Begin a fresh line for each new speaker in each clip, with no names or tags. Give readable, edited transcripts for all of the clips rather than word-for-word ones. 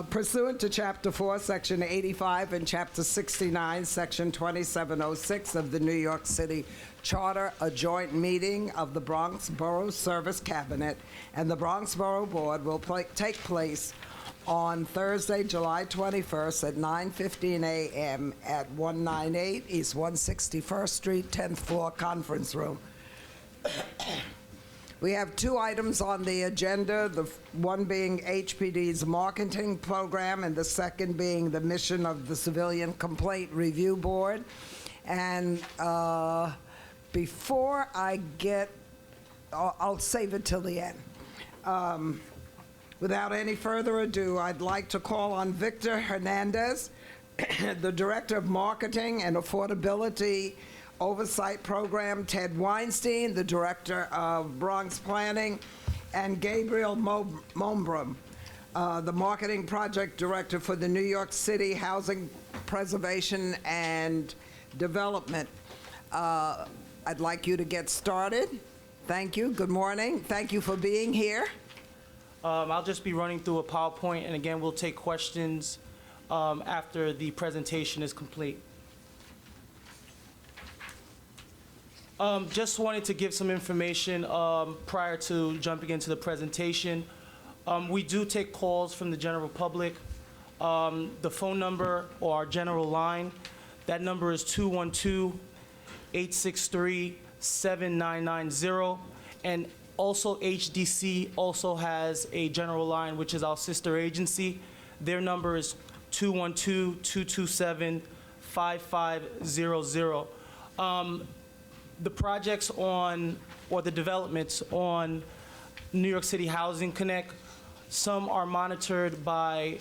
Pursuant to Chapter 4, Section 85, and Chapter 69, Section 2706 of the New York City Charter, a joint meeting of the Bronx Borough Service Cabinet and the Bronx Borough Board will take place on Thursday, July 21st at 9:15 a.m. at 198 East 161st Street, 10th floor, conference room. We have two items on the agenda, the one being HPD's marketing program and the second being the mission of the Civilian Complaint Review Board. And before I I'll save it till the end. Without any further ado, I'd like to call on Victor Hernandez, the Director of Marketing and Affordability Oversight Program, Ted Weinstein, the Director of Bronx Planning, and Gabriel Mombrum, the Marketing Project Director for the New York City Housing Preservation and Development. I'd like you to get started. Thank you. Good morning. Thank you for being here.
I'll just be running through a PowerPoint, and again, we'll take questions after the presentation is complete. Just wanted to give some information prior to jumping into the presentation. We do take calls from the general public. The phone number or our general line, that number is 212-863-7990. And also HDC also has a general line, which is our sister agency. Their number is 212-227-5500. The projects or the developments on New York City Housing Connect, some are monitored by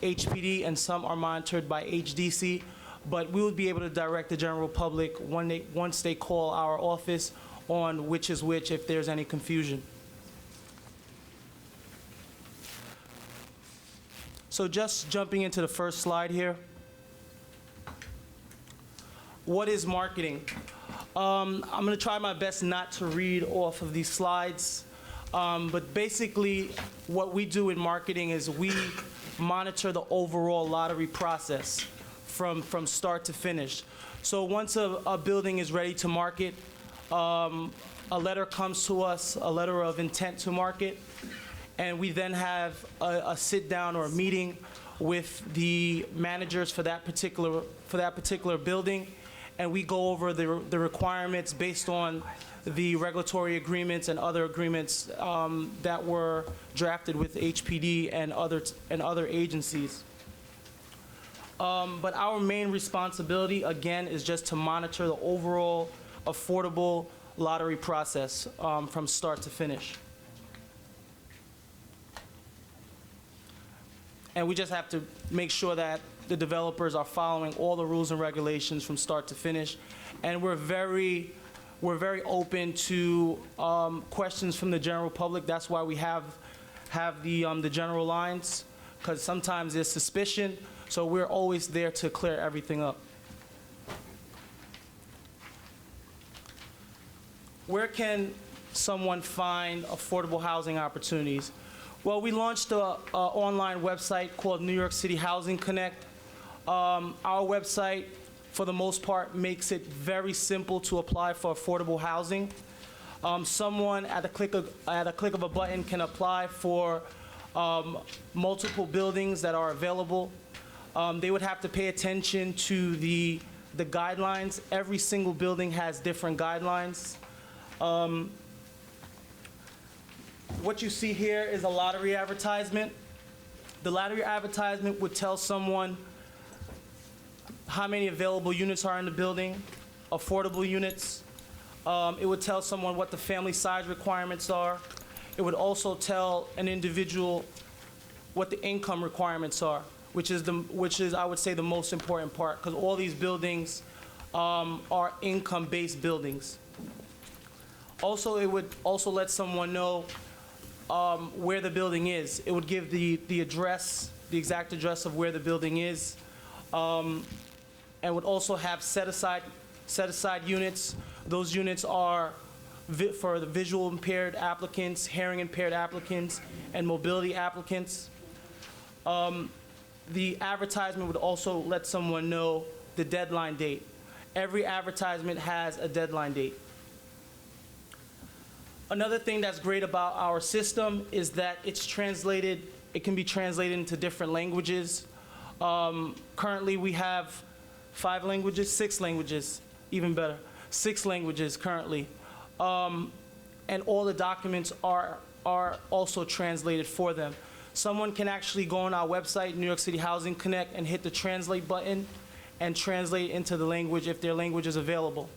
HPD and some are monitored by HDC, but we would be able to direct the general public once they call our office on which is which if there's any confusion. So just jumping into the first slide here. What is marketing? I'm going to try my best not to read off of these slides, but basically what we do in marketing is we monitor the overall lottery process from start to finish. So once a building is ready to market, a letter comes to us, a letter of intent to market, and we then have a sit down or a meeting with the managers for that particular building. And we go over the requirements based on the regulatory agreements and other agreements that were drafted with HPD and other agencies. But our main responsibility, again, is just to monitor the overall affordable lottery process from start to finish. And we just have to make sure that the developers are following all the rules and regulations from start to finish. And we're very open to questions from the general public. That's why we have the general lines, because sometimes there's suspicion. So we're always there to clear everything up. Where can someone find affordable housing opportunities? Well, we launched an online website called New York City Housing Connect. Our website, for the most part, makes it very simple to apply for affordable housing. Someone at a click of a button can apply for multiple buildings that are available. They would have to pay attention to the guidelines. Every single building has different guidelines. What you see here is a lottery advertisement. The lottery advertisement would tell someone how many available units are in the building, affordable units. It would tell someone what the family size requirements are. It would also tell an individual what the income requirements are, which is I would say the most important part, because all these buildings are income-based buildings. Also, it would also let someone know where the building is. It would give the address, the exact address of where the building is, and would also have set aside units. Those units are for the visual impaired applicants, hearing impaired applicants, and mobility applicants. The advertisement would also let someone know the deadline date. Every advertisement has a deadline date. Another thing that's great about our system is that it can be translated into different languages. Currently, we have 6 languages, even better. 6 languages currently. And all the documents are also translated for them. Someone can actually go on our website, New York City Housing Connect, and hit the translate button and translate into the language if their language is available.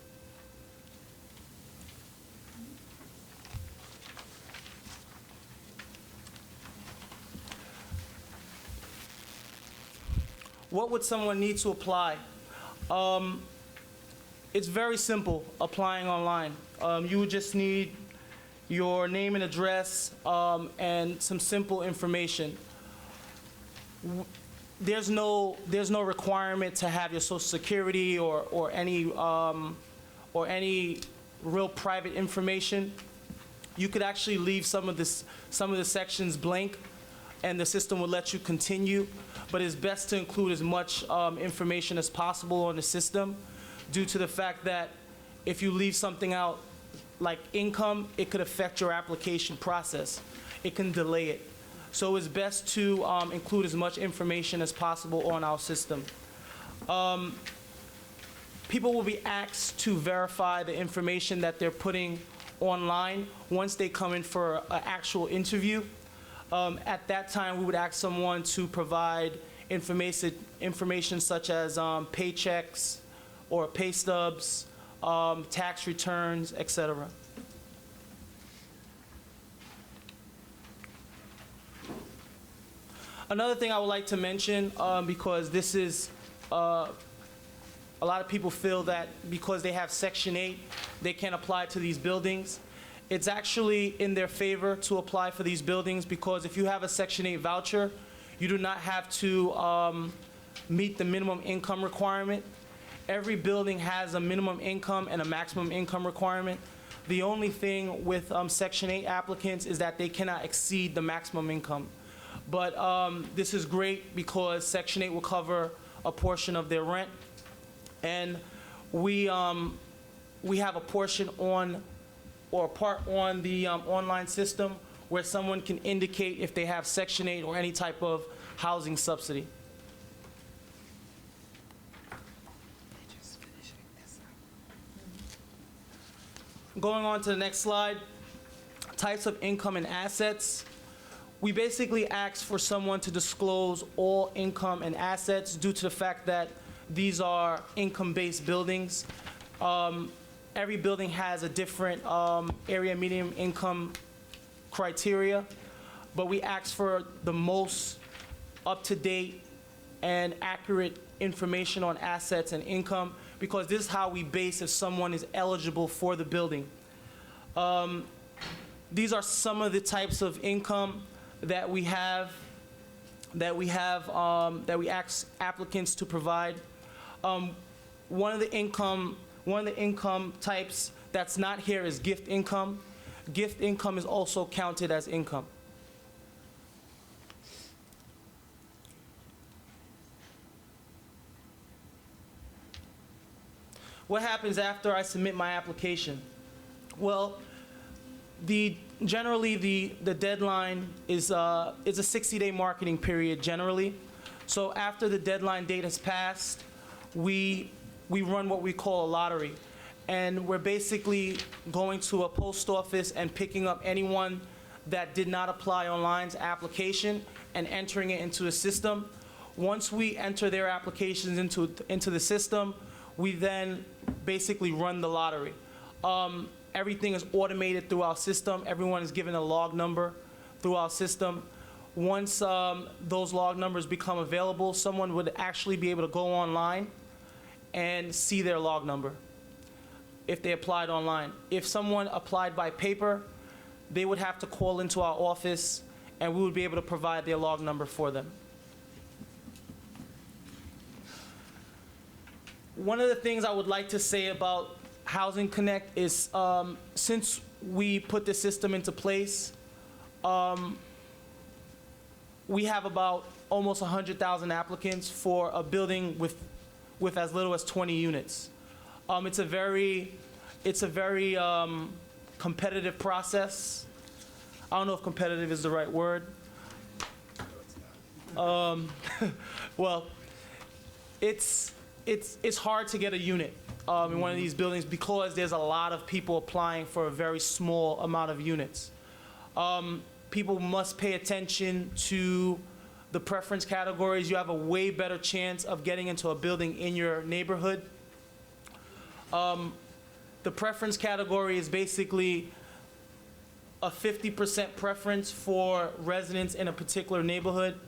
What would someone need to apply? It's very simple, applying online. You would just need your name and address, and some simple information. There's no requirement to have your Social Security or any real private information. You could actually leave some of the sections blank, and the system will let you continue. But it's best to include as much information as possible on the system, due to the fact that if you leave something out, like income, it could affect your application process. It can delay it. So it's best to include as much information as possible on our system. People will be asked to verify the information that they're putting online once they come in for an actual interview. At that time, we would ask someone to provide information such as paychecks or pay stubs, tax returns, etc. Another thing I would like to mention, because this is, a lot of people feel that because they have Section 8, they can't apply to these buildings. It's actually in their favor to apply for these buildings, because if you have a Section 8 voucher, you do not have to meet the minimum income requirement. Every building has a minimum income and a maximum income requirement. The only thing with Section 8 applicants is that they cannot exceed the maximum income. But this is great because Section 8 will cover a portion of their rent. And we have a portion on, or a part on the online system where someone can indicate if they have Section 8 or any type of housing subsidy. Going on to the next slide, types of income and assets. We basically ask for someone to disclose all income and assets due to the fact that these are income-based buildings. Every building has a different area median income criteria, but we ask for the most up-to-date and accurate information on assets and income, because this is how we base if someone is eligible for the building. These are some of the types of income that we ask applicants to provide. One of the income types that's not here is gift income. Gift income is also counted as income. What happens after I submit my application? Well, generally the deadline is a 60-day marketing period generally. So after the deadline date has passed, we run what we call a lottery. And we're basically going to a post office and picking up anyone that did not apply online's application and entering it into the system. Once we enter their applications into the system, we then basically run the lottery. Everything is automated through our system. Everyone is given a log number through our system. Once those log numbers become available, someone would actually be able to go online and see their log number if they applied online. If someone applied by paper, they would have to call into our office and we would be able to provide their log number for them. One of the things I would like to say about Housing Connect is since we put the system into place, we have about almost 100,000 applicants for a building with as little as 20 units. It's a very competitive process. I don't know if competitive is the right word. Well, it's hard to get a unit in one of these buildings because there's a lot of people applying for a very small amount of units. People must pay attention to the preference categories. You have a way better chance of getting into a building in your neighborhood. The preference category is basically a 50% preference for residents in a particular neighborhood.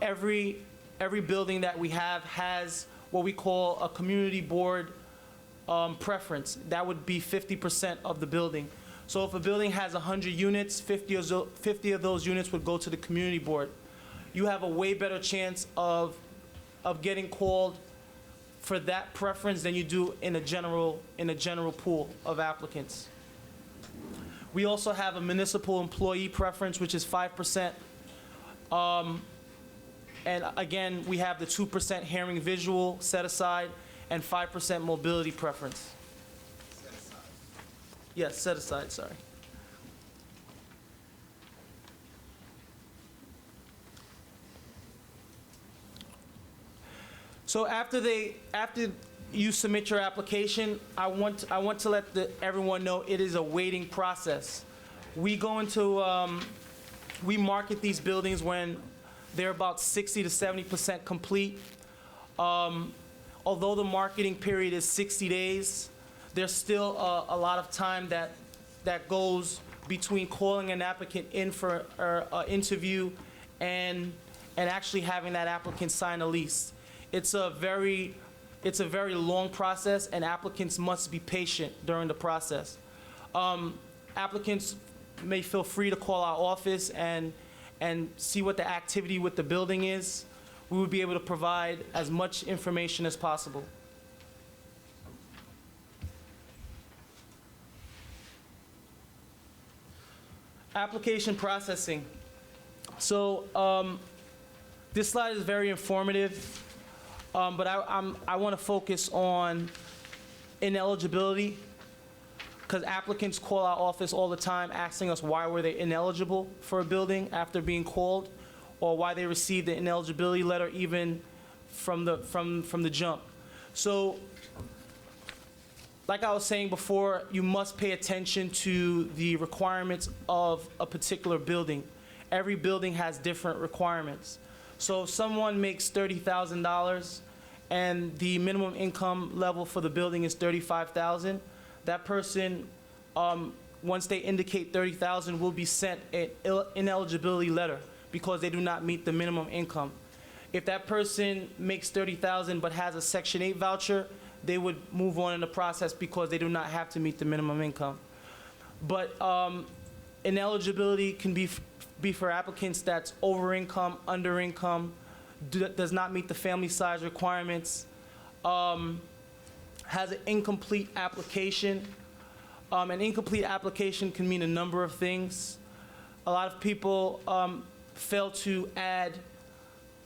Every building that we have has what we call a community board preference. That would be 50% of the building. So if a building has 100 units, 50 of those units would go to the community board. You have a way better chance of getting called for that preference than you do in a general pool of applicants. We also have a municipal employee preference, which is 5%. And again, we have the 2% hearing visual set aside and 5% mobility preference. Yes, set aside, sorry. So after you submit your application, I want to let everyone know it is a waiting process. We go into, we market these buildings when they're about 60 to 70% complete. Although the marketing period is 60 days, there's still a lot of time that goes between calling an applicant in for an interview and actually having that applicant sign a lease. It's a very long process, and applicants must be patient during the process. Applicants may feel free to call our office and see what the activity with the building is. We would be able to provide as much information as possible. Application processing. So this slide is very informative, but I want to focus on ineligibility, because applicants call our office all the time asking us why were they ineligible for a building after being called, or why they received the ineligibility letter even from the jump. So, like I was saying before, you must pay attention to the requirements of a particular building. Every building has different requirements. So if someone makes $30,000 and the minimum income level for the building is $35,000, that person, once they indicate $30,000, will be sent an ineligibility letter because they do not meet the minimum income. If that person makes $30,000 but has a Section 8 voucher, they would move on in the process because they do not have to meet the minimum income. But ineligibility can be for applicants that's over income, under income, does not meet the family size requirements, has an incomplete application. An incomplete application can mean a number of things. A lot of people fail to add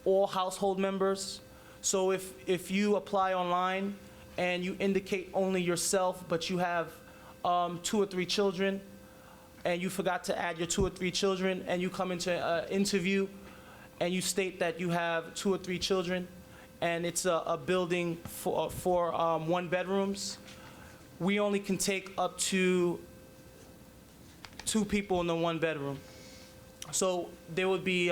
all household members. So if you apply online and you indicate only yourself, but you have 2 or 3 children, and you forgot to add your 2 or 3 children, and you come into an interview and you state that you have 2 or 3 children, and it's a building for 1 bedrooms, we only can take up to 2 people in the 1 bedroom. So they would be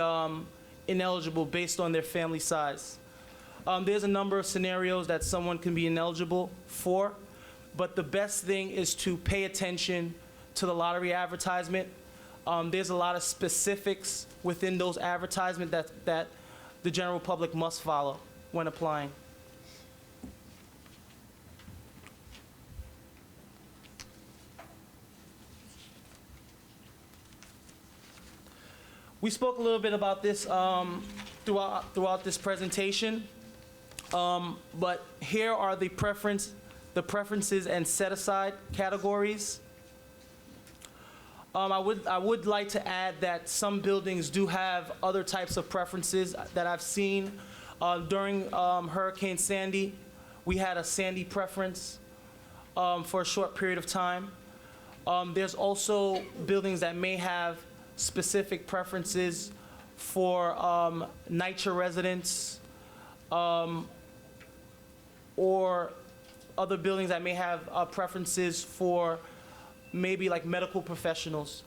ineligible based on their family size. There's a number of scenarios that someone can be ineligible for, but the best thing is to pay attention to the lottery advertisement. There's a lot of specifics within those advertisements that the general public must follow when applying. We spoke a little bit about this throughout this presentation, but here are the preferences and set-aside categories. I would like to add that some buildings do have other types of preferences that I've seen. During Hurricane Sandy, we had a Sandy preference for a short period of time. There's also buildings that may have specific preferences for NYCHA residents, or other buildings that may have preferences for maybe like medical professionals.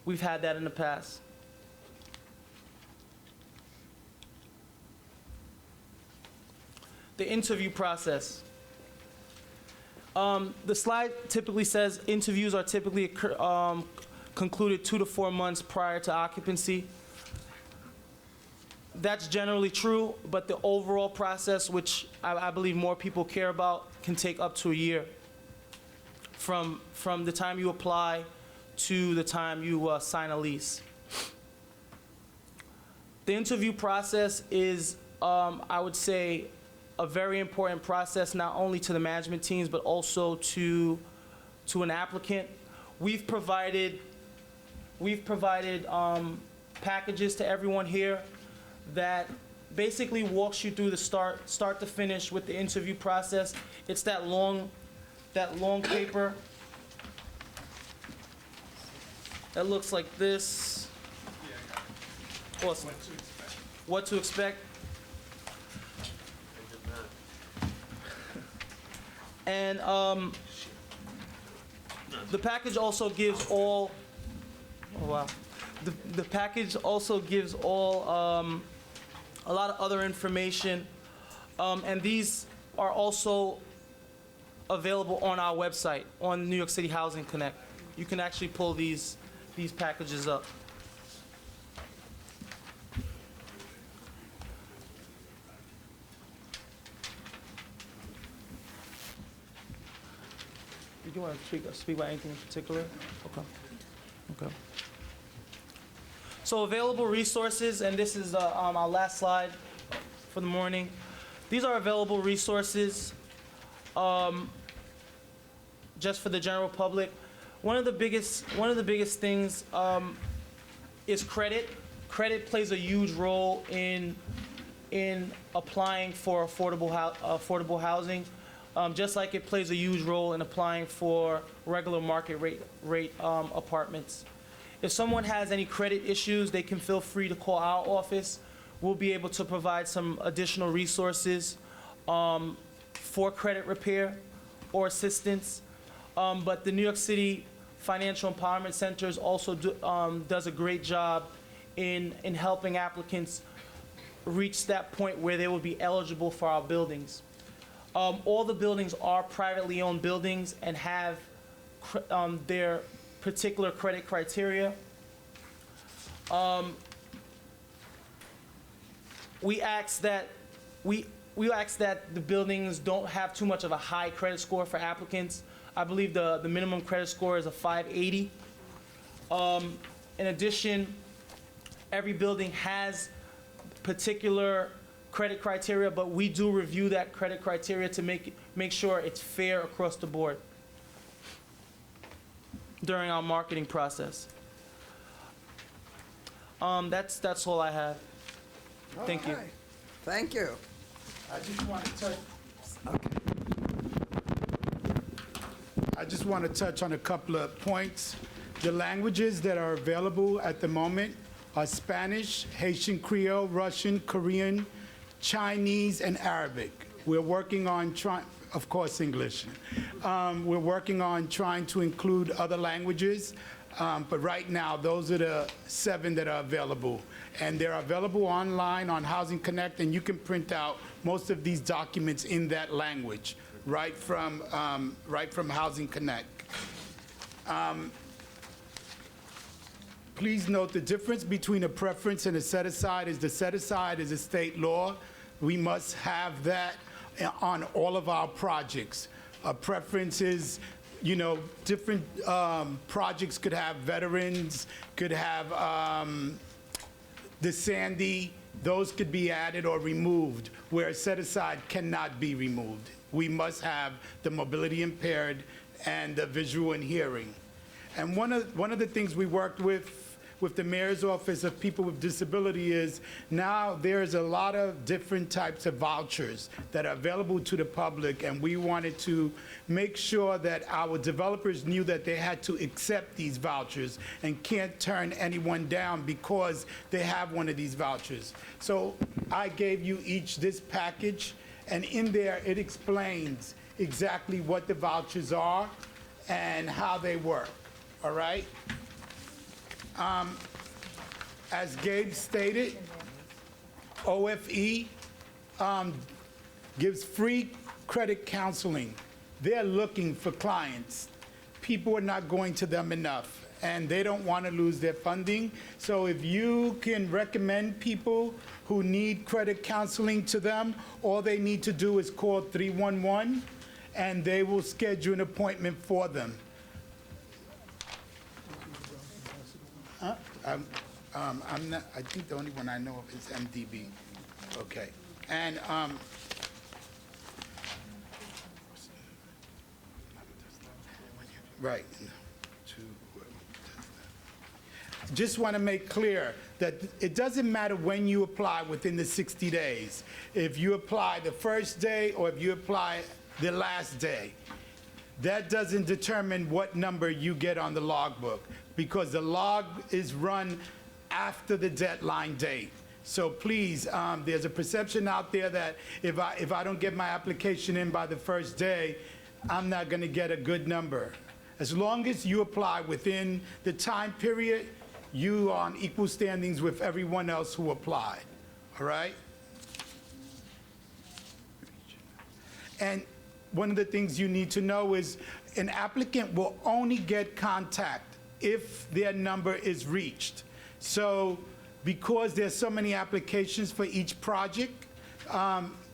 We've had that in the past. The interview process. The slide typically says interviews are typically concluded 2 to 4 months prior to occupancy. That's generally true, but the overall process, which I believe more people care about, can take up to a year. From the time you apply to the time you sign a lease. The interview process is, I would say, a very important process, not only to the management teams, but also to an applicant. We've provided packages to everyone here that basically walks you through the start to finish with the interview process. It's that long paper that looks like this. Awesome. What to expect. And the package also gives all. Oh wow. The package also gives all a lot of other information, and these are also available on our website, on New York City Housing Connect. You can actually pull these packages up. Do you want to speak about anything in particular? Okay. So available resources, and this is our last slide for the morning. These are available resources just for the general public. One of the biggest things is credit. Credit plays a huge role in applying for affordable housing, just like it plays a huge role in applying for regular market rate apartments. If someone has any credit issues, they can feel free to call our office. We'll be able to provide some additional resources for credit repair or assistance. But the New York City Financial Empowerment Centers also does a great job in helping applicants reach that point where they will be eligible for our buildings. All the buildings are privately owned buildings and have their particular credit criteria. We ask that the buildings don't have too much of a high credit score for applicants. I believe the minimum credit score is a 580. In addition, every building has particular credit criteria, but we do review that credit criteria to make sure it's fair across the board during our marketing process. That's all I have. Thank you.
Okay. Thank you.
I just want to touch on a couple of points. The languages that are available at the moment are Spanish, Haitian Creole, Russian, Korean, Chinese, and Arabic. We're working on of course, English. We're working on trying to include other languages, but right now, those are the 7 that are available. And they're available online on Housing Connect, and you can print out most of these documents in that language, right from Housing Connect. Please note the difference between a preference and a set-aside is the set-aside is a state law. We must have that on all of our projects. Preferences, different projects could have veterans, could have the Sandy, those could be added or removed, where a set-aside cannot be removed. We must have the mobility impaired and the visual and hearing. And one of the things we worked with the Mayor's Office of People with Disability is now there's a lot of different types of vouchers that are available to the public, and we wanted to make sure that our developers knew that they had to accept these vouchers and can't turn anyone down because they have one of these vouchers. So I gave you each this package, and in there it explains exactly what the vouchers are and how they work, all right? As Gabe stated, OFE gives free credit counseling. They're looking for clients. People are not going to them enough, and they don't want to lose their funding. So if you can recommend people who need credit counseling to them, all they need to do is call 311, and they will schedule an appointment for them. I'm not, I think the only one I know of is MDB. Okay. And right. Just want to make clear that it doesn't matter when you apply within the 60 days. If you apply the first day or if you apply the last day, that doesn't determine what number you get on the logbook, because the log is run after the deadline date. So please, there's a perception out there that if I don't get my application in by the first day, I'm not going to get a good number. As long as you apply within the time period, you are on equal standings with everyone else who applied, all right? And one of the things you need to know is an applicant will only get contact if their number is reached. So because there's so many applications for each project,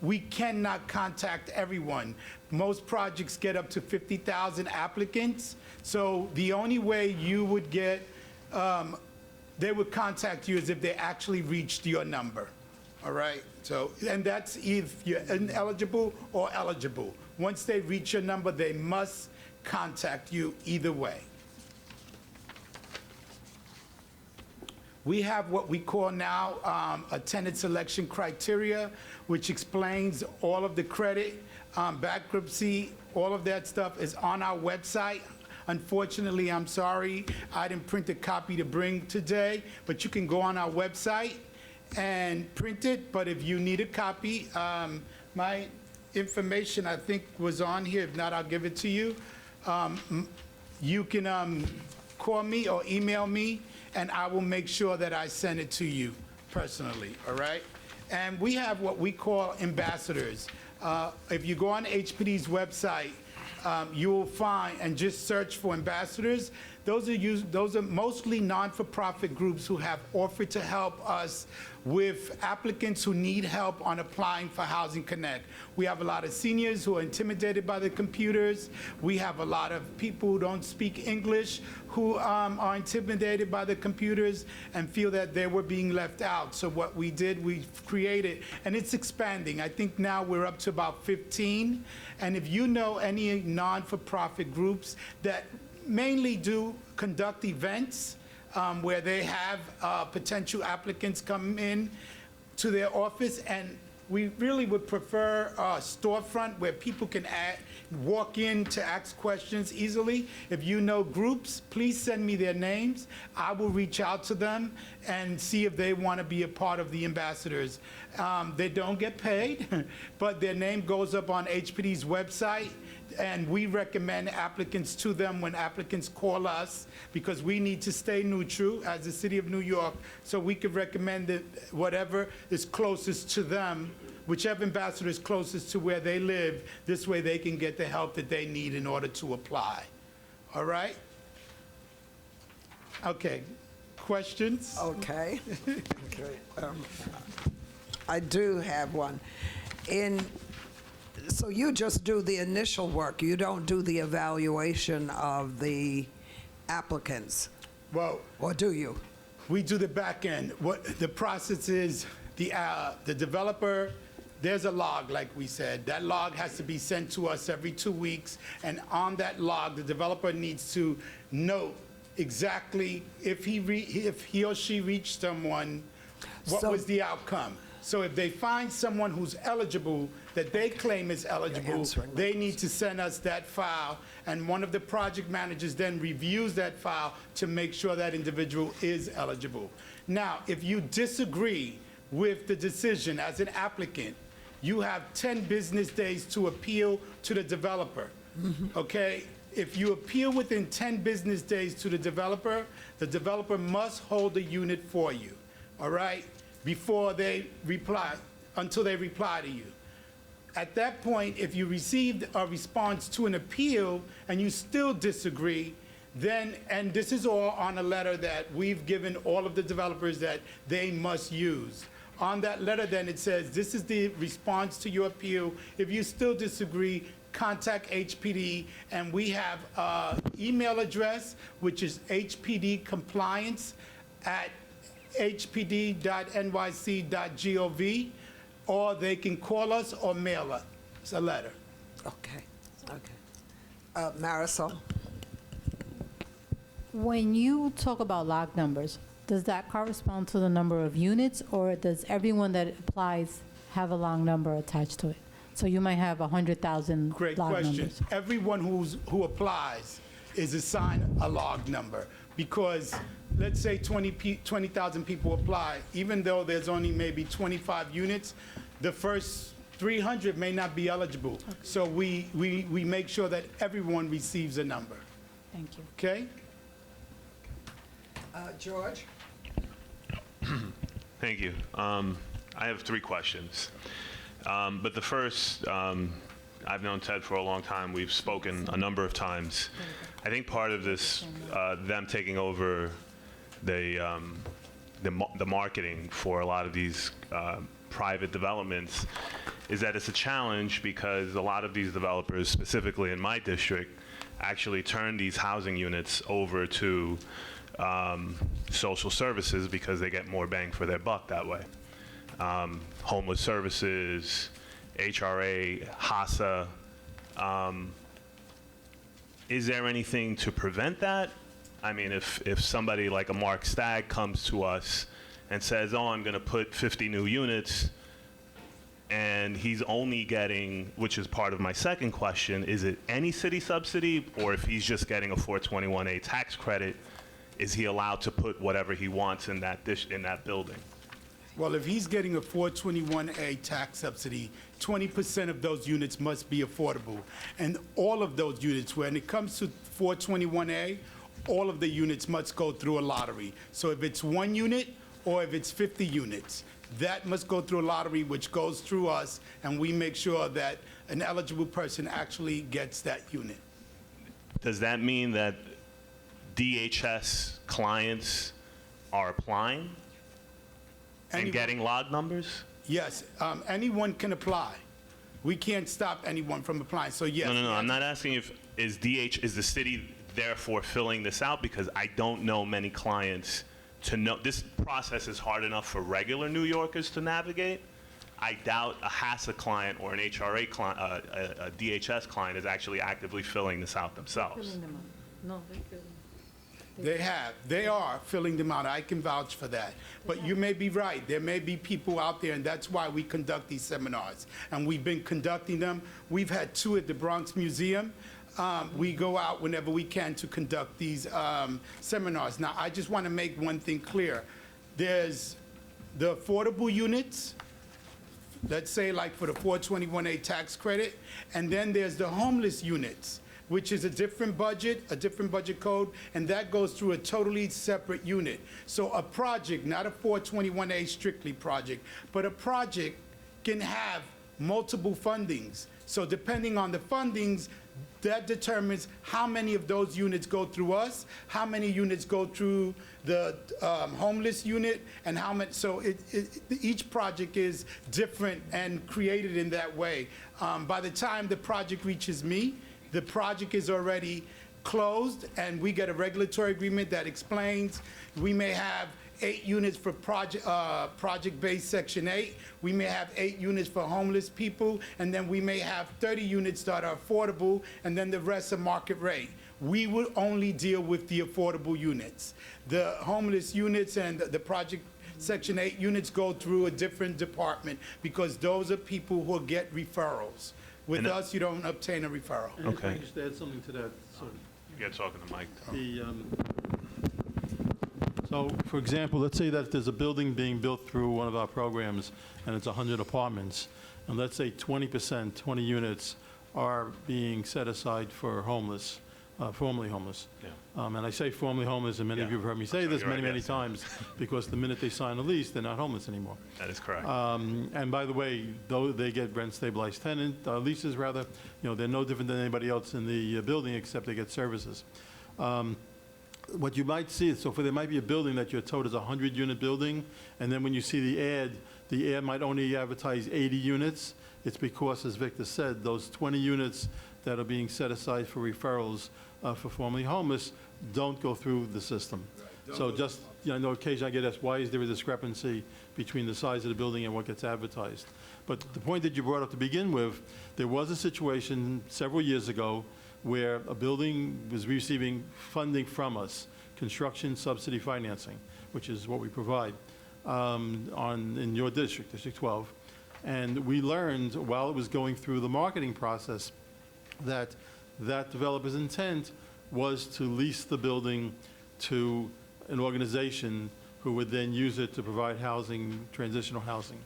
we cannot contact everyone. Most projects get up to 50,000 applicants. So the only way you would get, they would contact you is if they actually reached your number, all right? So, and that's if you're ineligible or eligible. Once they reach your number, they must contact you either way. We have what we call now a tenant selection criteria, which explains all of the credit, bankruptcy, all of that stuff is on our website. Unfortunately, I'm sorry, I didn't print a copy to bring today, but you can go on our website and print it. But if you need a copy, my information, I think, was on here. If not, I'll give it to you. You can call me or email me, and I will make sure that I send it to you personally, all right? And we have what we call ambassadors. If you go on HPD's website, you will find, and just search for ambassadors. Those are mostly non-for-profit groups who have offered to help us with applicants who need help on applying for Housing Connect. We have a lot of seniors who are intimidated by the computers. We have a lot of people who don't speak English who are intimidated by the computers and feel that they were being left out. So what we did, we created, and it's expanding. I think now we're up to about 15. And if you know any non-for-profit groups that mainly do conduct events where they have potential applicants come in to their office, and we really would prefer a storefront where people can walk in to ask questions easily. If you know groups, please send me their names. I will reach out to them and see if they want to be a part of the ambassadors. They don't get paid, but their name goes up on HPD's website, and we recommend applicants to them when applicants call us, because we need to stay neutral as the City of New York, so we could recommend that whatever is closest to them, whichever ambassador is closest to where they live, this way they can get the help that they need in order to apply. All right? Okay. Questions?
Okay. Okay. I do have one. So you just do the initial work. You don't do the evaluation of the applicants,
Well,
or do you?
we do the back end. What the process is, the developer, there's a log, like we said. That log has to be sent to us every 2 weeks, and on that log, the developer needs to note exactly if he or she reached someone, what
So-
was the outcome. So if they find someone who's eligible, that they claim is eligible,
answering my
they need to send us that file, and one of the project managers then reviews that file to make sure that individual is eligible. Now, if you disagree with the decision as an applicant, you have 10 business days to appeal to the developer, okay? If you appeal within 10 business days to the developer must hold the unit for you, all right? Before they reply, until they reply to you. At that point, if you received a response to an appeal and you still disagree, then, and this is all on a letter that we've given all of the developers that they must use. On that letter, then, it says, this is the response to your appeal. If you still disagree, contact HPD, and we have an email address, which is hpd.nyc.gov, or they can call us or mail us a letter.
Okay. Marisol?
When you talk about log numbers, does that correspond to the number of units, or does everyone that applies have a log number attached to it? So you might have 100,000
Great
log
question.
numbers.
Everyone who applies is assigned a log number, because let's say 20,000 people apply, even though there's only maybe 25 units, the first 300 may not be eligible. So we make sure that everyone receives a number,
Thank you.
okay?
George?
Thank you. I have 3 questions. But the first, I've known Ted for a long time. We've spoken a number of times. I think part of this, them taking over the marketing for a lot of these private developments, is that it's a challenge because a lot of these developers, specifically in my district, actually turn these housing units over to social services because they get more bang for their buck that way. Homeless services, HRA, HASA. Is there anything to prevent that? I mean, if somebody like a Mark Stagg comes to us and says, oh, I'm going to put 50 new units, and he's only getting, which is part of my second question, is it any city subsidy, or if he's just getting a 421A tax credit, is he allowed to put whatever he wants in that building?
Well, if he's getting a 421A tax subsidy, 20% of those units must be affordable. And all of those units, when it comes to 421A, all of the units must go through a lottery. So if it's 1 unit or if it's 50 units, that must go through a lottery, which goes through us, and we make sure that an eligible person actually gets that unit.
Does that mean that DHS clients are applying and
Anyone-
getting log numbers?
Yes, anyone can apply. We can't stop anyone from applying, so yes.
No. I'm not asking if is the city therefore filling this out, because I don't know many clients to know. This process is hard enough for regular New Yorkers to navigate. I doubt a HASA client or an HRA client, a DHS client is actually actively filling this out themselves.
They are filling them out. I can vouch for that. But you may be right. There may be people out there, and that's why we conduct these seminars. And we've been conducting them. We've had 2 at the Bronx Museum. We go out whenever we can to conduct these seminars. Now, I just want to make one thing clear. There's the affordable units, let's say like for the 421A tax credit, and then there's the homeless units, which is a different budget code, and that goes through a totally separate unit. So a project, not a 421A strictly project, but a project can have multiple fundings. So depending on the fundings, that determines how many of those units go through us, how many units go through the homeless unit, and how much. So each project is different and created in that way. By the time the project reaches me, the project is already closed, and we get a regulatory agreement that explains we may have 8 units for project-based Section 8. We may have 8 units for homeless people, and then we may have 30 units that are affordable, and then the rest are market rate. we would only deal with the affordable units. The homeless units and the project Section 8 units go through a different department because those are people who get referrals. With
And
us, you don't obtain a referral.
And if I
Okay.
can just add something to that, sorry.
You got talking to Mike.
The, so, for example, let's say that there's a building being built through one of our programs, and it's 100 apartments, and let's say 20%, 20 units are being set aside for homeless, formerly homeless.
Yeah.
And I say formerly homeless, and many of
Yeah.
you have heard me say
That's
this
right,
many,
you're
many
right, yes.
times, because the minute they sign a lease, they're not homeless anymore.
That is correct.
And by the way, though they get rent-stabilized tenant, leases rather, they're no different than anybody else in the building, except they get services. What you might see, there might be a building that you're told is a 100-unit building, and then when you see the ad might only advertise 80 units. It's because, as Victor said, those 20 units that are being set aside for referrals for formerly homeless don't go through the system. So just, I know occasionally I get asked, why is there a discrepancy between the size of the building and what gets advertised? But the point that you brought up to begin with, there was a situation several years ago where a building was receiving funding from us, construction subsidy financing, which is what we provide in your district, District 12. And we learned while it was going through the marketing process that that developer's intent was to lease the building to an organization who would then use it to provide housing, transitional housing.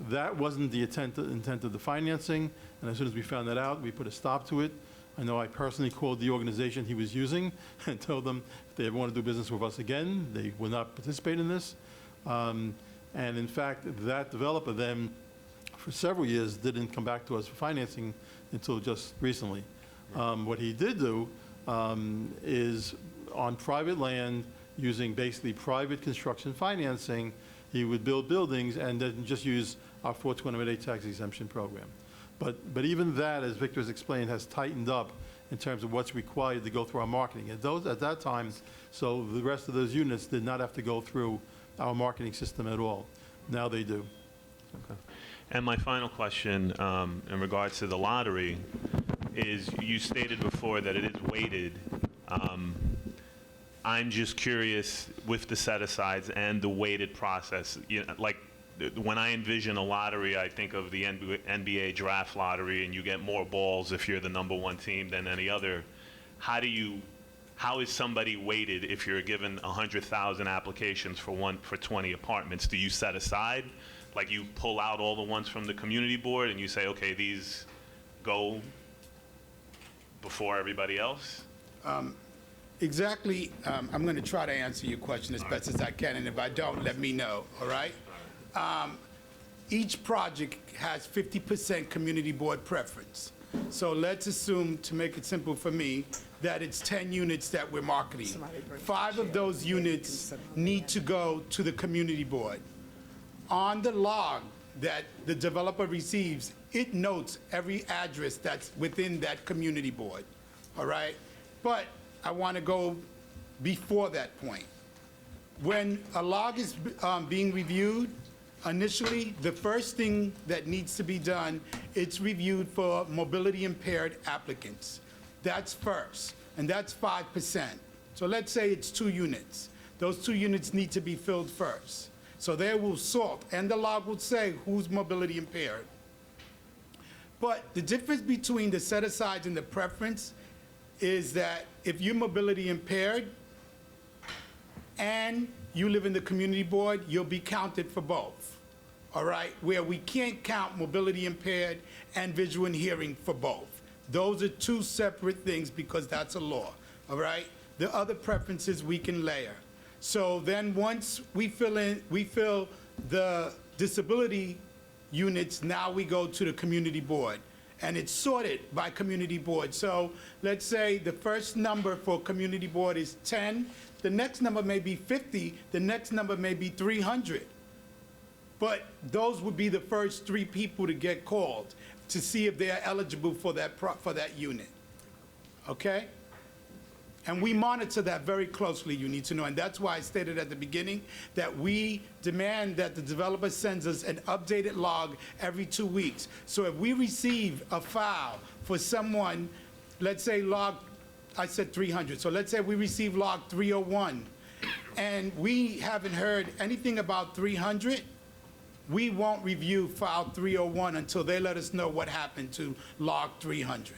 That wasn't the intent of the financing, and as soon as we found that out, we put a stop to it. I know I personally called the organization he was using and told them if they ever want to do business with us again, they will not participate in this. And in fact, that developer then, for several years, didn't come back to us for financing until just recently. What he did do is on private land, using basically private construction financing, he would build buildings and then just use our 421A tax exemption program. But even that, as Victor has explained, has tightened up in terms of what's required to go through our marketing. At that time, so the rest of those units did not have to go through our marketing system at all. Now they do.
Okay. And my final question in regards to the lottery is you stated before that it is weighted. I'm just curious with the set-asides and the weighted process. Like when I envision a lottery, I think of the NBA draft lottery, and you get more balls if you're the number one team than any other. How is somebody weighted if you're given 100,000 applications for 20 apartments? Do you set aside? Like you pull out all the ones from the community board and you say, okay, these go before everybody else?
Exactly. I'm going to try to answer your question as best as I can, and if I don't, let me know, all right? Each project has 50% community board preference. So let's assume, to make it simple for me, that it's 10 units that we're marketing. 5 of those units need to go to the community board. On the log that the developer receives, it notes every address that's within that community board, all right? But I want to go before that point. When a log is being reviewed, initially, the first thing that needs to be done, it's reviewed for mobility impaired applicants. That's first, and that's 5%. So let's say it's 2 units. Those 2 units need to be filled first. So they will sort, and the log will say who's mobility impaired. But the difference between the set-asides and the preference is that if you're mobility impaired and you live in the community board, you'll be counted for both, all right? Where we can't count mobility impaired and visual and hearing for both. Those are 2 separate things because that's a law, all right? The other preferences we can layer. So then once we fill the disability units, now we go to the community board. And it's sorted by community board. So let's say the first number for community board is 10. The next number may be 50. The next number may be 300. But those would be the first 3 people to get called to see if they are eligible for that unit. Okay? And we monitor that very closely, you need to know. And that's why I stated at the beginning that we demand that the developer sends us an updated log every 2 weeks. So if we receive a file for someone, let's say log I said 300. So let's say we receive log 301, and we haven't heard anything about 300. We won't review file 301 until they let us know what happened to log 300.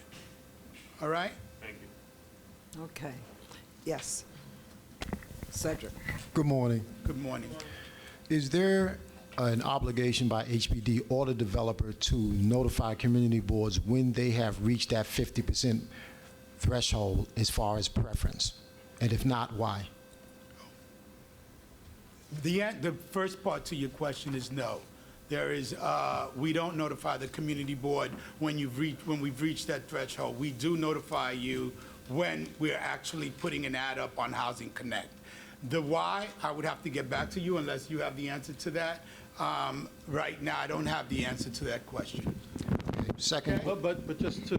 All right?
Thank you.
Okay. Yes. Cedric.
Good morning.
Good morning.
Is there an obligation by HPD or the developer to notify community boards when they have reached that 50% threshold as far as preference? And if not, why?
The first part to your question is no. There is, we don't notify the community board when we've reached that threshold. We do notify you when we're actually putting an ad up on Housing Connect. The why, I would have to get back to you unless you have the answer to that. Right now, I don't have the answer to that question.
Okay. Second,
But just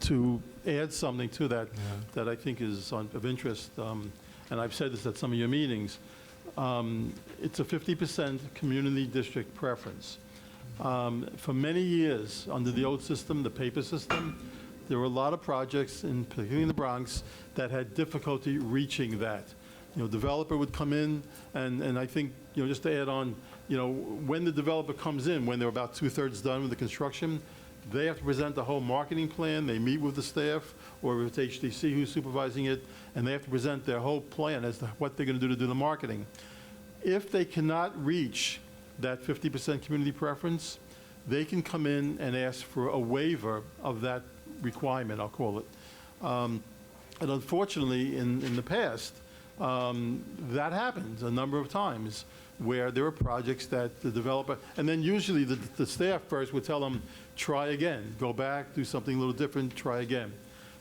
to add something to that, that I think is of interest, and I've said this at some of your meetings, it's a 50% community district preference. For many years, under the old system, the paper system, there were a lot of projects, particularly in the Bronx, that had difficulty reaching that. Developer would come in, and I think, just to add on, when the developer comes in, when they're about 2/3 done with the construction, they have to present the whole marketing plan. They meet with the staff, or if it's HDC who's supervising it, and they have to present their whole plan as to what they're going to do the marketing. If they cannot reach that 50% community preference, they can come in and ask for a waiver of that requirement, I'll call it. And unfortunately, in the past, that happens a number of times where there are projects that the developer, and then usually the staff first would tell them, try again, go back, do something a little different, try again.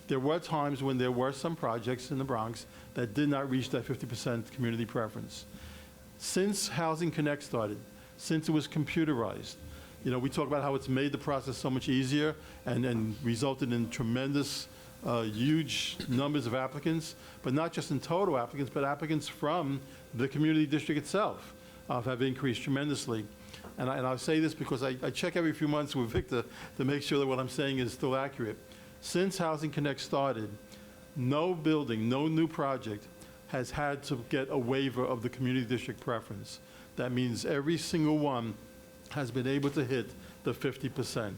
There were times when there were some projects in the Bronx that did not reach that 50% community preference. Since Housing Connect started, since it was computerized, we talk about how it's made the process so much easier and resulted in tremendous, huge numbers of applicants, but not just in total applicants, but applicants from the community district itself have increased tremendously. And I'll say this because I check every few months with Victor to make sure that what I'm saying is still accurate. Since Housing Connect started, no building, no new project has had to get a waiver of the community district preference. That means every single one has been able to hit the 50%.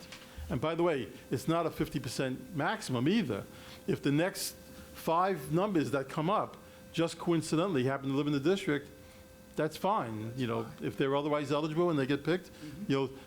And by the way, it's not a 50% maximum either. If the next 5 numbers that come up just coincidentally happen to live in the district, that's fine. If they're otherwise eligible and they get picked,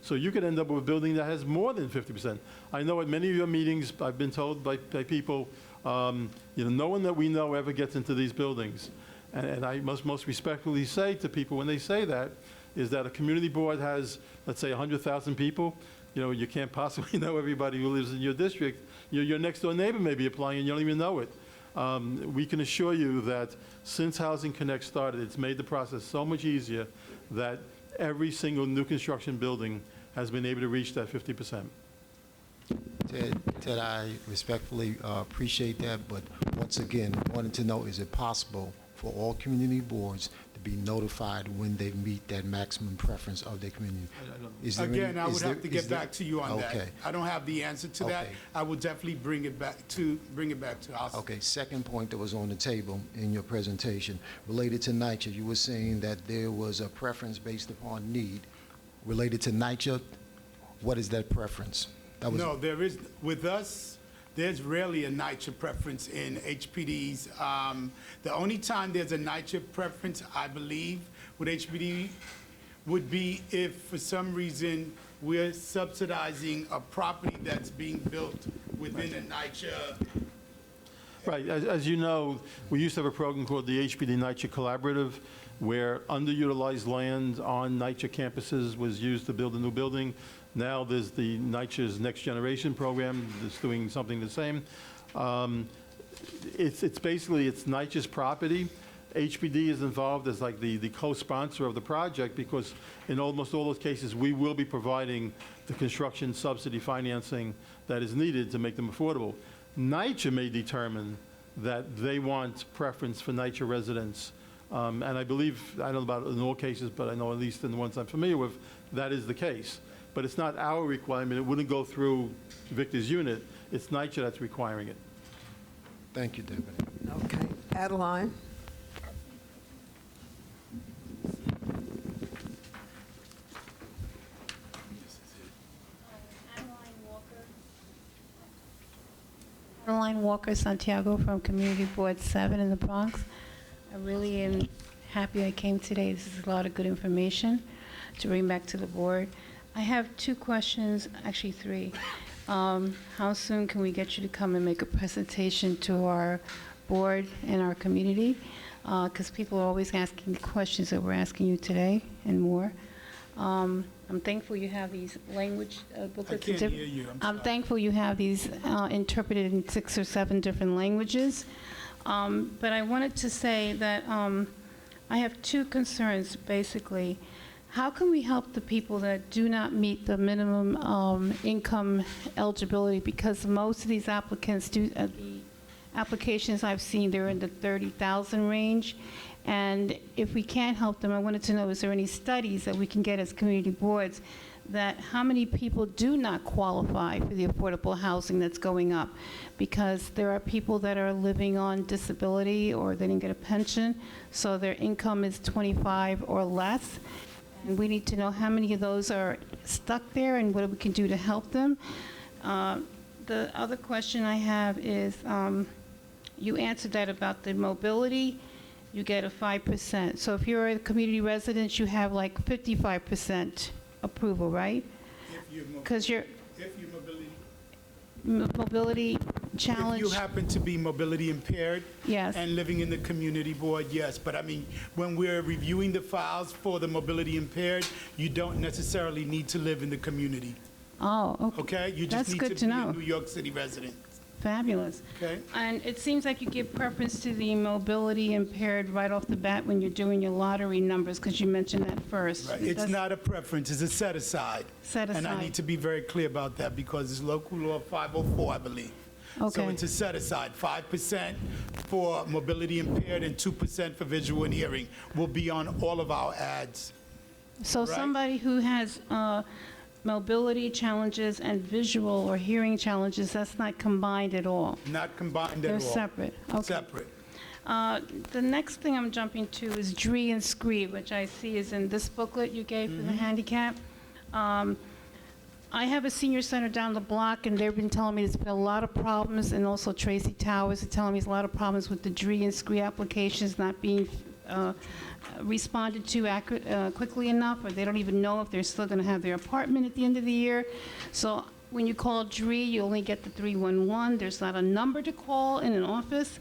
so you could end up with a building that has more than 50%. I know at many of your meetings, I've been told by people, no one that we know ever gets into these buildings. And I must most respectfully say to people when they say that, is that a community board has, let's say, 100,000 people. You can't possibly know everybody who lives in your district. Your next door neighbor may be applying and you don't even know it. We can assure you that since Housing Connect started, it's made the process so much easier that every single new construction building has been able to reach that 50%.
Ted, I respectfully appreciate that, but once again, wanted to know, is it possible for all community boards to be notified when they meet that maximum preference of their community?
Again, I would have to get back to you on that.
Okay.
I don't have the answer to that.
Okay.
I will definitely bring it back to us.
Okay, second point that was on the table in your presentation, related to NYCHA, you were saying that there was a preference based upon need. Related to NYCHA, what is that preference?
No, there is, with us, there's rarely a NYCHA preference in HPDs. The only time there's a NYCHA preference, I believe, with HPD would be if, for some reason, we're subsidizing a property that's being built within a NYCHA.
Right. As you know, we used to have a program called the HPD NYCHA Collaborative, where underutilized land on NYCHA campuses was used to build a new building. Now there's the NYCHA's Next Generation program that's doing something the same. It's basically, it's NYCHA's property. HPD is involved as like the co-sponsor of the project because in almost all those cases, we will be providing the construction subsidy financing that is needed to make them affordable. NYCHA may determine that they want preference for NYCHA residents. And I believe, I don't know about in all cases, but I know at least in the ones I'm familiar with, that is the case. But it's not our requirement. It wouldn't go through Victor's unit. It's NYCHA that's requiring it.
Thank you, Deputy.
Okay. Adeline?
Adeline Walker Santiago from Community Board 7 in the Bronx. I really am happy I came today. This is a lot of good information to bring back to the board. I have 2 questions, actually 3. How soon can we get you to come and make a presentation to our board and our community? Because people are always asking the questions that we're asking you today and more. I'm thankful you have these language booklets.
I can't hear you.
I'm thankful you have these interpreted in 6 or 7 different languages. But I wanted to say that I have 2 concerns, basically. How can we help the people that do not meet the minimum income eligibility? Because most of these applicants do, the applications I've seen, they're in the 30,000 range. And if we can't help them, I wanted to know, is there any studies that we can get as community boards that how many people do not qualify for the affordable housing that's going up? Because there are people that are living on disability or they didn't get a pension, so their income is 25 or less. And we need to know how many of those are stuck there and what we can do to help them. The other question I have is, you answered that about the mobility. You get a 5%. So if you're a community resident, you have like 55% approval, right? Because you're
If you're mobility.
mobility challenge.
If you happen to be mobility impaired.
Yes.
And living in the community board, yes. But I mean, when we're reviewing the files for the mobility impaired, you don't necessarily need to live in the community,
Oh, okay.
okay? You just
That's
need
good
to
to
be
know.
a New York City resident,
Fabulous.
okay?
And it seems like you give preference to the mobility impaired right off the bat when you're doing your lottery numbers, because you mentioned that first.
Right. It's
That's
not a preference, it's a set aside.
set
And I
aside.
need to be very clear about that because it's local law 504, I believe. So
Okay.
it's a set aside, 5% for mobility impaired and 2% for visual and hearing will be on all of our ads.
So
right?
somebody who has mobility challenges and visual or hearing challenges, that's not combined at all?
Not combined at all.
They're separate? Okay.
Separate.
The next thing I'm jumping to is DRE and SCREE, which I see is in this booklet you gave for the handicap. I have a senior center down the block, and they've been telling me there's been a lot of problems, and also Tracy Towers is telling me there's a lot of problems with the DRE and SCREE applications not being responded to quickly enough, or they don't even know if they're still going to have their apartment at the end of the year. So when you call DRE, you only get the 311. There's not a number to call in an office.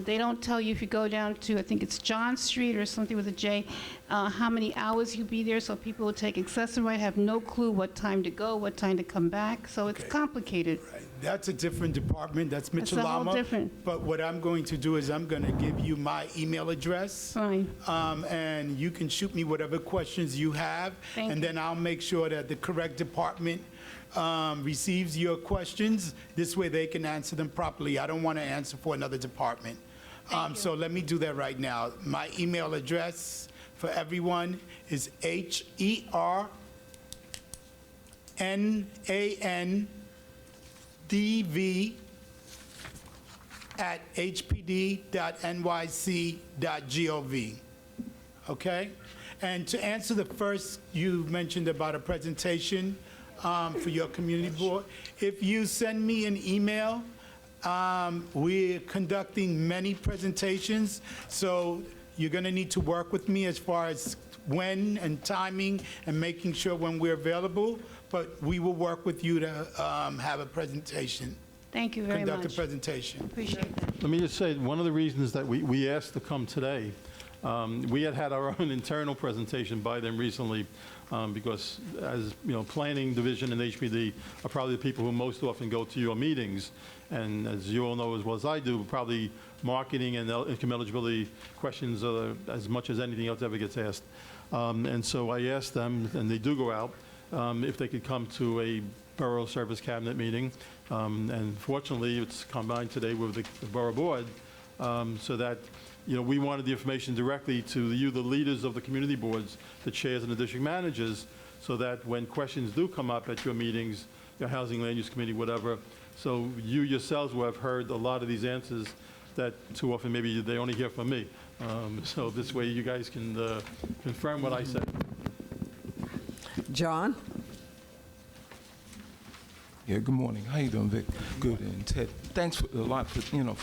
They don't tell you if you go down to, I think it's John Street or something with a J, how many hours you'll be there, so people will take excessive right, have no clue what time to go, what time to come back, so it's
Okay.
complicated.
Right. That's a different department, that's
It's a whole
Mitchell-Lama.
different-
But what I'm going to do is I'm going to give you my email address.
Fine.
And you can shoot me whatever questions you have.
Thank
And
you.
then I'll make sure that the correct department receives your questions. This way they can answer them properly. I don't want to answer for another department. So let me do that right now. My email address for everyone is HERNANDV@hpd.nyc.gov. Okay? And to answer the first, you mentioned about a presentation for your community board. If you send me an email, we're conducting many presentations, so you're going to need to work with me as far as when and timing and making sure when we're available, but we will work with you to have a presentation,
Thank you very much.
conduct a presentation.
Appreciate that.
Let me just say, one of the reasons that we asked to come today, we had our own internal presentation by them recently, because as, you know, Planning Division and HPD are probably the people who most often go to your meetings. And as you all know as well as I do, probably marketing and income eligibility questions are as much as anything else ever gets asked. And so I asked them, and they do go out, if they could come to a Borough Service Cabinet meeting. And fortunately, it's combined today with the Borough Board, so that, you know, we wanted the information directly to you, the leaders of the community boards, the chairs and the district managers, so that when questions do come up at your meetings, your Housing Land Use Committee, whatever, So you yourselves will have heard a lot of these answers that too often maybe they only hear from me. So this way you guys can confirm what I say.
John?
Yeah, good morning. How you doing, Vic? Good. And Ted, thanks a lot for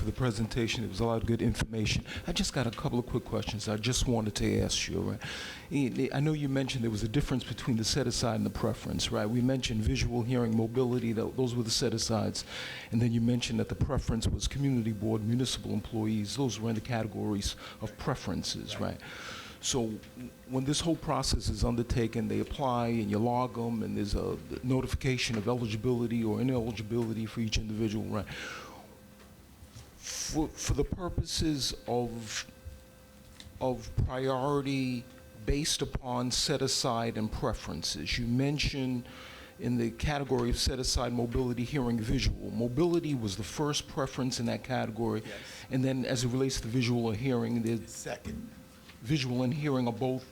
the presentation. It was a lot of good information. I just got a couple of quick questions I just wanted to ask you, right? I know you mentioned there was a difference between the set-aside and the preference, right? We mentioned visual, hearing, mobility. Those were the set-asides. And then you mentioned that the preference was community board, municipal employees. Those were in the categories of preferences, right? So when this whole process is undertaken, they apply and you log them, and there's a notification of eligibility or ineligibility for each individual, right? For the purposes of priority based upon set-aside and preferences, you mentioned in the category of set-aside mobility, hearing, visual. Mobility was the first preference in that category.
Yes.
And then as it relates to visual or hearing, there's
Second.
visual and hearing are both?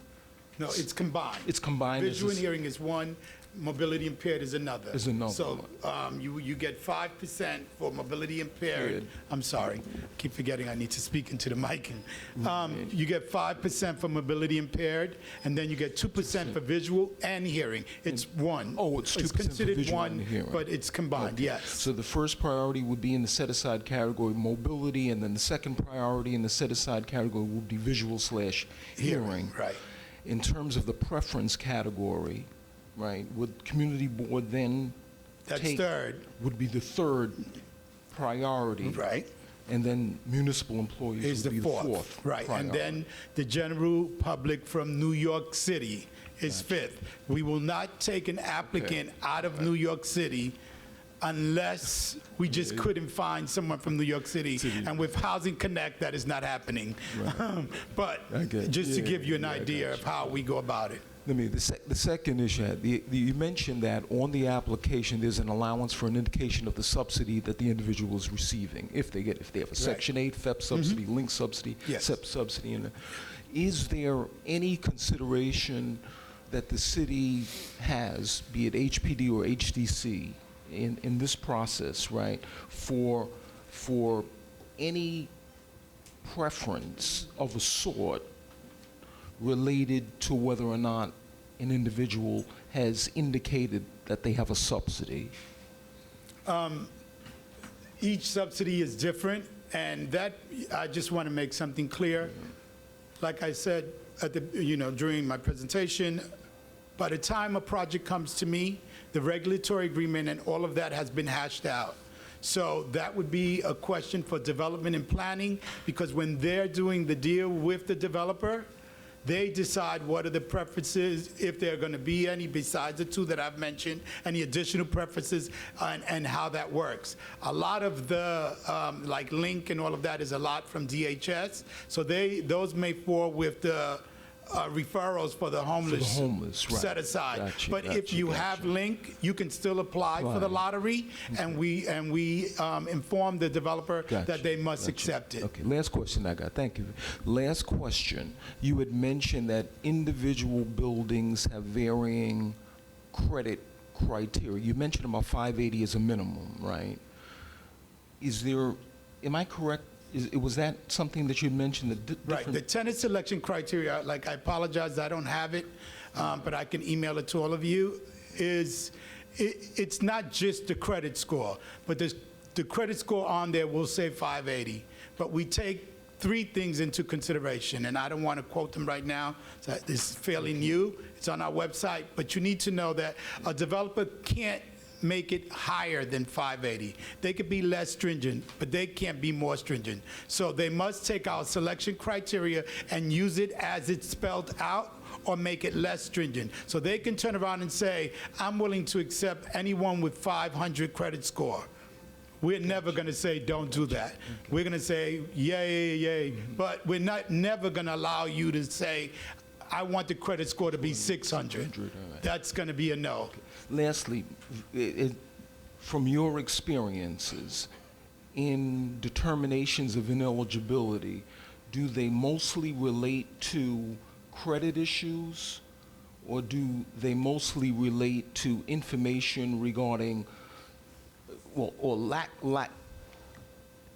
No, it's combined.
It's combined as
Visual
a-
and hearing is one, mobility impaired is another.
Is another
So
one.
you get 5% for mobility impaired.
Period.
I'm sorry, keep forgetting I need to speak into the mic. You get 5% for mobility impaired, and then you get 2% for visual and hearing. It's one.
Oh, it's 2% for
considered
visual
one,
and hearing.
but it's combined,
Okay.
yes.
So the first priority would be in the set-aside category, mobility, and then the second priority in the set-aside category would be visual/hearing.
Right.
In terms of the preference category, right, would community board then
That's
take?
third.
Would be the third priority.
Right.
And then municipal employees
Is
would
the
be the fourth
Right, and
priority.
then the general public from New York City is fifth. We will not take an applicant out of New York City unless we just couldn't find someone from New York City. And with Housing Connect, that is not happening. But
I get-
just to
yeah,
give you an
yeah, I
idea
got
of how we go about it.
The second issue, you mentioned that on the application, there's an allowance for an indication of the subsidy that the individual is receiving, if they have a Section 8 FEP subsidy, link subsidy,
Yes.
SEP subsidy. Is there any consideration that the city has, be it HPD or HDC, in this process, right, for any preference of a sort related to whether or not an individual has indicated that they have a subsidy?
Each subsidy is different, and that, I just want to make something clear. Like I said at the, during my presentation, by the time a project comes to me, the regulatory agreement and all of that has been hashed out. So that would be a question for development and planning, because when they're doing the deal with the developer, they decide what are the preferences, if there are going to be any besides the two that I've mentioned, any additional preferences, and how that works. A lot of the, like Link and all of that is a lot from DHS, so those may fall with the referrals for the homeless,
homeless, right.
set aside.
Gotcha,
But if
gotcha,
you
gotcha.
have Link, you can still apply for the
Right.
lottery, and we inform the developer
Gotcha,
that they must
gotcha.
accept it.
Okay, last question I got. Thank you. Last question. You had mentioned that individual buildings have varying credit criteria. You mentioned about 580 as a minimum, right? Am I correct? Was that something that you mentioned?
Right, the tenant selection criteria, like, I apologize, I don't have it, but I can email it to all of you, it's not just the credit score, but the credit score on there will say 580, but we take three things into consideration, and I don't want to quote them right now, so this is fairly new, it's on our website, but you need to know that a developer can't make it higher than 580. They could be less stringent, but they can't be more stringent. So they must take our selection criteria and use it as it's spelled out, or make it less stringent. So they can turn around and say, I'm willing to accept anyone with 500 credit score. We're never going to say, don't do that. We're going to say, yay, yay, but we're never going to allow you to say, I want the credit score to be 600. That's going to be a no.
Lastly, from your experiences in determinations of ineligibility, do they mostly relate to credit issues, or do they mostly relate to information regarding well, or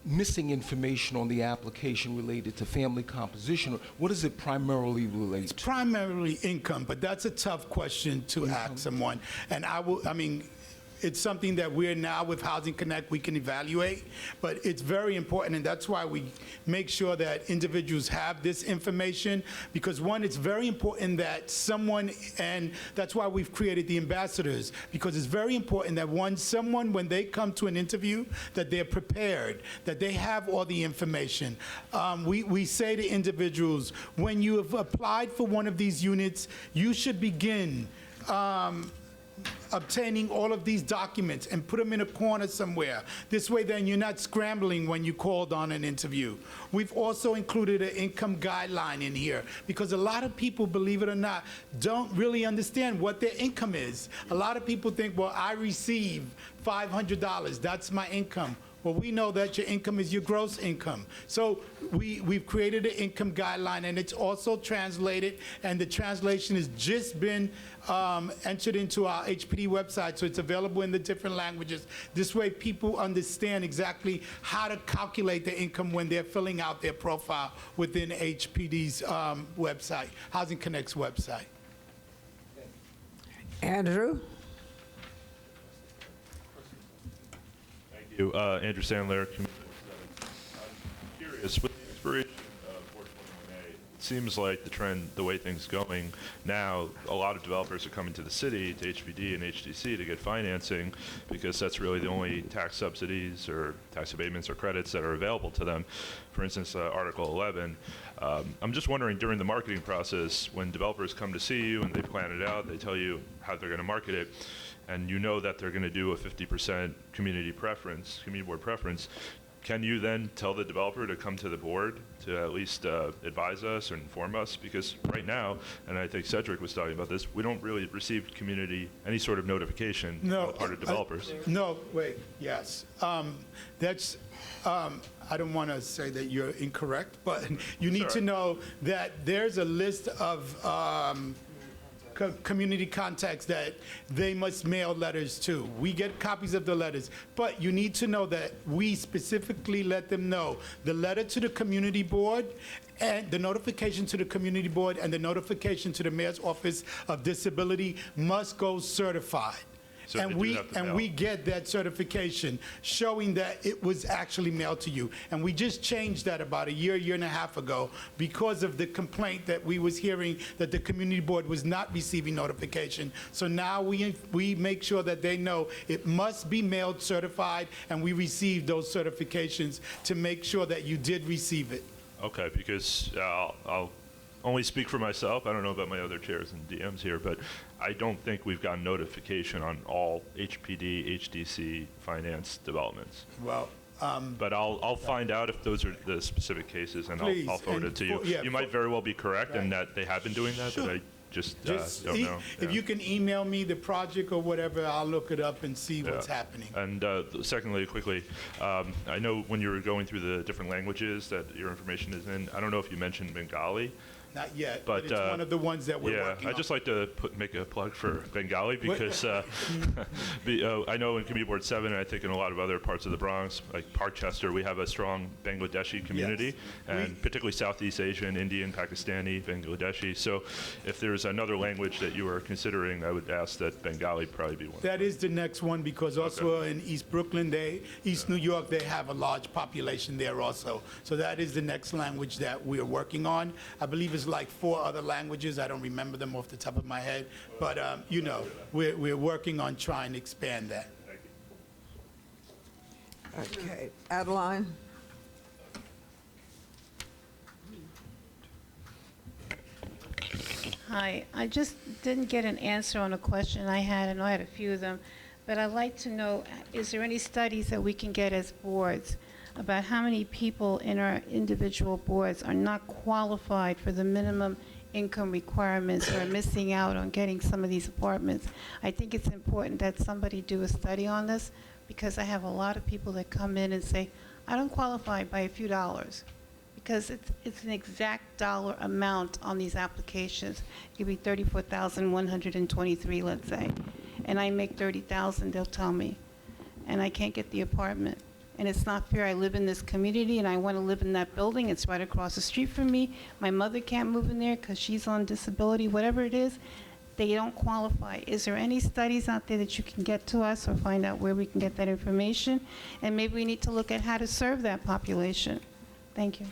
missing information on the application related to family composition? What does it primarily relate to?
Primarily income, but that's a tough question to ask someone. And it's something that we're now with Housing Connect, we can evaluate, but it's very important, and that's why we make sure that individuals have this information, because one, it's very important that someone, and that's why we've created the ambassadors, because it's very important that someone, when they come to an interview, that they're prepared, that they have all the information. We say to individuals, when you have applied for one of these units, you should begin obtaining all of these documents and put them in a corner somewhere. This way, then, you're not scrambling when you called on an interview. We've also included an income guideline in here because a lot of people, believe it or not, don't really understand what their income is. A lot of people think, well, I receive $500. That's my income. Well, we know that your income is your gross income. So we've created an income guideline, and it's also translated, and the translation has just been entered into our HPD website, so it's available in the different languages. This way, people understand exactly how to calculate their income when they're filling out their profile within HPD's website, Housing Connect's website.
Andrew?
Andrew Sandler, I'm curious, with the expiration of 421A, it seems like the way things are going now, a lot of developers are coming to the city, to HPD and HDC to get financing because that's really the only tax subsidies or tax abatements or credits that are available to them. For instance, Article 11. I'm just wondering, during the marketing process, when developers come to see you and they plan it out, they tell you how they're going to market it, and you know that they're going to do a 50% community board preference, can you then tell the developer to come to the board to at least advise us or inform us? Because right now, and I think Cedric was talking about this, we don't really receive any sort of notification on the part of developers.
Yes. I don't want to say that you're incorrect, but you need to know that there's a list of community contacts that they must mail letters to. We get copies of the letters, but you need to know that we specifically let them know the letter to the community board and the notification to the community board and the notification to the mayor's office of disability must go certified.
So
and we get that certification showing that it was actually mailed to you. And we just changed that about a year and a half ago because of the complaint that we was hearing that the community board was not receiving notification. So now we make sure that they know it must be mailed certified, and we receive those certifications to make sure that you did receive it.
Okay, because I'll only speak for myself. I don't know about my other chairs and DMs here, but I don't think we've gotten notification on all HPD, HDC finance developments.
Well,
but I'll find out if those are the specific cases, and
please,
I'll forward it to you. You might very well be correct in that they have been doing that, but I just don't know.
If you can email me the project or whatever, I'll look it up and see what's happening.
And secondly, quickly, I know when you were going through the different languages that your information is in, I don't know if you mentioned Bengali.
Not yet, but it's one of the ones that we're working on.
I'd just like to make a plug for Bengali because I know in Community Board 7, and I think in a lot of other parts of the Bronx, like Parkchester, we have a strong Bangladeshi community, and particularly Southeast Asian, Indian, Pakistani, Bangladeshi. So if there's another language that you are considering, I would ask that Bengali probably be one.
That is the next one because also in East Brooklyn, East New York, they have a large population there also. So that is the next language that we are working on. I believe it's like 4 other languages. I don't remember them off the top of my head, but we're working on trying to expand that.
Okay, Adeline?
Hi, I just didn't get an answer on a question I had. I know I had a few of them, but I'd like to know, is there any studies that we can get as boards about how many people in our individual boards are not qualified for the minimum income requirements or are missing out on getting some of these apartments? I think it's important that somebody do a study on this because I have a lot of people that come in and say, I don't qualify by a few dollars, because it's an exact dollar amount on these applications. It could be $34,123, let's say, and I make $30,000, they'll tell me. and I can't get the apartment. And it's not fair. I live in this community, and I want to live in that building. It's right across the street from me. My mother can't move in there because she's on disability, whatever it is. They don't qualify. Is there any studies out there that you can get to us or find out where we can get that information? And maybe we need to look at how to serve that population. Thank you.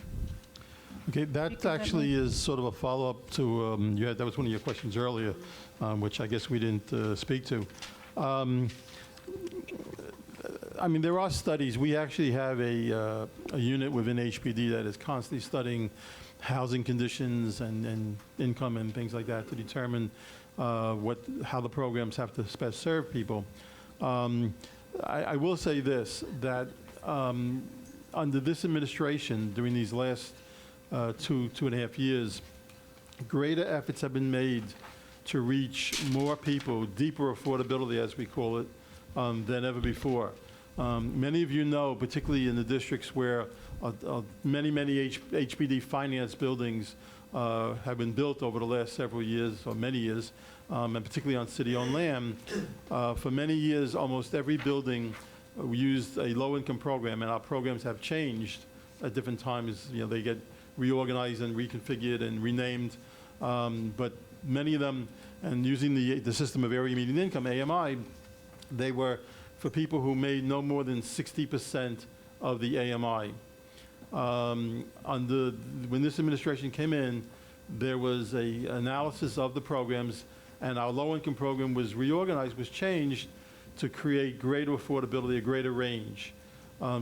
Okay, that actually is sort of a follow-up to, that was one of your questions earlier, which I guess we didn't speak to. I mean, there are studies. We actually have a unit within HPD that is constantly studying housing conditions and income and things like that to determine how the programs have to best serve people. I will say this, that under this administration, during these last 2.5 years, greater efforts have been made to reach more people, deeper affordability, as we call it, than ever before. Many of you know, particularly in the districts where many HPD finance buildings have been built over the last several years, or many years, and particularly on city-owned land. For many years, almost every building used a low-income program, and our programs have changed at different times. You know, they get reorganized and reconfigured and renamed, but many of them, and using the system of area median income, AMI, they were for people who made no more than 60% of the AMI. When this administration came in, there was an analysis of the programs, and our low-income program was reorganized, was changed to create greater affordability, a greater range.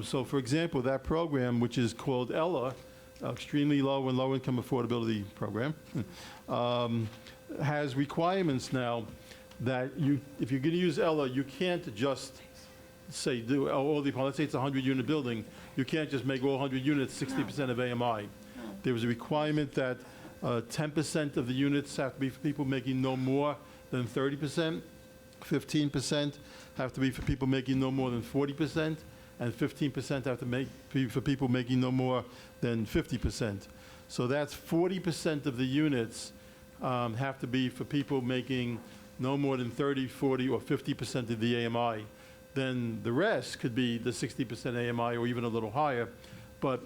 So, for example, that program, which is called ELA, Extremely Low and Low-Income Affordability Program, has requirements now that if you're going to use ELA, you can't just say, let's say it's a 100-unit building, you can't just make all 100 units 60% of AMI. There was a requirement that 10% of the units have to be for people making no more than 30%, 15% have to be for people making no more than 40%, and 15% have to be for people making no more than 50%. So that's 40% of the units have to be for people making no more than 30, 40, or 50% of the AMI. Then the rest could be the 60% AMI or even a little higher. But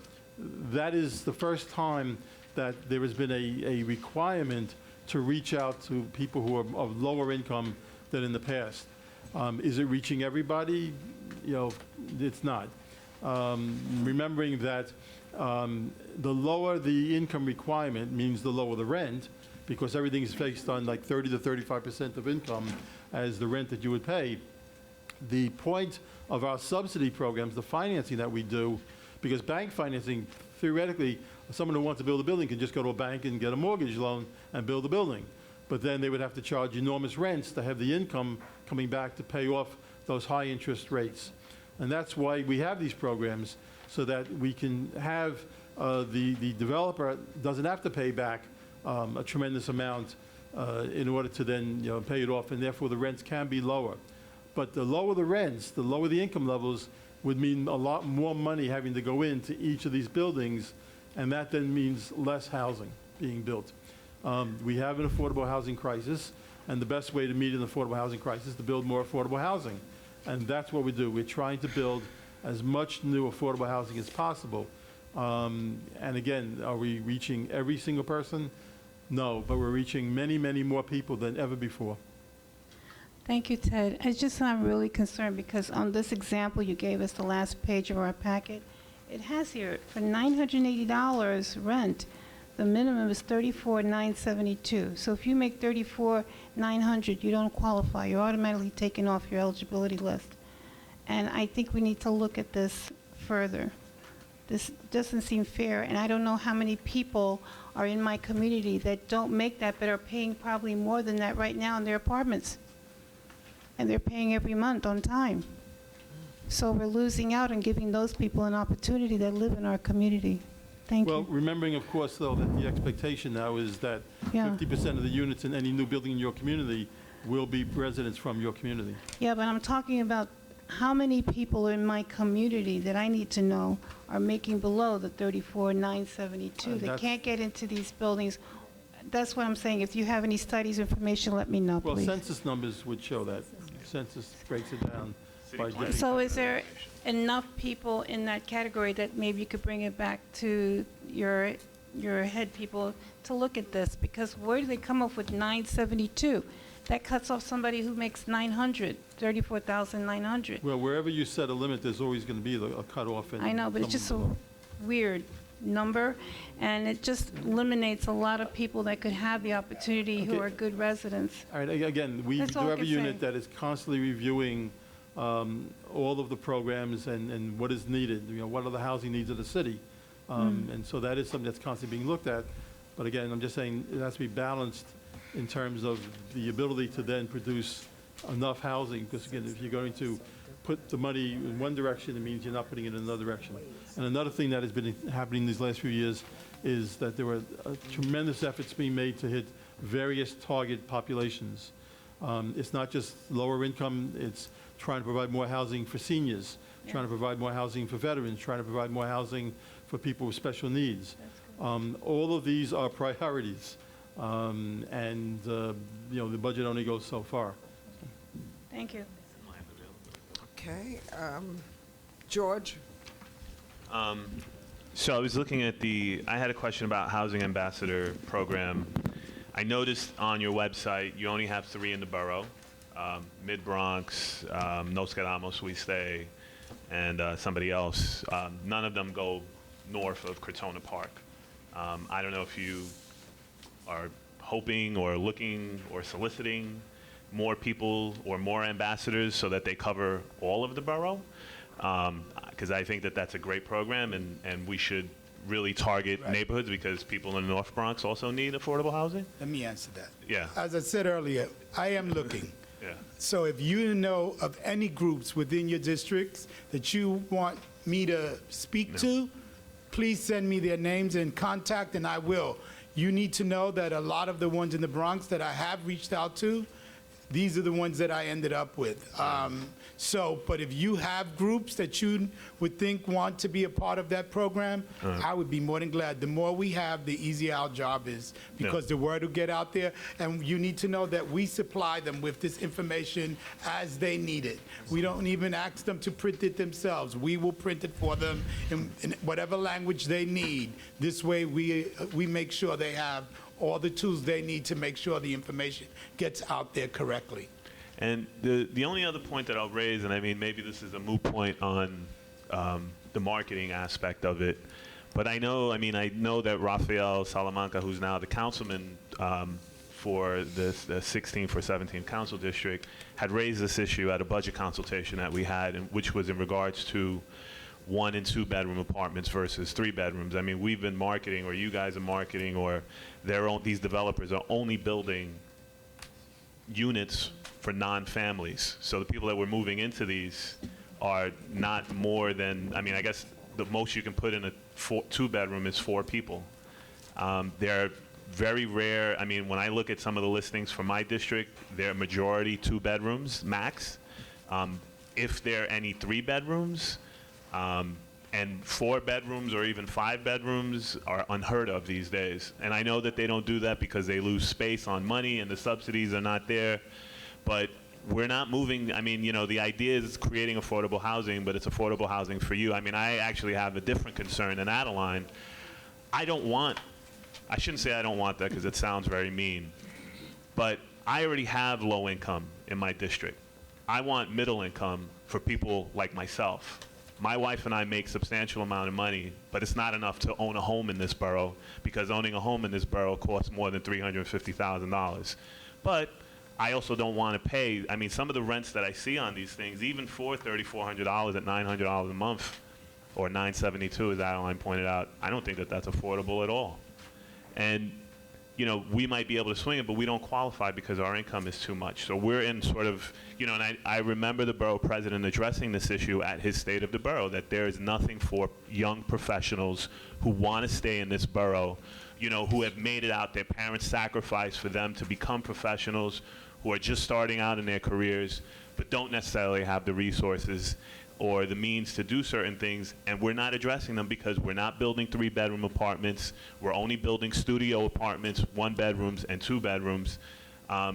that is the first time that there has been a requirement to reach out to people who are of lower income than in the past. Is it reaching everybody? You know, it's not. Remembering that the lower the income requirement means the lower the rent, because everything is based on like 30 to 35% of income as the rent that you would pay. The point of our subsidy programs, the financing that we do, because bank financing, theoretically, someone who wants to build a building can just go to a bank and get a mortgage loan and build a building. But then they would have to charge enormous rents to have the income coming back to pay off those high interest rates. And that's why we have these programs, so that we can have the developer doesn't have to pay back a tremendous amount in order to then pay it off, and therefore the rents can be lower. But the lower the rents, the lower the income levels, would mean a lot more money having to go into each of these buildings, and that then means less housing being built. We have an affordable housing crisis, and the best way to meet an affordable housing crisis is to build more affordable housing. And that's what we do. We're trying to build as much new affordable housing as possible. And again, are we reaching every single person? No, but we're reaching many, many more people than ever before.
Thank you, Ted. I'm really concerned because on this example you gave us, the last page of our packet, it has here for $980 rent, the minimum is $34,972. So if you make $34,900, you don't qualify. You're automatically taken off your eligibility list. And I think we need to look at this further. This doesn't seem fair, and I don't know how many people are in my community that don't make that but are paying probably more than that right now in their apartments. And they're paying every month on time. So we're losing out on giving those people an opportunity that live in our community. Thank
Well,
you.
remembering, of course, though, that the expectation now is that
Yeah.
50% of the units in any new building in your community will be residents from your community.
Yeah, but I'm talking about how many people in my community that I need to know are making below the $34,972. They
That's-
can't get into these buildings. That's what I'm saying. If you have any studies, information, let me know,
Well,
please.
census numbers would show that. Census breaks it down. by getting.
So is there enough people in that category that maybe you could bring it back to your head people to look at this? Because where do they come up with 972? That cuts off somebody who makes 900, 34,900.
Well, wherever you set a limit, there's always going to be a cutoff.
I know, but it's just a weird number, and it just eliminates a lot of people that could have the opportunity who
Okay.
are good residents.
All right, again, we
That's
do
all I
have a
can
unit
say.
that is constantly reviewing all of the programs and what is needed, what are the housing needs of the city. And so that is something that's constantly being looked at. But again, I'm just saying it has to be balanced in terms of the ability to then produce enough housing, because again, if you're going to put the money in one direction, it means you're not putting it in another direction. And another thing that has been happening these last few years is that there were tremendous efforts being made to hit various target populations. It's not just lower income, it's trying to provide more housing for seniors, trying to provide more housing for veterans, trying to provide more housing for people with special needs. All of these are priorities. The budget only goes so far.
Thank you.
Okay, George?
So I was looking at I had a question about Housing Ambassador Program. I noticed on your website you only have 3 in the borough, Mid-Bronx, Nos Quedamos, We Stay, and somebody else. None of them go north of Crotona Park. I don't know if you are hoping or looking or soliciting more people or more ambassadors so that they cover all of the borough, because I think that that's a great program, and we should really target neighborhoods, because people in the North Bronx also need affordable housing.
Let me answer that.
Yeah.
As I said earlier, I am looking.
Yeah.
So if you know of any groups within your districts that you want me to speak to, please send me their names and contact, and I will. You need to know that a lot of the ones in the Bronx that I have reached out to, these are the ones that I ended up with. But if you have groups that you would think want to be a part of that program, I would be more than glad. The more we have, the easier our job is, because the word will get out there, and you need to know that we supply them with this information as they need it. We don't even ask them to print it themselves. We will print it for them in whatever language they need. This way, we make sure they have all the tools they need to make sure the information gets out there correctly.
And the only other point that I'll raise, and I mean, maybe this is a moot point on the marketing aspect of it, but I know that Rafael Salamanca, who's now the councilman for the 16th or 17th council district, had raised this issue at a budget consultation that we had, which was in regards to 1 and 2 bedroom apartments versus 3 bedrooms. I mean, we've been marketing, or you guys are marketing, or these developers are only building units for non-families. So the people that were moving into these are not more than, I guess the most you can put in a 2-bedroom is 4 people. They're very rare. When I look at some of the listings for my district, they're majority 2 bedrooms max. If there are any 3 bedrooms, and 4 bedrooms or even 5 bedrooms are unheard of these days. And I know that they don't do that because they lose space on money and the subsidies are not there. But we're not moving. The idea is creating affordable housing, but it's affordable housing for you. I actually have a different concern than Adeline. I shouldn't say I don't want that, because it sounds very mean. But I already have low income in my district. I want middle income for people like myself. My wife and I make substantial amount of money, but it's not enough to own a home in this borough, because owning a home in this borough costs more than $350,000. But I also don't want to pay. Some of the rents that I see on these things, even for $3,400 at $900 a month, or $972, as Adeline pointed out, I don't think that that's affordable at all. And we might be able to swing it, but we don't qualify because our income is too much. So we're in sort of, and I remember the borough president addressing this issue at his State of the Borough, that there is nothing for young professionals who want to stay in this borough, who have made it out. Their parents sacrificed for them to become professionals, who are just starting out in their careers, but don't necessarily have the resources or the means to do certain things, and we're not addressing them because we're not building 3-bedroom apartments. We're only building studio apartments, 1 bedrooms and 2 bedrooms.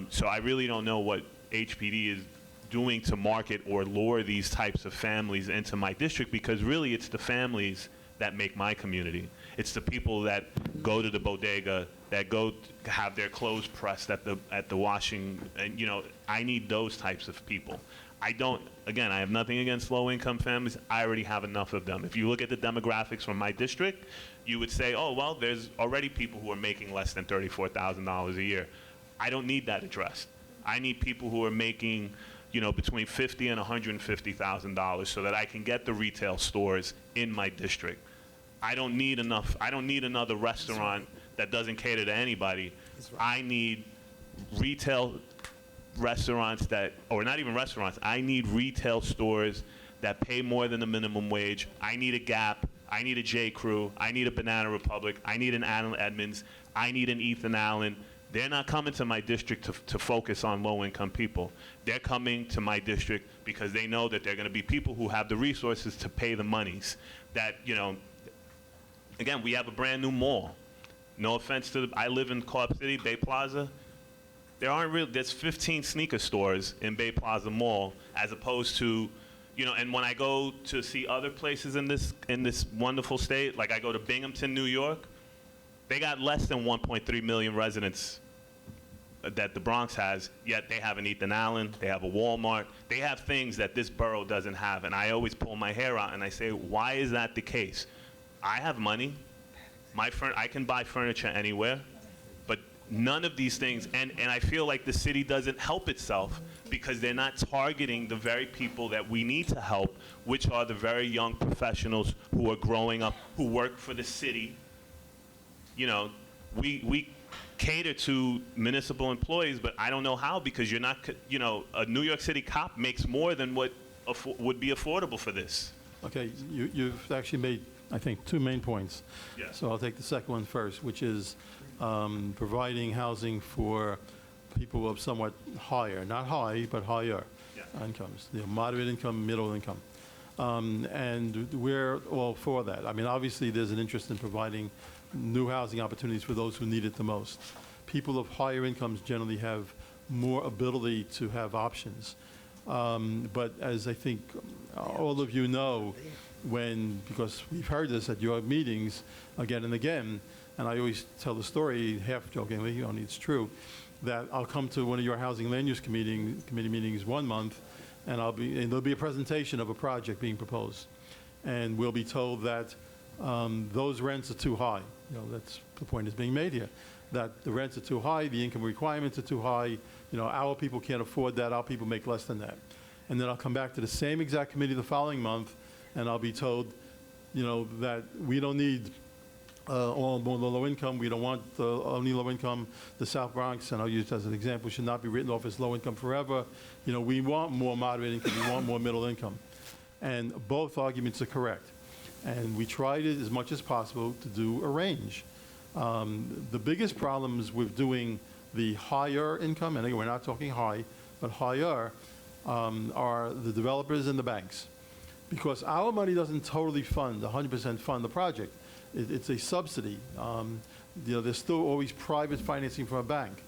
So I really don't know what HPD is doing to market or lure these types of families into my district, because really it's the families that make my community. It's the people that go to the bodega, that go to have their clothes pressed at the washing, and I need those types of people. I have nothing against low-income families. I already have enough of them. If you look at the demographics from my district, you would say, oh, well, there's already people who are making less than $34,000 a year. I don't need that addressed. I need people who are making, between $50,000 and $150,000 so that I can get the retail stores in my district. I don't need another restaurant that doesn't cater to anybody. I need retail restaurants or not even restaurants, I need retail stores that pay more than the minimum wage. I need a Gap, I need a J. Crew, I need a Banana Republic, I need an Allen Edmonds, I need an Ethan Allen. They're not coming to my district to focus on low-income people. They're coming to my district because they know that they're going to be people who have the resources to pay the monies. That, again, we have a brand new mall. No offense I live in Co-op City, Bay Plaza. There's 15 sneaker stores in Bay Plaza Mall, as opposed to, and when I go to see other places in this wonderful state, like I go to Binghamton, New York, they got less than 1.3 million residents that the Bronx has, yet they have an Ethan Allen, they have a Walmart, they have things that this borough doesn't have. And I always pull my hair out and I say, why is that the case? I have money, I can buy furniture anywhere, but none of these things, and I feel like the city doesn't help itself because they're not targeting the very people that we need to help, which are the very young professionals who are growing up, who work for the city. We cater to municipal employees, but I don't know how, because you're not, a New York City cop makes more than what would be affordable for this.
Okay, you've actually made, I think, two main points.
Yes.
So I'll take the second one first, which is providing housing for people of somewhat higher, not high, but higher incomes, moderate income, middle income. And we're all for that. I mean, obviously, there's an interest in providing new housing opportunities for those who need it the most. People of higher incomes generally have more ability to have options. But as I think all of you know, because we've heard this at your meetings again and again, and I always tell the story, half jokingly, only it's true, that I'll come to one of your housing land use committee meetings one month, and there'll be a presentation of a project being proposed. And we'll be told that those rents are too high. That's the point is being made here, that the rents are too high, the income requirements are too high, our people can't afford that, our people make less than that. And then I'll come back to the same exact committee the following month, and I'll be told, that we don't need all more low income, we don't want only low income. The South Bronx, and I'll use it as an example, should not be written off as low income forever. We want more moderate income, we want more middle income. And both arguments are correct. And we tried it as much as possible to do a range. The biggest problems with doing the higher income, and again, we're not talking high, but higher, are the developers and the banks. Because our money doesn't totally fund, 100% fund the project. It's a subsidy. There's still always private financing from a bank.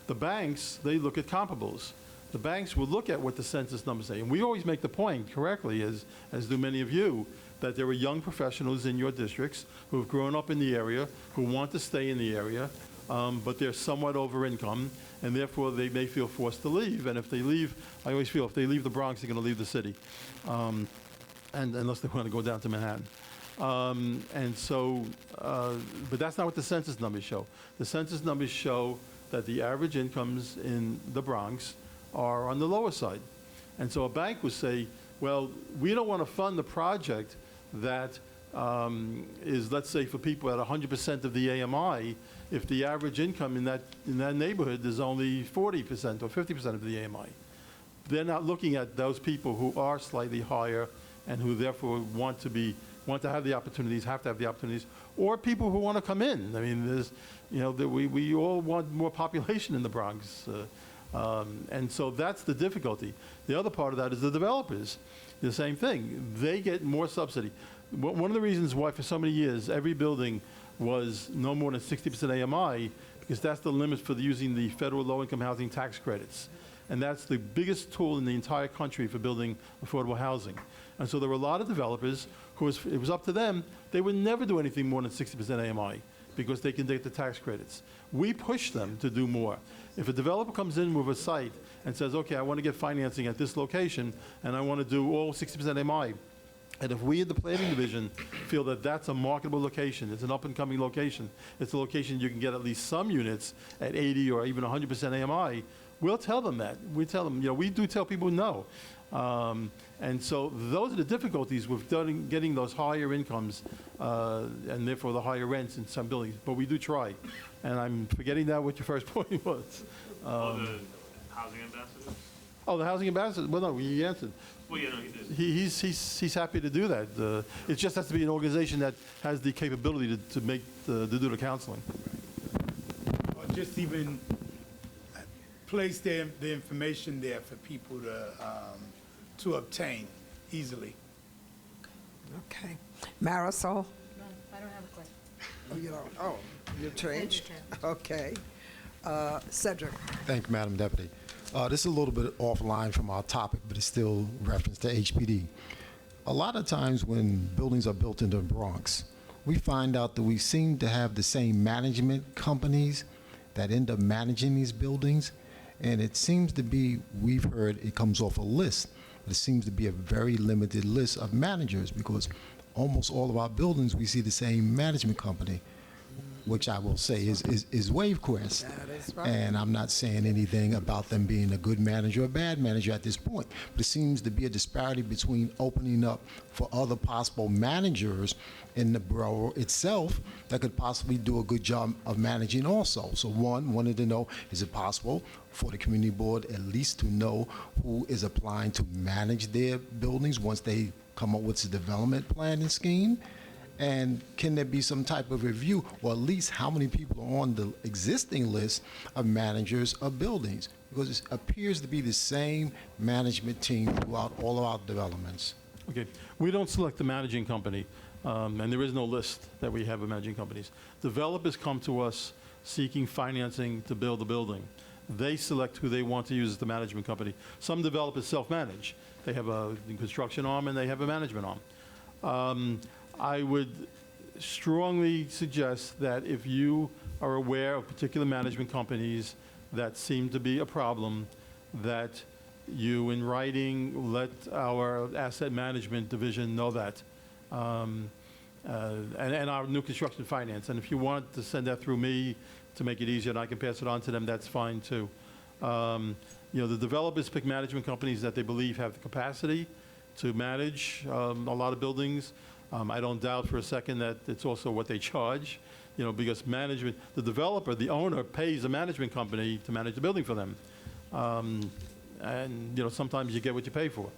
The banks, they look at comparables. The banks will look at what the census numbers say. And we always make the point correctly, as do many of you, that there are young professionals in your districts who have grown up in the area, who want to stay in the area, but they're somewhat over income, and therefore they may feel forced to leave. And if they leave, I always feel if they leave the Bronx, they're going to leave the city, and unless they want to go down to Manhattan. But that's not what the census numbers show. The census numbers show that the average incomes in the Bronx are on the lower side. And so a bank would say, well, we don't want to fund the project that is, let's say, for people at 100% of the AMI, if the average income in that neighborhood is only 40% or 50% of the AMI. They're not looking at those people who are slightly higher and who therefore want to have the opportunities, have to have the opportunities, or people who want to come in. I mean, we all want more population in the Bronx. And so that's the difficulty. The other part of that is the developers. The same thing. They get more subsidy. One of the reasons why for so many years every building was no more than 60% AMI, because that's the limit for using the federal low-income housing tax credits. And that's the biggest tool in the entire country for building affordable housing. And so there were a lot of developers who, it was up to them, they would never do anything more than 60% AMI because they can get the tax credits. We push them to do more. If a developer comes in with a site and says, okay, I want to get financing at this location, and I want to do all 60% AMI, and if we in the planning division feel that that's a marketable location, it's an up-and-coming location, it's a location you can get at least some units at 80 or even 100% AMI, we'll tell them that. We tell them, we do tell people no. And so those are the difficulties with getting those higher incomes and therefore the higher rents in some buildings. But we do try. And I'm forgetting now what your first point was.
The housing ambassadors?
Oh, the housing ambassadors? Well, no, he answered.
Well, yeah, no, he did.
He's happy to do that. It just has to be an organization that has the capability to do the counseling.
Or just even place the information there for people to obtain easily.
Okay. Marisol?
No, I don't have a question.
Oh, you don't, oh, you changed? Okay. Cedric?
Thank you, Madam Deputy. This is a little bit offline from our topic, but it's still reference to HPD. A lot of times when buildings are built in the Bronx, we find out that we seem to have the same management companies that end up managing these buildings. And it seems to be, we've heard it comes off a list, but it seems to be a very limited list of managers because almost all of our buildings, we see the same management company, which I will say is WaveQuest.
That is right.
And I'm not saying anything about them being a good manager or bad manager at this point, but it seems to be a disparity between opening up for other possible managers in the borough itself that could possibly do a good job of managing also. So wanted to know, is it possible for the community board at least to know who is applying to manage their buildings once they come up with a development plan and scheme? And can there be some type of review, or at least how many people are on the existing list of managers of buildings? Because it appears to be the same management team throughout all of our developments.
Okay, we don't select the managing company, and there is no list that we have of managing companies. Developers come to us seeking financing to build a building. They select who they want to use as the management company. Some developers self-manage. They have a construction arm and they have a management arm. I would strongly suggest that if you are aware of particular management companies that seem to be a problem, that you, in writing, let our asset management division know that, and our new construction finance. And if you want to send that through me to make it easier and I can pass it on to them, that's fine too. The developers pick management companies that they believe have the capacity to manage a lot of buildings. I don't doubt for a second that it's also what they charge, because management, the developer, the owner, pays a management company to manage the building for them. And sometimes you get what you pay for.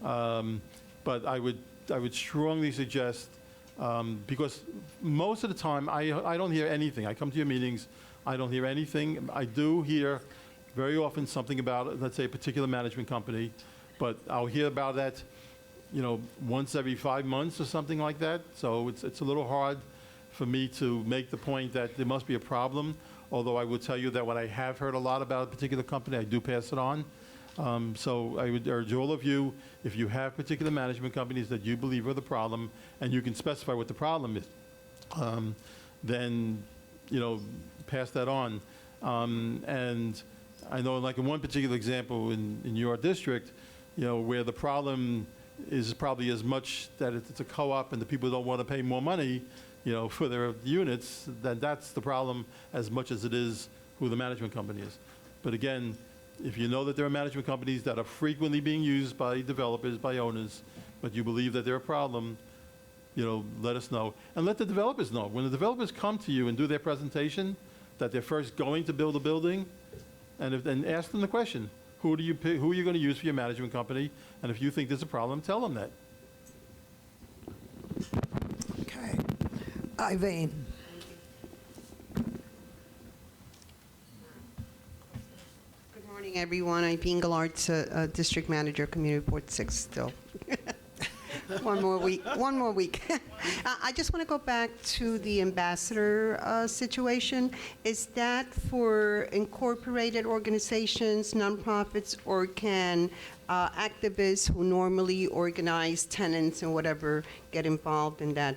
But I would strongly suggest, because most of the time I don't hear anything. I come to your meetings, I don't hear anything. I do hear very often something about, let's say, a particular management company, but I'll hear about that once every 5 months or something like that. So it's a little hard for me to make the point that there must be a problem, although I will tell you that when I have heard a lot about a particular company, I do pass it on. So I would urge all of you, if you have particular management companies that you believe are the problem, and you can specify what the problem is, then, pass that on. And I know, like in one particular example in your district, where the problem is probably as much that it's a co-op and the people don't want to pay more money, for their units, then that's the problem as much as it is who the management company is. But again, if you know that there are management companies that are frequently being used by developers, by owners, but you believe that they're a problem, let us know. And let the developers know. When the developers come to you and do their presentation, that they're first going to build a building, and ask them the question, who are you going to use for your management company? And if you think there's a problem, tell them that.
Okay. Ivane?
Good morning, everyone. I'm Bean Gallard, District Manager, Community Report 6 still. One more week. One more week. I just want to go back to the ambassador situation. Is that for incorporated organizations, nonprofits, or can activists who normally organize tenants and whatever get involved in that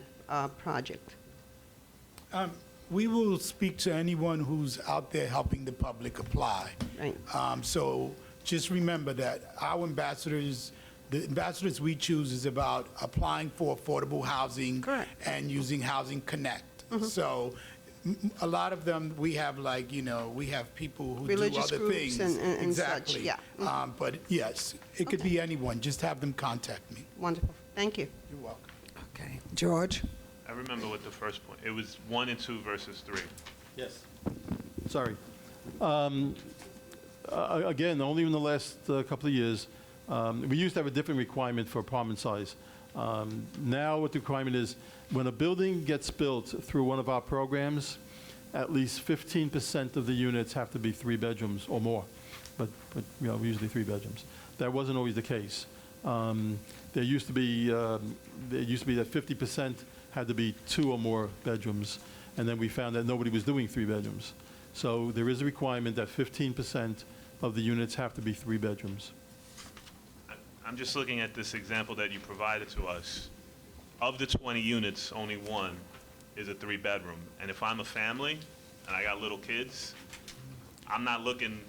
project?
We will speak to anyone who's out there helping the public apply.
Right.
So just remember that our ambassadors, the ambassadors we choose is about applying for affordable housing.
Correct.
And using Housing Connect. So a lot of them, we have we have people who
Religious
do other
groups
things.
and
Exactly.
such, yeah.
But yes, it could be anyone. Just have them contact me.
Wonderful. Thank you.
You're welcome.
Okay. George?
I remember what the first point, it was 1 and 2 versus 3.
Yes. Sorry. Again, only in the last couple of years, we used to have a different requirement for apartment size. Now what the requirement is, when a building gets built through one of our programs, at least 15% of the units have to be 3 bedrooms or more, but usually 3 bedrooms. That wasn't always the case. There used to be that 50% had to be 2 or more bedrooms, and then we found that nobody was doing 3 bedrooms. So there is a requirement that 15% of the units have to be 3 bedrooms.
I'm just looking at this example that you provided to us. Of the 20 units, only 1 is a 3-bedroom. And if I'm a family and I got little kids, I'm not looking,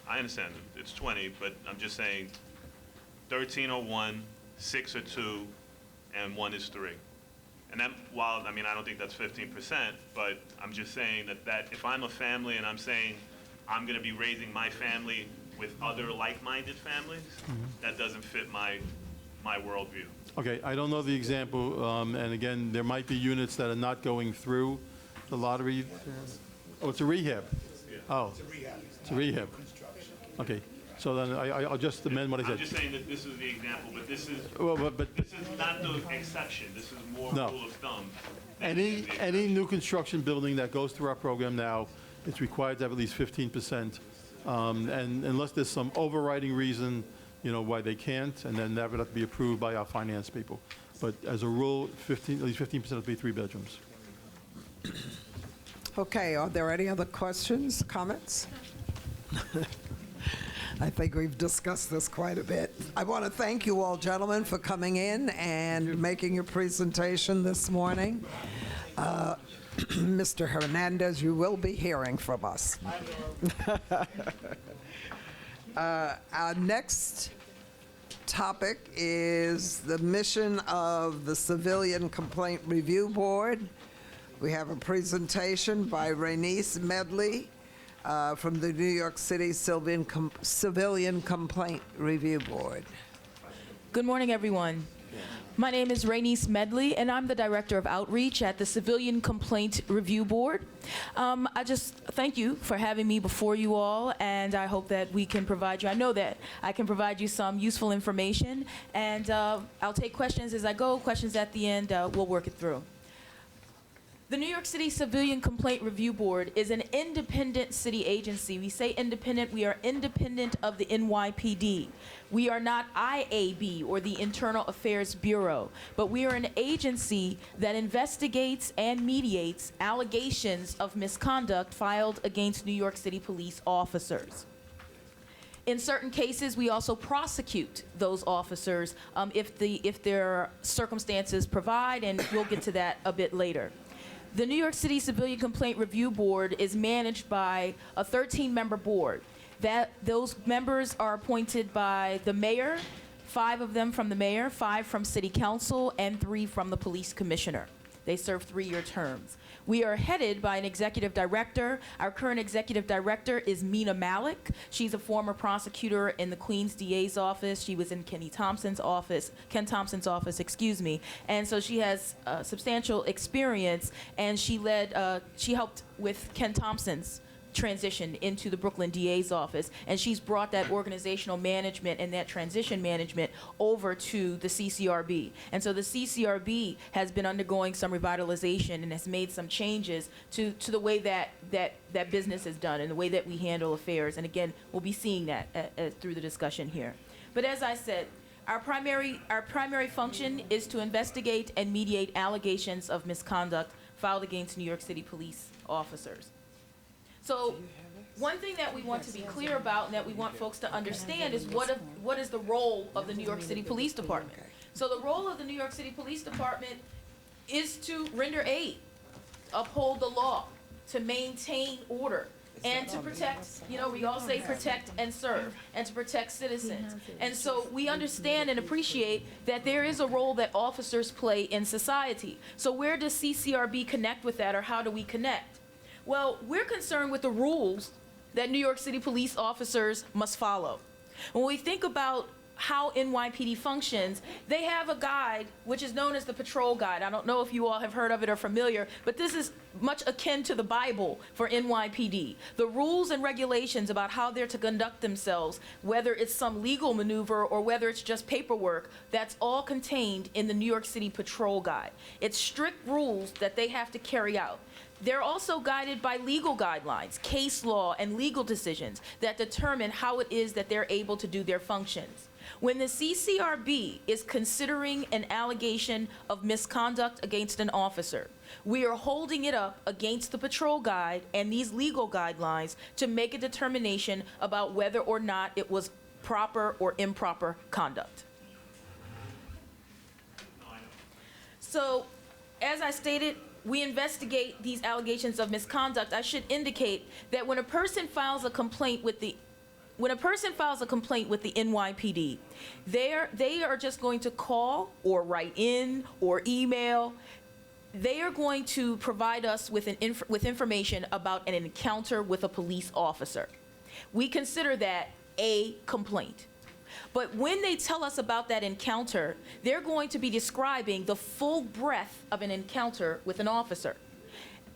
I understand it's 20, but I'm just saying 13 or 1, 6 or 2, and 1 is 3. And that, while, I mean, I don't think that's 15%, but I'm just saying that if I'm a family and I'm saying I'm going to be raising my family with other like-minded families, that doesn't fit my worldview.
Okay, I don't know the example, and again, there might be units that are not going through the lottery. Oh, it's a rehab? Oh, it's a rehab. Okay, so then I'll just amend what I said.
I'm just saying that this is the example, but this is,
Well, but
this is not the exception. This is more
No.
rule of thumb.
any new construction building that goes through our program now, it's required to have at least 15%. And unless there's some overriding reason, why they can't, and then that would have to be approved by our finance people. But as a rule, at least 15% have to be 3 bedrooms.
Okay, are there any other questions, comments? I think we've discussed this quite a bit. I want to thank you all, gentlemen, for coming in and making your presentation this morning. Mr. Hernandez, you will be hearing from us. Our next topic is the mission of the Civilian Complaint Review Board. We have a presentation by Renice Medley from the New York City Civilian Complaint Review Board.
Good morning, everyone. My name is Renice Medley, and I'm the Director of Outreach at the Civilian Complaint Review Board. I just thank you for having me before you all, and I hope that we can provide you, I know that I can provide you some useful information, and I'll take questions as I go, questions at the end, we'll work it through. The New York City Civilian Complaint Review Board is an independent city agency. We say independent, we are independent of the NYPD. We are not IAB or the Internal Affairs Bureau, but we are an agency that investigates and mediates allegations of misconduct filed against New York City police officers. In certain cases, we also prosecute those officers if their circumstances provide, and we'll get to that a bit later. The New York City Civilian Complaint Review Board is managed by a 13-member board. Those members are appointed by the mayor, 5 of them from the mayor, 5 from city council, and 3 from the police commissioner. They serve 3-year terms. We are headed by an executive director. Our current executive director is Mina Malik. She's a former prosecutor in the Queens DA's office. She was in Ken Thompson's office, and so she has substantial experience, and she helped with Ken Thompson's transition into the Brooklyn DA's office, and she's brought that organizational management and that transition management over to the CCRB. And so the CCRB has been undergoing some revitalization and has made some changes to the way that business is done and the way that we handle affairs. And again, we'll be seeing that through the discussion here. But as I said, Our primary function is to investigate and mediate allegations of misconduct filed against New York City police officers. So one thing that we want to be clear about and that we want folks to understand is what is the role of the New York City Police Department. So the role of the New York City Police Department is to render aid, uphold the law, to maintain order, and to protect, we all say protect and serve, and to protect citizens. And so we understand and appreciate that there is a role that officers play in society. So where does CCRB connect with that, or how do we connect? Well, we're concerned with the rules that New York City police officers must follow. When we think about how NYPD functions, they have a guide which is known as the Patrol Guide. I don't know if you all have heard of it or familiar, but this is much akin to the Bible for NYPD. The rules and regulations about how they're to conduct themselves, whether it's some legal maneuver or whether it's just paperwork, that's all contained in the New York City Patrol Guide. It's strict rules that they have to carry out. They're also guided by legal guidelines, case law, and legal decisions that determine how it is that they're able to do their functions. When the CCRB is considering an allegation of misconduct against an officer, we are holding it up against the patrol guide and these legal guidelines to make a determination about whether or not it was proper or improper conduct. So, as I stated, we investigate these allegations of misconduct. I should indicate that when a person files a complaint with the NYPD, they are just going to call or write in or email. They are going to provide us with information about an encounter with a police officer. We consider that a complaint. But when they tell us about that encounter, they're going to be describing the full breadth of an encounter with an officer.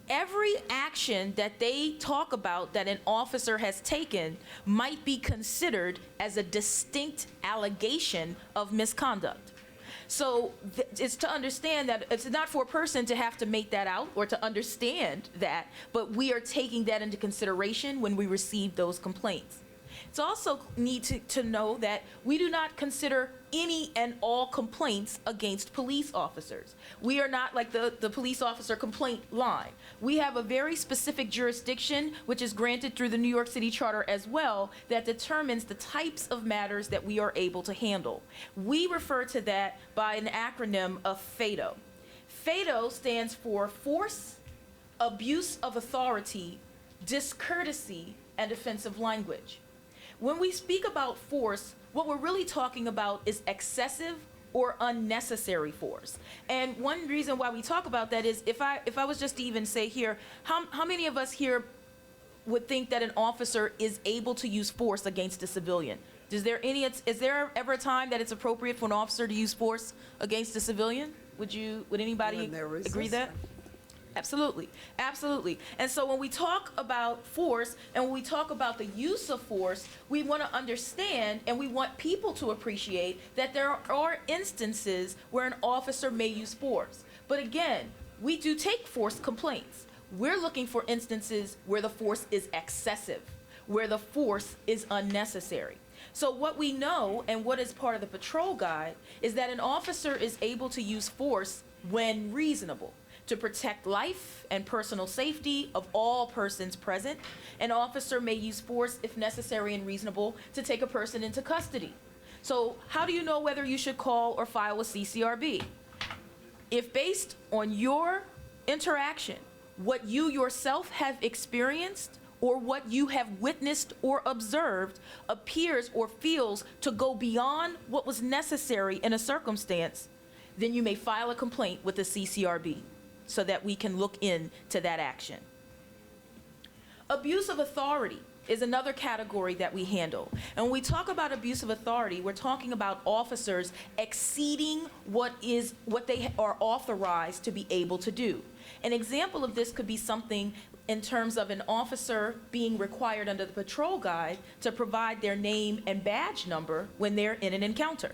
Every action that they talk about that an officer has taken might be considered as a distinct allegation of misconduct. So it's to understand that it's not for a person to have to make that out or to understand that, but we are taking that into consideration when we receive those complaints. It's also need to know that we do not consider any and all complaints against police officers. We are not like the police officer complaint line. We have a very specific jurisdiction, which is granted through the New York City Charter as well, that determines the types of matters that we are able to handle. We refer to that by an acronym of FATO. FATO stands for force, abuse of authority, discourtesy, and offensive language. When we speak about force, what we're really talking about is excessive or unnecessary force. And one reason why we talk about that is if I was just to even say here, how many of us here would think that an officer is able to use force against a civilian? Is there ever a time that it's appropriate for an officer to use force against a civilian? Would anybody agree that? Absolutely, absolutely. And so when we talk about force and when we talk about the use of force, we want to understand and we want people to appreciate that there are instances where an officer may use force. But again, we do take force complaints. We're looking for instances where the force is excessive, where the force is unnecessary. So what we know and what is part of the patrol guide is that an officer is able to use force when reasonable. To protect life and personal safety of all persons present, an officer may use force if necessary and reasonable to take a person into custody. So how do you know whether you should call or file a CCRB? If based on your interaction, what you yourself have experienced or what you have witnessed or observed appears or feels to go beyond what was necessary in a circumstance, then you may file a complaint with the CCRB, so that we can look into that action. Abuse of authority is another category that we handle. And when we talk about abuse of authority, we're talking about officers exceeding what they are authorized to be able to do. An example of this could be something in terms of an officer being required under the patrol guide to provide their name and badge number when they're in an encounter,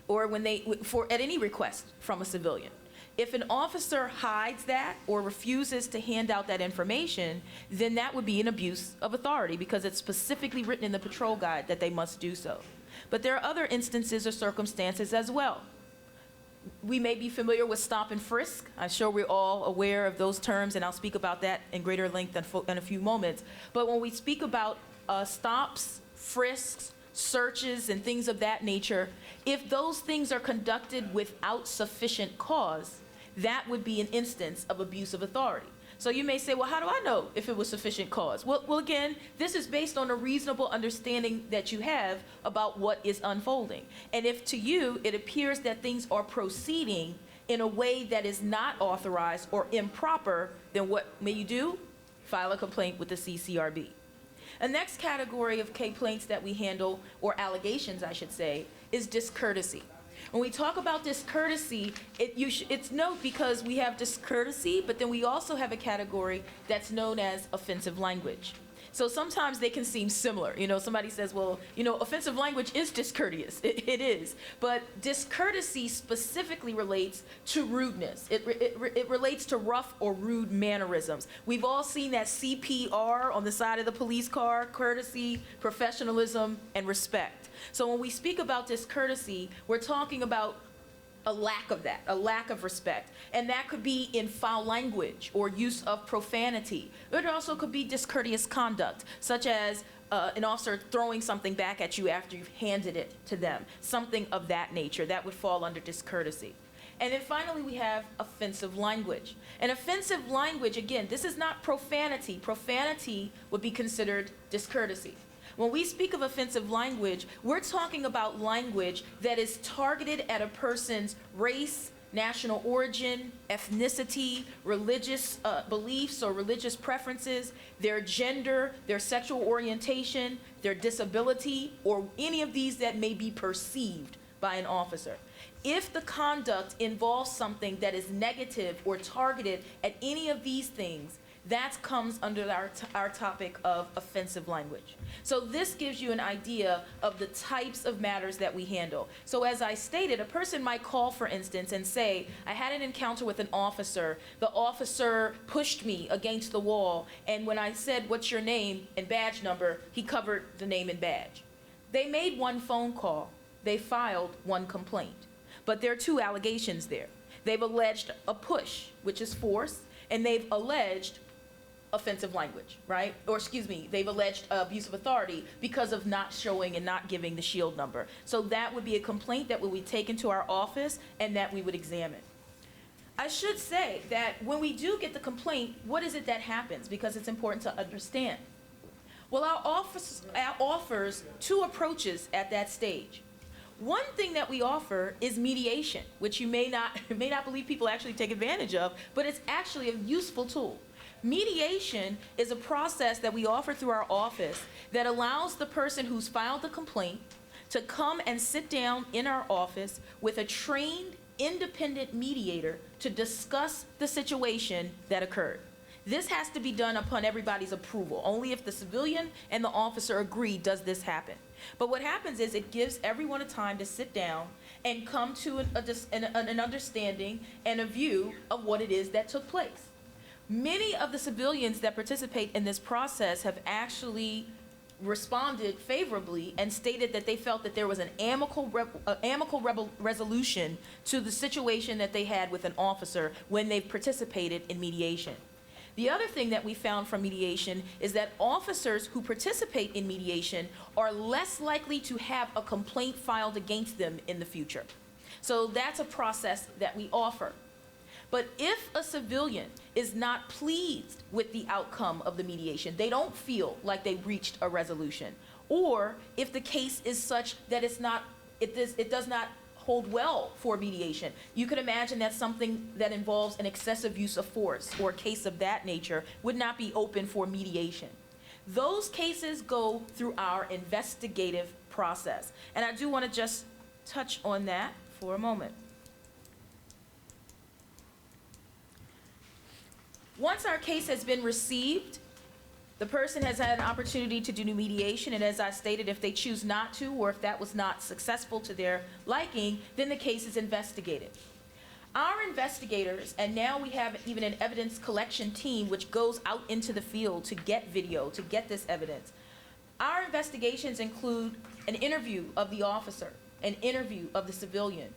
or at any request from a civilian. If an officer hides that or refuses to hand out that information, then that would be an abuse of authority because it's specifically written in the patrol guide that they must do so. But there are other instances or circumstances as well. We may be familiar with stop and frisk. I'm sure we're all aware of those terms, and I'll speak about that in greater length in a few moments. But when we speak about stops, frisks, searches, and things of that nature, if those things are conducted without sufficient cause, that would be an instance of abuse of authority. So you may say, well, how do I know if it was sufficient cause? Well, again, this is based on a reasonable understanding that you have about what is unfolding. And if to you it appears that things are proceeding in a way that is not authorized or improper, then what may you do? File a complaint with the CCRB. The next category of complaints that we handle, or allegations I should say, is discourtesy. When we talk about discourtesy, it's note because we have discourtesy, but then we also have a category that's known as offensive language. So sometimes they can seem similar. You know, somebody says, well, you know, offensive language is discourteous. It is. But discourtesy specifically relates to rudeness. It relates to rough or rude mannerisms. We've all seen that CPR on the side of the police car: courtesy, professionalism, and respect. So when we speak about discourtesy, we're talking about a lack of that, a lack of respect. And that could be in foul language or use of profanity. It also could be discourteous conduct, such as an officer throwing something back at you after you've handed it to them, something of that nature. That would fall under discourtesy. And then finally, we have offensive language. And offensive language, again, this is not profanity. Profanity would be considered discourtesy. When we speak of offensive language, we're talking about language that is targeted at a person's race, national origin, ethnicity, religious beliefs or religious preferences, their gender, their sexual orientation, their disability, or any of these that may be perceived by an officer. If the conduct involves something that is negative or targeted at any of these things, that comes under our topic of offensive language. So this gives you an idea of the types of matters that we handle. So as I stated, a person might call, for instance, and say, I had an encounter with an officer. The officer pushed me against the wall, and when I said, what's your name and badge number, he covered the name and badge. They made one phone call. They filed one complaint. But there are two allegations there. They've alleged a push, which is force, and they've alleged offensive language, right? Or excuse me, they've alleged abuse of authority because of not showing and not giving the shield number. So that would be a complaint that would be taken to our office and that we would examine. I should say that when we do get the complaint, what is it that happens? Because it's important to understand. Well, our office offers two approaches at that stage. One thing that we offer is mediation, which you may not believe people actually take advantage of, but it's actually a useful tool. Mediation is a process that we offer through our office that allows the person who's filed the complaint to come and sit down in our office with a trained, independent mediator to discuss the situation that occurred. This has to be done upon everybody's approval. Only if the civilian and the officer agree does this happen. But what happens is it gives everyone a time to sit down and come to an understanding and a view of what it is that took place. Many of the civilians that participate in this process have actually responded favorably and stated that they felt that there was an amicable resolution to the situation that they had with an officer when they participated in mediation. The other thing that we found from mediation is that officers who participate in mediation are less likely to have a complaint filed against them in the future. So that's a process that we offer. But if a civilian is not pleased with the outcome of the mediation, they don't feel like they reached a resolution, or if the case is such that it does not hold well for mediation, you could imagine that something that involves an excessive use of force or a case of that nature would not be open for mediation. Those cases go through our investigative process. And I do want to just touch on that for a moment. Once our case has been received, the person has had an opportunity to do mediation, and as I stated, if they choose not to, or if that was not successful to their liking, then the case is investigated. Our investigators, and now we have even an evidence collection team which goes out into the field to get video, to get this evidence. Our investigations include an interview of the officer, an interview of the civilian,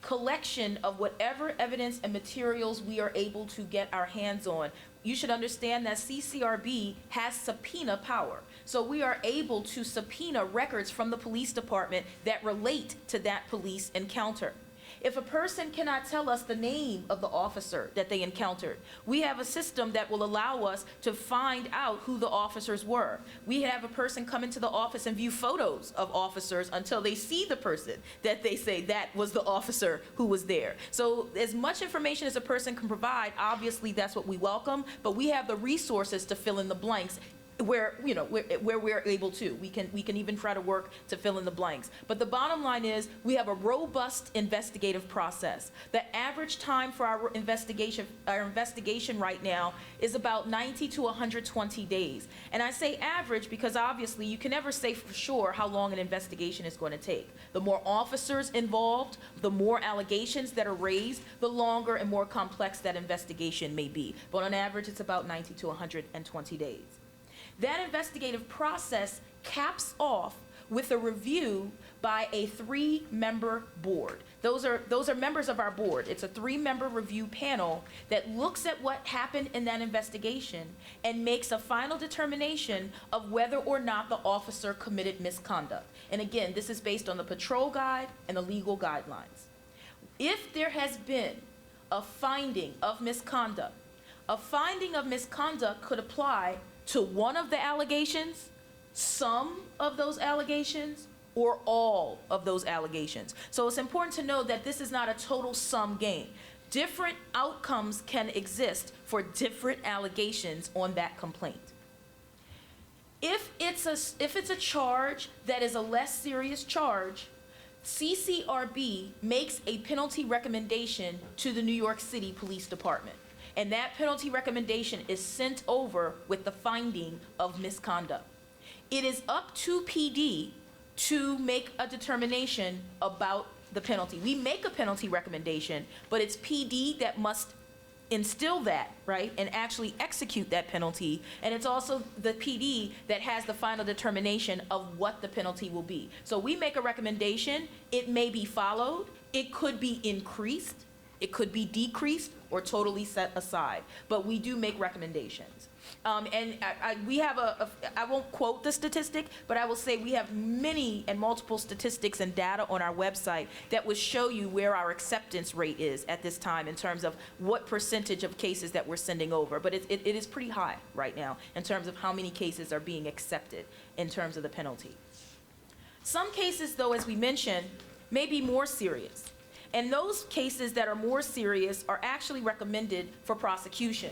collection of whatever evidence and materials we are able to get our hands on. You should understand that CCRB has subpoena power. So we are able to subpoena records from the police department that relate to that police encounter. If a person cannot tell us the name of the officer that they encountered, we have a system that will allow us to find out who the officers were. We have a person come into the office and view photos of officers until they see the person that they say that was the officer who was there. So as much information as a person can provide, obviously that's what we welcome, but we have the resources to fill in the blanks where we're able to. We can even try to work to fill in the blanks. But the bottom line is we have a robust investigative process. The average time for our investigation right now is about 90 to 120 days. And I say average because obviously you can never say for sure how long an investigation is going to take. The more officers involved, the more allegations that are raised, the longer and more complex that investigation may be. But on average, it's about 90 to 120 days. That investigative process caps off with a review by a 3-member board. Those are members of our board. It's a 3-member review panel that looks at what happened in that investigation and makes a final determination of whether or not the officer committed misconduct. And again, this is based on the patrol guide and the legal guidelines. If there has been a finding of misconduct could apply to one of the allegations, some of those allegations, or all of those allegations. So it's important to know that this is not a total sum game. Different outcomes can exist for different allegations on that complaint. If it's a charge that is a less serious charge, CCRB makes a penalty recommendation to the New York City Police Department. And that penalty recommendation is sent over with the finding of misconduct. It is up to PD to make a determination about the penalty. We make a penalty recommendation, but it's PD that must instill that, right, and actually execute that penalty. And it's also the PD that has the final determination of what the penalty will be. So we make a recommendation. It may be followed. It could be increased. It could be decreased or totally set aside, but we do make recommendations. And we have I won't quote the statistic, but I will say we have many and multiple statistics and data on our website that would show you where our acceptance rate is at this time in terms of what percentage of cases that we're sending over. But it is pretty high right now in terms of how many cases are being accepted in terms of the penalty. Some cases, though, as we mentioned, may be more serious. And those cases that are more serious are actually recommended for prosecution.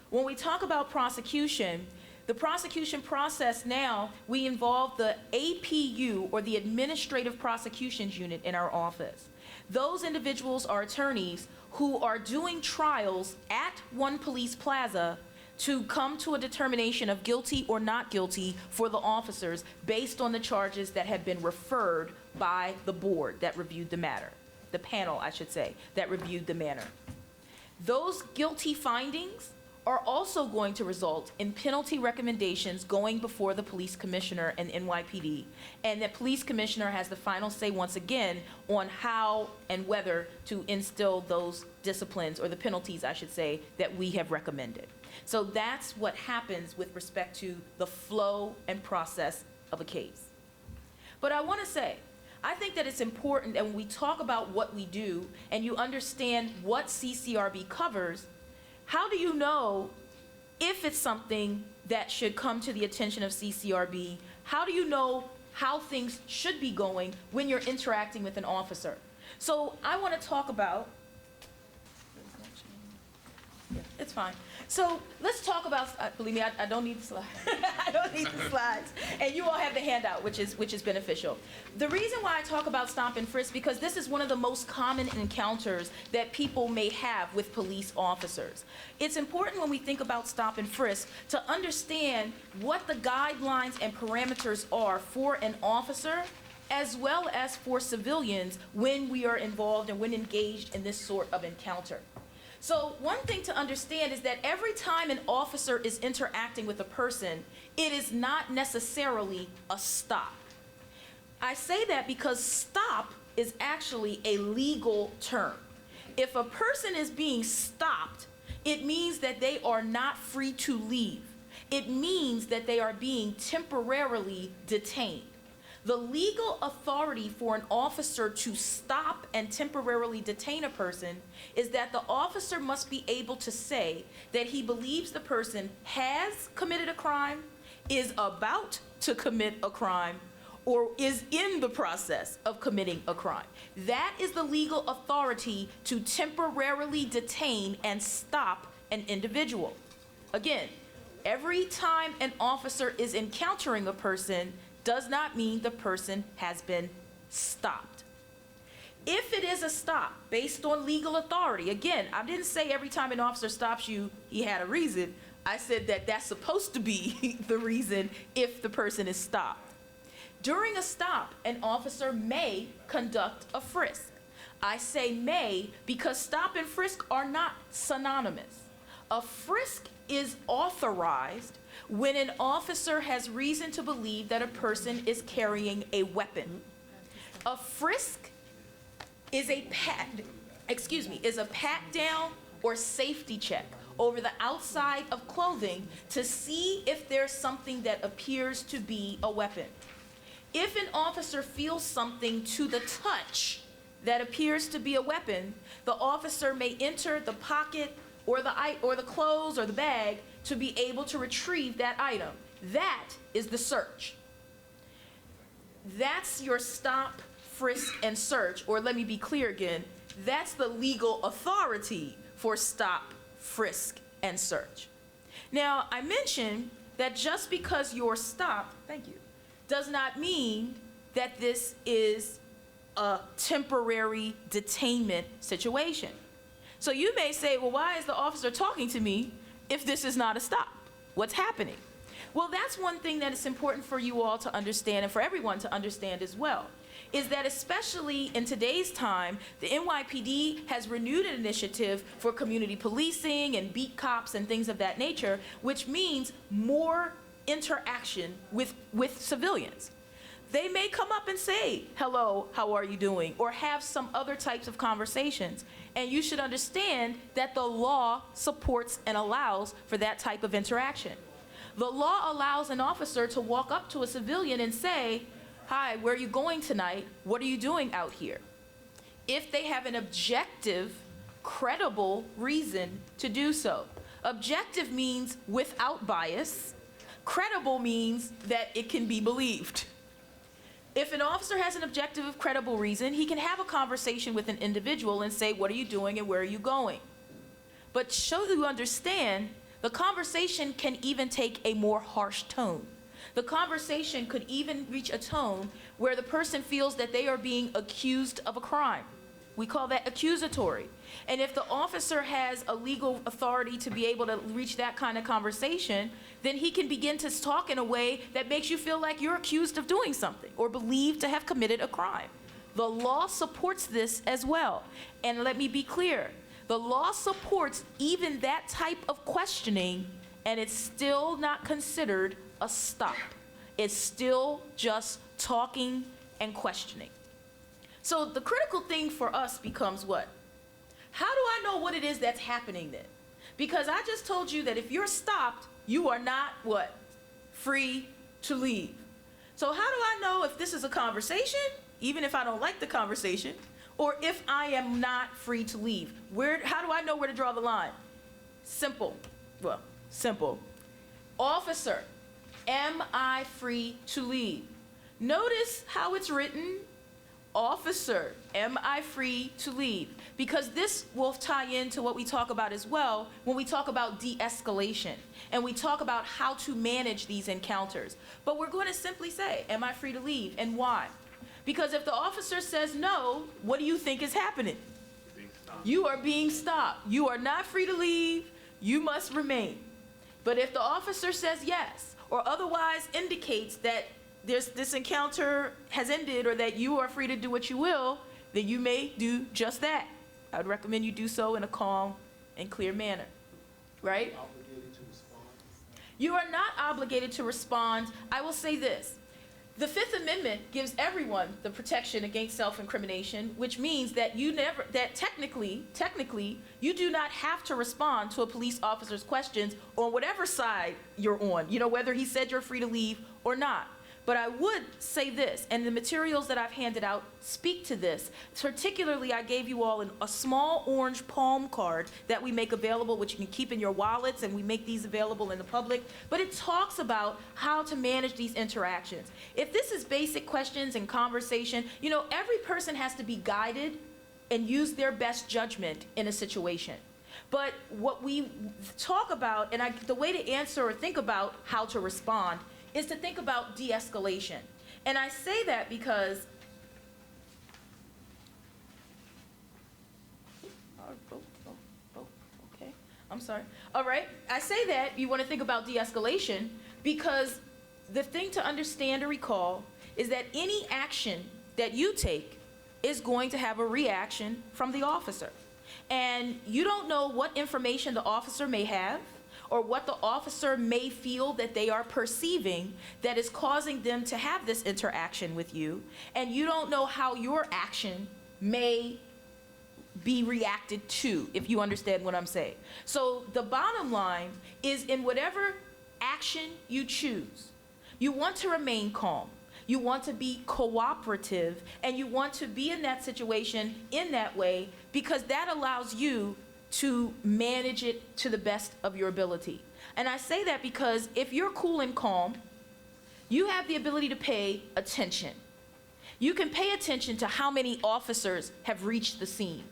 When we talk about prosecution, the prosecution process now, we involve the APU, or the Administrative Prosecutions Unit, in our office. Those individuals are attorneys who are doing trials at one police plaza to come to a determination of guilty or not guilty for the officers based on the charges that have been referred by the board that reviewed the matter. The panel, I should say, that reviewed the matter. Those guilty findings are also going to result in penalty recommendations going before the police commissioner and NYPD, and the police commissioner has the final say once again on how and whether to instill those disciplines, or the penalties, I should say, that we have recommended. So that's what happens with respect to the flow and process of a case. But I want to say, I think that it's important that when we talk about what we do and you understand what CCRB covers, how do you know if it's something that should come to the attention of CCRB? How do you know how things should be going when you're interacting with an officer? So I want to talk about, it's fine. So let's talk about, believe me, I don't need the slides. I don't need the slides. And you all have the handout, which is beneficial. The reason why I talk about stop and frisk, because this is one of the most common encounters that people may have with police officers. It's important when we think about stop and frisk to understand what the guidelines and parameters are for an officer as well as for civilians when we are involved and when engaged in this sort of encounter. So one thing to understand is that every time an officer is interacting with a person, it is not necessarily a stop. I say that because stop is actually a legal term. If a person is being stopped, it means that they are not free to leave. It means that they are being temporarily detained. The legal authority for an officer to stop and temporarily detain a person is that the officer must be able to say that he believes the person has committed a crime, is about to commit a crime, or is in the process of committing a crime. That is the legal authority to temporarily detain and stop an individual. Again, every time an officer is encountering a person does not mean the person has been stopped. If it is a stop based on legal authority, again, I didn't say every time an officer stops you, he had a reason. I said that that's supposed to be the reason if the person is stopped. During a stop, an officer may conduct a frisk. I say may because stop and frisk are not synonymous. A frisk is authorized when an officer has reason to believe that a person is carrying a weapon. A frisk is a pat down or safety check over the outside of clothing to see if there's something that appears to be a weapon. If an officer feels something to the touch that appears to be a weapon, the officer may enter the pocket or the clothes or the bag to be able to retrieve that item. That is the search. That's your stop, frisk, and search, or let me be clear again, that's the legal authority for stop, frisk, and search. Now, I mentioned that just because you're stopped, thank you, does not mean that this is a temporary detainment situation. So you may say, well, why is the officer talking to me if this is not a stop? What's happening? Well, that's one thing that is important for you all to understand and for everyone to understand as well, is that especially in today's time, the NYPD has renewed an initiative for community policing and beat cops and things of that nature, which means more interaction with civilians. They may come up and say, hello, how are you doing? Or have some other types of conversations. And you should understand that the law supports and allows for that type of interaction. The law allows an officer to walk up to a civilian and say, hi, where are you going tonight? What are you doing out here? If they have an objective, credible reason to do so. Objective means without bias. Credible means that it can be believed. If an officer has an objective, credible reason, he can have a conversation with an individual and say, what are you doing and where are you going? But so you understand, the conversation can even take a more harsh tone. The conversation could even reach a tone where the person feels that they are being accused of a crime. We call that accusatory. And if the officer has a legal authority to be able to reach that kind of conversation, then he can begin to talk in a way that makes you feel like you're accused of doing something or believed to have committed a crime. The law supports this as well. And let me be clear, the law supports even that type of questioning, and it's still not considered a stop. It's still just talking and questioning. So the critical thing for us becomes what? How do I know what it is that's happening then? Because I just told you that if you're stopped, you are not what? Free to leave. So how do I know if this is a conversation, even if I don't like the conversation, or if I am not free to leave? How do I know where to draw the line? Simple. Well, simple. Officer, am I free to leave? Notice how it's written. Officer, am I free to leave? Because this will tie into what we talk about as well when we talk about de-escalation and we talk about how to manage these encounters. But we're going to simply say, am I free to leave and why? Because if the officer says no, what do you think is happening? You are being stopped. You are not free to leave. You must remain. But if the officer says yes or otherwise indicates that this encounter has ended or that you are free to do what you will, then you may do just that. I would recommend you do so in a calm and clear manner, right? You are not obligated to respond. I will say this. The Fifth Amendment gives everyone the protection against self-incrimination, which means that technically, you do not have to respond to a police officer's questions on whatever side you're on, whether he said you're free to leave or not. But I would say this, and the materials that I've handed out speak to this. Particularly, I gave you all a small orange palm card that we make available, which you can keep in your wallets, and we make these available in the public. But it talks about how to manage these interactions. If this is basic questions and conversation, every person has to be guided and use their best judgment in a situation. But what we talk about, and the way to answer or think about how to respond, is to think about de-escalation. And I say that because okay, I'm sorry. All right, I say that you want to think about de-escalation because the thing to understand or recall is that any action that you take is going to have a reaction from the officer. And you don't know what information the officer may have or what the officer may feel that they are perceiving that is causing them to have this interaction with you, and you don't know how your action may be reacted to, if you understand what I'm saying. So the bottom line is, in whatever action you choose, you want to remain calm, you want to be cooperative, and you want to be in that situation in that way because that allows you to manage it to the best of your ability. And I say that because if you're cool and calm, you have the ability to pay attention. You can pay attention to how many officers have reached the scene.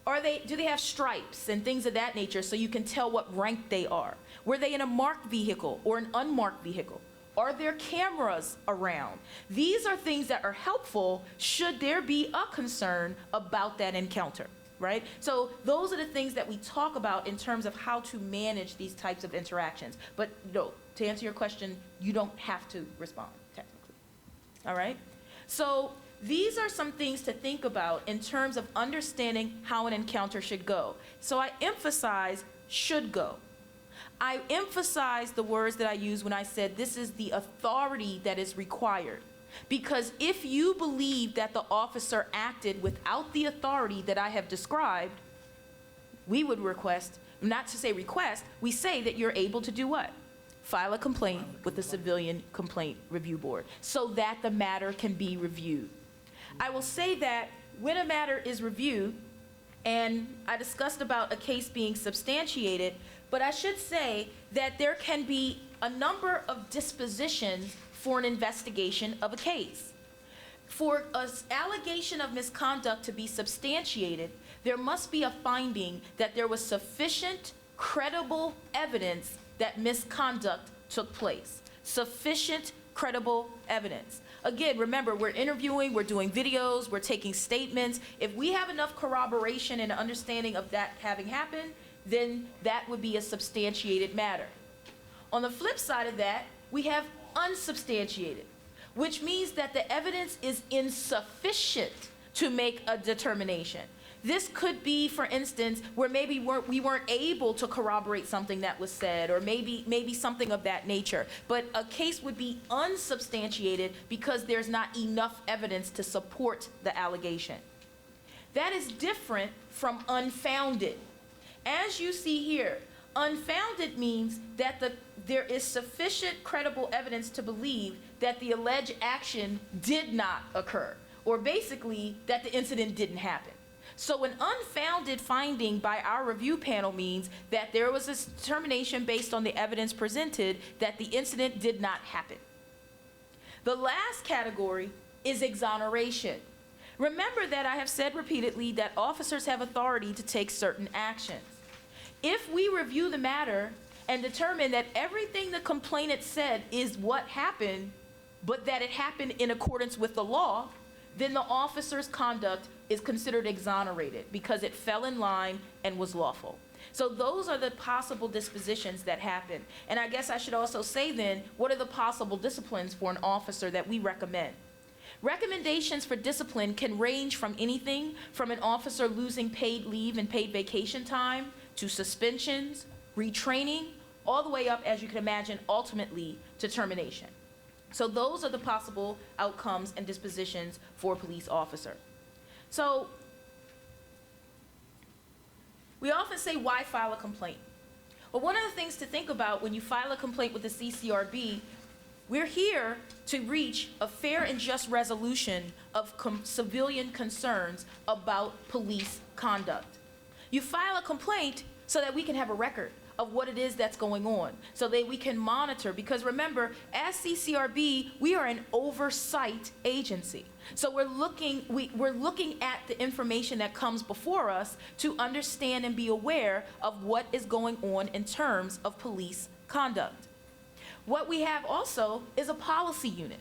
Do they have stripes and things of that nature so you can tell what rank they are? Were they in a marked vehicle or an unmarked vehicle? Are there cameras around? These are things that are helpful should there be a concern about that encounter. Right? So those are the things that we talk about in terms of how to manage these types of interactions. But no, to answer your question, you don't have to respond, technically. All right? So these are some things to think about in terms of understanding how an encounter should go. So I emphasize should go. I emphasize the words that I used when I said this is the authority that is required. Because if you believe that the officer acted without the authority that I have described, we would request, not to say request, we say that you're able to do what? File a complaint with the Civilian Complaint Review Board so that the matter can be reviewed. I will say that when a matter is reviewed, and I discussed about a case being substantiated, but I should say that there can be a number of dispositions for an investigation of a case. For an allegation of misconduct to be substantiated, there must be a finding that there was sufficient, credible evidence that misconduct took place. Sufficient, credible evidence. Again, remember, we're interviewing, we're doing videos, we're taking statements. If we have enough corroboration and understanding of that having happened, then that would be a substantiated matter. On the flip side of that, we have unsubstantiated, which means that the evidence is insufficient to make a determination. This could be, for instance, where maybe we weren't able to corroborate something that was said, or maybe something of that nature. But a case would be unsubstantiated because there's not enough evidence to support the allegation. That is different from unfounded. As you see here, unfounded means that there is sufficient credible evidence to believe that the alleged action did not occur, or basically that the incident didn't happen. So an unfounded finding by our review panel means that there was a determination based on the evidence presented that the incident did not happen. The last category is exoneration. Remember that I have said repeatedly that officers have authority to take certain actions. If we review the matter and determine that everything the complainant said is what happened, but that it happened in accordance with the law, then the officer's conduct is considered exonerated because it fell in line and was lawful. So those are the possible dispositions that happen. And I guess I should also say then, what are the possible disciplines for an officer that we recommend? Recommendations for discipline can range from anything from an officer losing paid leave and paid vacation time to suspensions, retraining, all the way up, as you can imagine, ultimately to termination. So those are the possible outcomes and dispositions for a police officer. So we often say, why file a complaint? Well, one of the things to think about when you file a complaint with the CCRB, we're here to reach a fair and just resolution of civilian concerns about police conduct. You file a complaint so that we can have a record of what it is that's going on, so that we can monitor, because remember, as CCRB, we are an oversight agency. So we're looking at the information that comes before us to understand and be aware of what is going on in terms of police conduct. What we have also is a policy unit.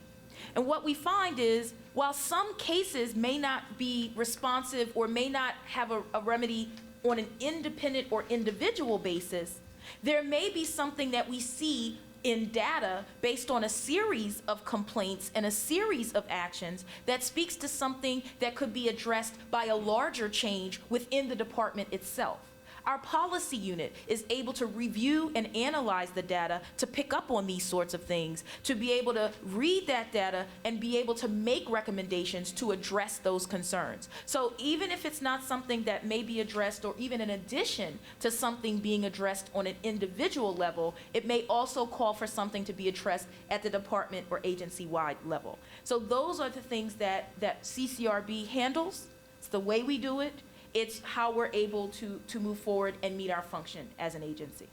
And what we find is, while some cases may not be responsive or may not have a remedy on an independent or individual basis, there may be something that we see in data based on a series of complaints and a series of actions that speaks to something that could be addressed by a larger change within the department itself. Our policy unit is able to review and analyze the data to pick up on these sorts of things, to be able to read that data and be able to make recommendations to address those concerns. So even if it's not something that may be addressed, or even in addition to something being addressed on an individual level, it may also call for something to be addressed at the department or agency-wide level. So those are the things that CCRB handles. It's the way we do it. It's how we're able to move forward and meet our function as an agency.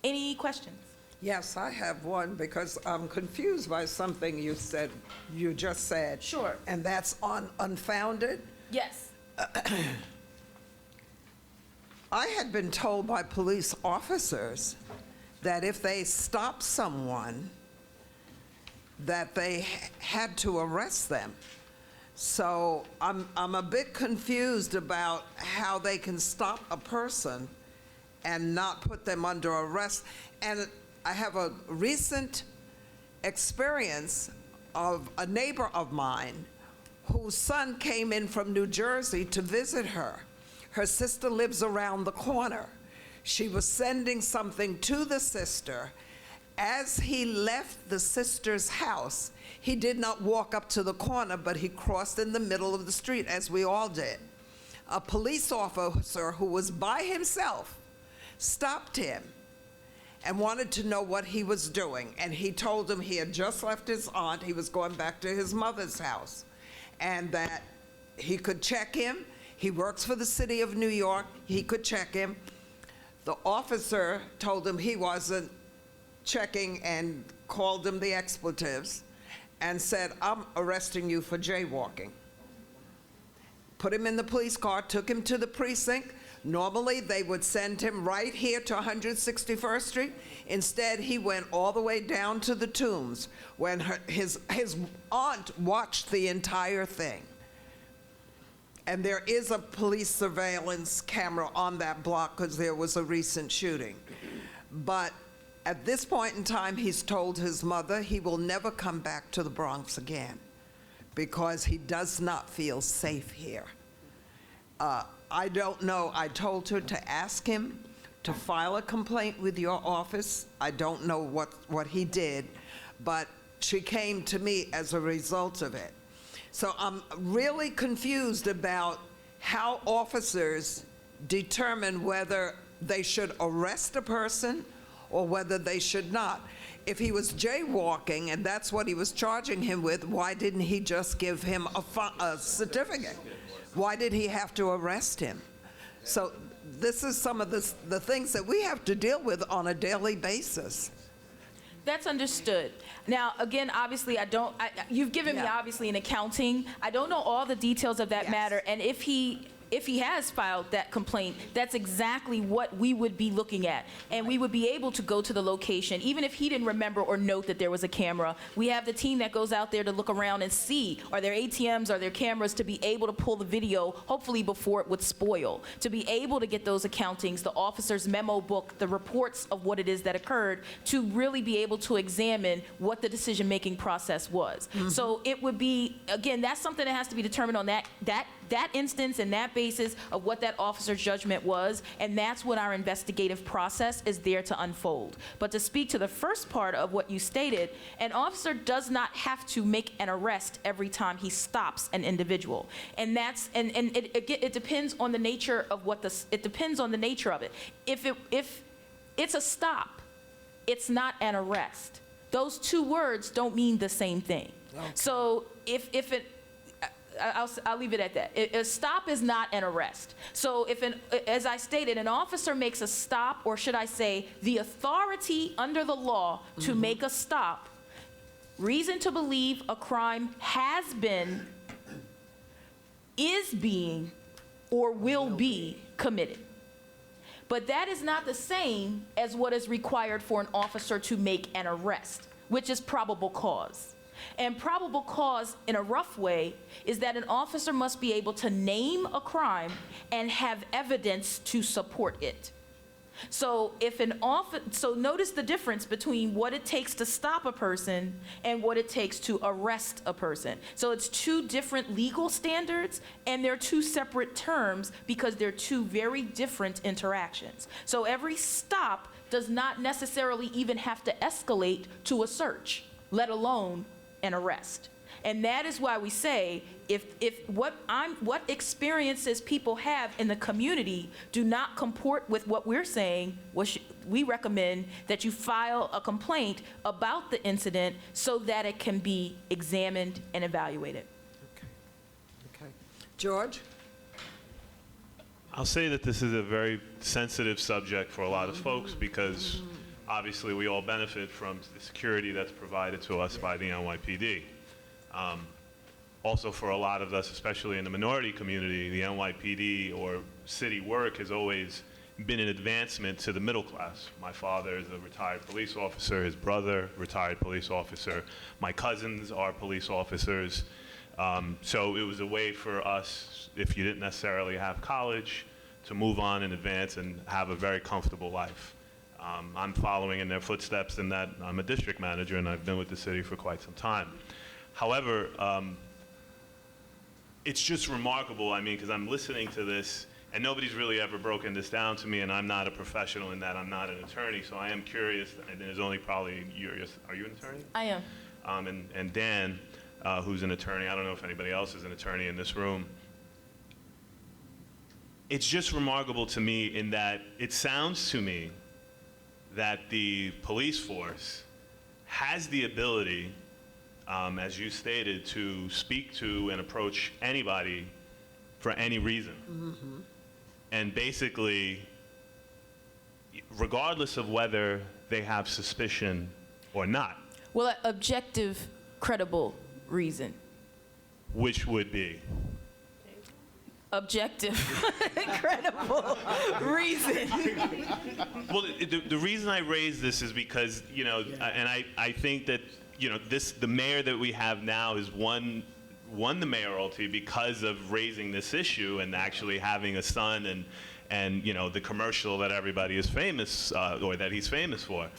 Any questions?
Yes, I have one, because I'm confused by something you just said.
Sure.
And that's on unfounded.
Yes.
I had been told by police officers that if they stopped someone, that they had to arrest them. So I'm a bit confused about how they can stop a person and not put them under arrest. And I have a recent experience of a neighbor of mine whose son came in from New Jersey to visit her. Her sister lives around the corner. She was sending something to the sister. As he left the sister's house, he did not walk up to the corner, but he crossed in the middle of the street, as we all did. A police officer who was by himself stopped him and wanted to know what he was doing. And he told him he had just left his aunt, he was going back to his mother's house, and that he could check him. He works for the city of New York, he could check him. The officer told him he wasn't checking and called him the expletives and said, "I'm arresting you for jaywalking." Put him in the police car, took him to the precinct. Normally, they would send him right here to 161st Street. Instead, he went all the way down to the Tombs when his aunt watched the entire thing. And there is a police surveillance camera on that block because there was a recent shooting. But at this point in time, he's told his mother he will never come back to the Bronx again because he does not feel safe here. I don't know. I told her to ask him to file a complaint with your office. I don't know what he did, but she came to me as a result of it. So I'm really confused about how officers determine whether they should arrest a person or whether they should not. If he was jaywalking and that's what he was charging him with, why didn't he just give him a certificate? Why did he have to arrest him? So this is some of the things that we have to deal with on a daily basis.
That's understood. Now, again, obviously, you've given me, obviously, an accounting. I don't know all the details of that matter, and if he has filed that complaint, that's exactly what we would be looking at. And we would be able to go to the location, even if he didn't remember or note that there was a camera. We have the team that goes out there to look around and see, are there ATMs, are there cameras, to be able to pull the video, hopefully before it would spoil, to be able to get those accountings, the officer's memo book, the reports of what it is that occurred, to really be able to examine what the decision-making process was. So it would be, again, that's something that has to be determined on that instance and that basis, basis of what that officer's judgment was, and that's what our investigative process is there to unfold. But to speak to the first part of what you stated, an officer does not have to make an arrest every time he stops an individual. And that's, and it depends on the nature of what it depends on the nature of it. If it's a stop, it's not an arrest. Those two words don't mean the same thing. Okay. So I'll leave it at that. A stop is not an arrest. So as I stated, an officer makes a stop, or should I say, the authority under the law to make a stop, reason to believe a crime has been, is being, or will be committed. But that is not the same as what is required for an officer to make an arrest, which is probable cause. And probable cause, in a rough way, is that an officer must be able to name a crime and have evidence to support it. So so notice the difference between what it takes to stop a person and what it takes to arrest a person. So it's two different legal standards, and they're two separate terms because they're two very different interactions. So every stop does not necessarily even have to escalate to a search, let alone an arrest. And that is why we say, if what experiences people have in the community do not comport with what we're saying, we recommend that you file a complaint about the incident so that it can be examined and evaluated.
Okay. George?
I'll say that this is a very sensitive subject for a lot of folks because obviously we all benefit from the security that's provided to us by the NYPD. Also for a lot of us, especially in the minority community, the NYPD or city work has always been an advancement to the middle class. My father is a retired police officer, his brother, retired police officer. My cousins are police officers. So it was a way for us, if you didn't necessarily have college, to move on and advance and have a very comfortable life. I'm following in their footsteps in that I'm a district manager and I've been with the city for quite some time. However, it's just remarkable, I mean, because I'm listening to this and nobody's really ever broken this down to me, and I'm not a professional in that I'm not an attorney, so I am curious, and there's only probably, are you an attorney?
I am.
And Dan, who's an attorney, I don't know if anybody else is an attorney in this room. It's just remarkable to me in that it sounds to me that the police force has the ability, as you stated, to speak to and approach anybody for any reason. Mm-hmm. And basically, regardless of whether they have suspicion or not.
Well, objective, credible reason.
Which would be?
Objective, credible reason.
Well, the reason I raise this is because, you know, and I think that, you know, the mayor that we have now has won the mayoralty because of raising this issue and actually having a son and you know, the commercial that everybody is famous, or that he's famous for.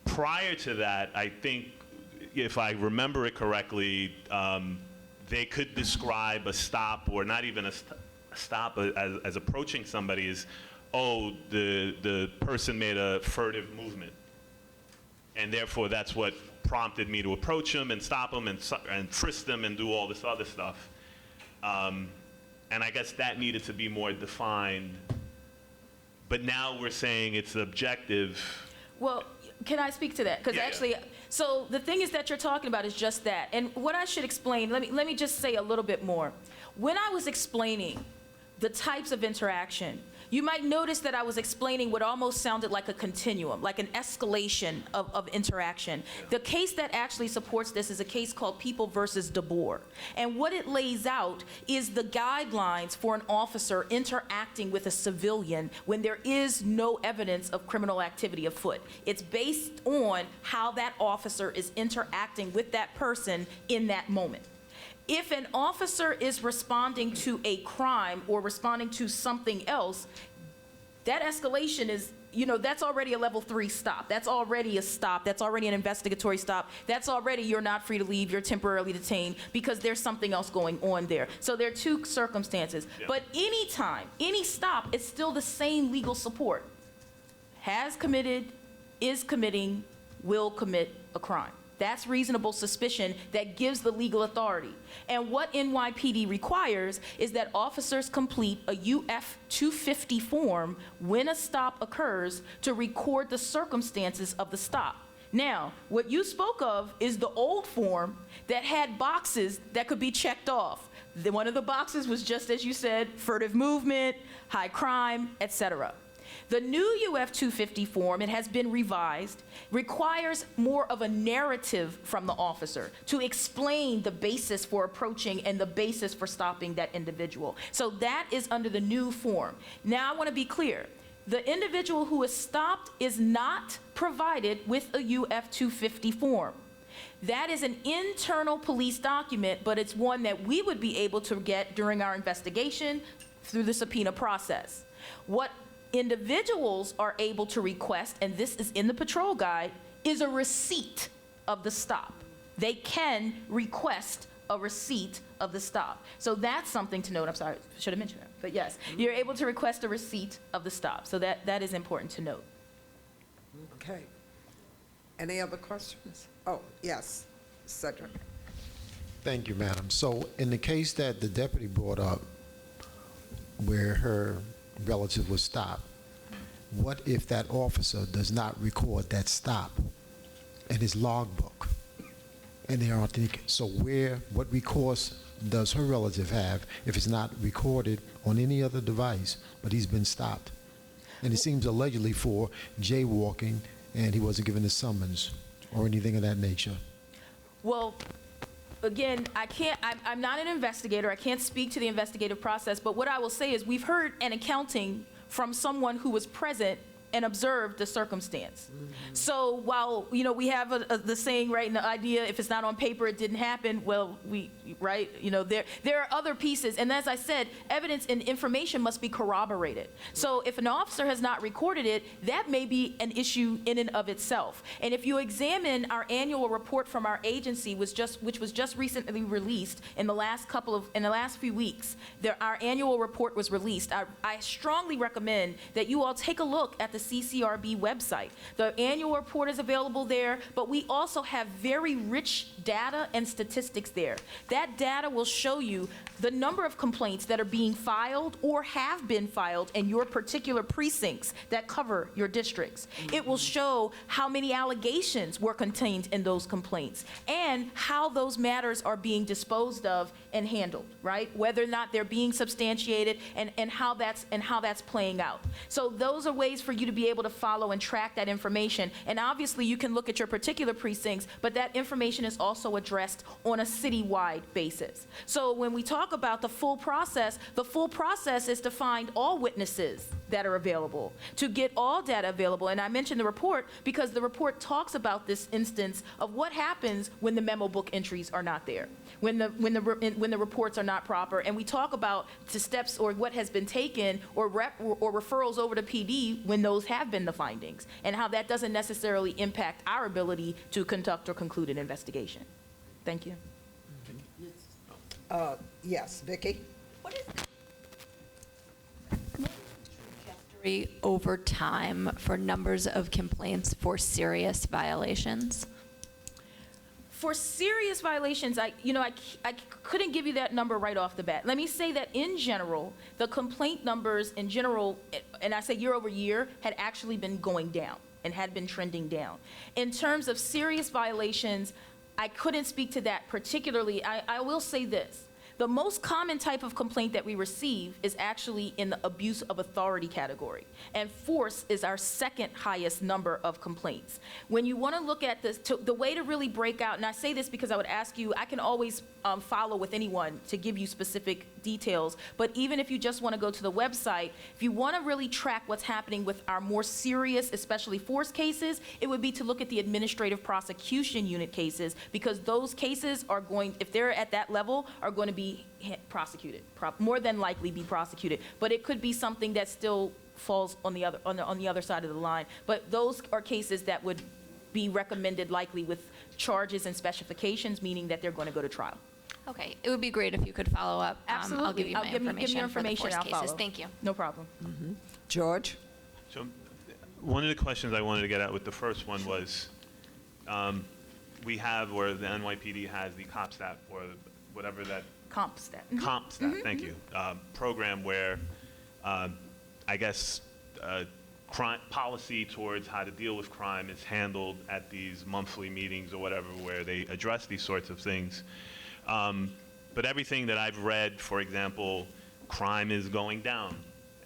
Prior to that, I think, if I remember it correctly, they could describe a stop, or not even a stop, as approaching somebody as, oh, the person made a furtive movement. And therefore, that's what prompted me to approach him and stop him and frisk them and do all this other stuff. And I guess that needed to be more defined. But now we're saying it's objective.
Well, can I speak to that? Because actually, so the thing is that you're talking about is just that. And what I should explain, let me just say a little bit more. When I was explaining the types of interaction, you might notice that I was explaining what almost sounded like a continuum, like an escalation of interaction. The case that actually supports this is a case called People versus DeBoer. And what it lays out is the guidelines for an officer interacting with a civilian when there is no evidence of criminal activity afoot. It's based on how that officer is interacting with that person in that moment. If an officer is responding to a crime or responding to something else, that escalation is, that's already a level 3 stop. That's already a stop. That's already an investigatory stop. That's already you're not free to leave, you're temporarily detained because there's something else going on there. So there are two circumstances.
Yeah.
But any time, any stop, it's still the same legal support. Has committed, is committing, will commit a crime. That's reasonable suspicion that gives the legal authority. And what NYPD requires is that officers complete a UF-250 form when a stop occurs to record the circumstances of the stop. Now, what you spoke of is the old form that had boxes that could be checked off. One of the boxes was just as you said, furtive movement, high crime, etc. The new UF-250 form, it has been revised, requires more of a narrative from the officer to explain the basis for approaching and the basis for stopping that individual. So that is under the new form. Now I want to be clear. The individual who is stopped is not provided with a UF-250 form. That is an internal police document, but it's one that we would be able to get during our investigation through the subpoena process. What individuals are able to request, and this is in the patrol guide, is a receipt of the stop. They can request a receipt of the stop. So that's something to note. I'm sorry, should have mentioned that. But yes, you're able to request a receipt of the stop. So that is important to note.
Okay. Any other questions? Oh, yes, Cedric.
Thank you, madam. So in the case that the deputy brought up, where her relative was stopped, what if that officer does not record that stop in his logbook and they aren't thinking? So what recourse does her relative have if it's not recorded on any other device, but he's been stopped? And it seems allegedly for jaywalking and he wasn't given a summons or anything of that nature.
Well, again, I'm not an investigator. I can't speak to the investigative process, but what I will say is we've heard an accounting from someone who was present and observed the circumstance. So while, we have the saying, right, and the idea, if it's not on paper, it didn't happen, well, right, there are other pieces. And as I said, evidence and information must be corroborated. So if an officer has not recorded it, that may be an issue in and of itself. And if you examine our annual report from our agency, which was just recently released in the last few weeks, our annual report was released. I strongly recommend that you all take a look at the CCRB website. The annual report is available there, but we also have very rich data and statistics there. That data will show you the number of complaints that are being filed or have been filed in your particular precincts that cover your districts. It will show how many allegations were contained in those complaints and how those matters are being disposed of and handled, right? Whether or not they're being substantiated and how that's playing out. So those are ways for you to be able to follow and track that information. And obviously you can look at your particular precincts, but that information is also addressed on a citywide basis. So when we talk about the full process is to find all witnesses that are available, to get all data available. And I mentioned the report because the report talks about this instance of what happens when the memo book entries are not there, when the reports are not proper. And we talk about the steps or what has been taken or referrals over to PD when those have been the findings, and how that doesn't necessarily impact our ability to conduct or conclude an investigation. Thank you.
Yes, Vicki?
What is the trajectory over time for numbers of complaints for serious violations?
For serious violations, I couldn't give you that number right off the bat. Let me say that in general, the complaint numbers in general, and I say year over year, had actually been going down and had been trending down. In terms of serious violations, I couldn't speak to that particularly. I will say this. The most common type of complaint that we receive is actually in the abuse of authority category. And force is our second highest number of complaints. When you want to look at this, the way to really break out, and I say this because I would ask you, I can always follow with anyone to give you specific details, but even if you just want to go to the website, if you want to really track what's happening with our more serious, especially force cases, it would be to look at the administrative prosecution unit cases, because those cases are going, if they're at that level, are going to be prosecuted, more than likely be prosecuted. But it could be something that's still falls on the other side of the line. But those are cases that would be recommended likely with charges and specifications, meaning that they're going to go to trial.
Okay, it would be great if you could follow up.
Absolutely.
I'll give you my
Give me
information
your information,
for the
I'll
forced cases.
follow.
Thank you.
No problem.
George?
So one of the questions I wanted to get at with the first one was, we have, or the NYPD has the COPSTAT, or whatever that
CompStat.
CompStat, thank you, program where I guess crime policy towards how to deal with crime is handled at these monthly meetings or whatever, where they address these sorts of things. But everything that I've read, for example, crime is going down.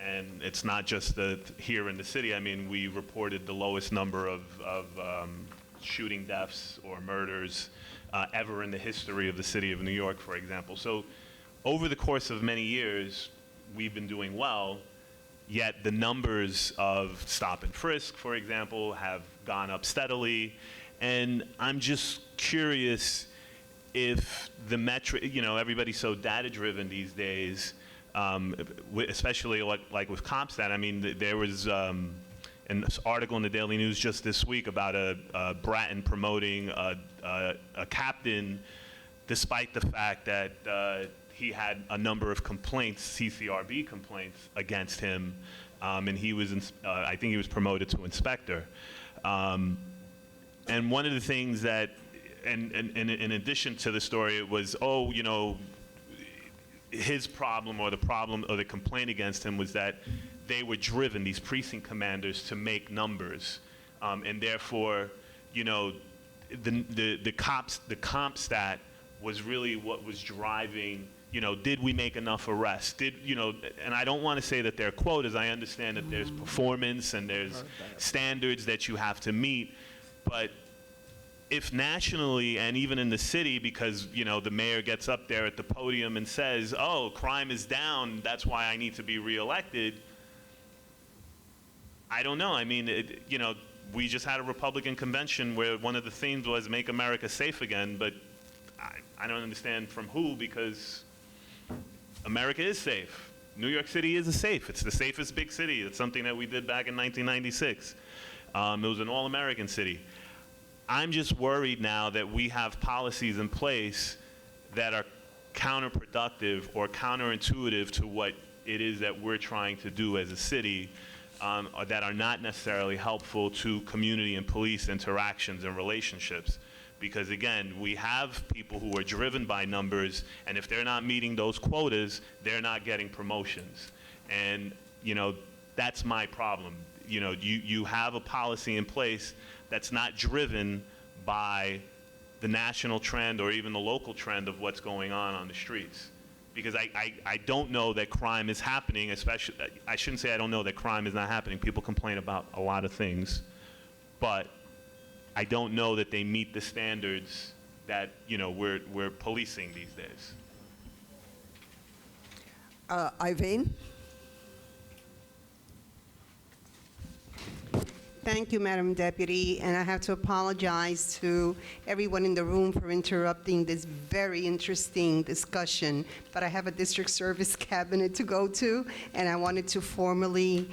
And it's not just here in the city. I mean, we reported the lowest number of shooting deaths or murders ever in the history of the city of New York, for example. So over the course of many years, we've been doing well, yet the numbers of stop and frisk, for example, have gone up steadily. And I'm just curious if the metric, everybody's so data-driven these days, especially like with CompStat. I mean, there was an article in the Daily News just this week about a Bratton promoting a captain, despite the fact that he had a number of complaints, CCRB complaints, against him, and he was, I think he was promoted to inspector. And one of the things that, and in addition to the story, it was, his problem or the complaint against him was that they were driven, these precinct commanders, to make numbers, and therefore, the CompStat was really what was driving. Did we make enough arrests? And I don't want to say that they're quotas. I understand that there's performance and there's standards that you have to meet, but if nationally and even in the city, because the mayor gets up there at the podium and says, "Oh, crime is down, that's why I need to be reelected," I don't know. I mean, we just had a Republican convention where one of the themes was "Make America Safe Again," but I don't understand from who, because America is safe. New York City is safe. It's the safest big city. It's something that we did back in 1996. It was an all-American city. I'm just worried now that we have policies in place that are counterproductive or counterintuitive to what it is that we're trying to do as a city, or that are not necessarily helpful to community and police interactions and relationships. Because again, we have people who are driven by numbers, and if they're not meeting those quotas, they're not getting promotions. And that's my problem. You have a policy in place that's not driven by the national trend or even the local trend of what's going on the streets. Because I don't know that crime is happening, especially, I shouldn't say I don't know that crime is not happening. People complain about a lot of things, but I don't know that they meet the standards that we're policing these days.
Iveen?
Thank you, Madam Deputy, and I have to apologize to everyone in the room for interrupting this very interesting discussion, but I have a district service cabinet to go to, and I wanted to formally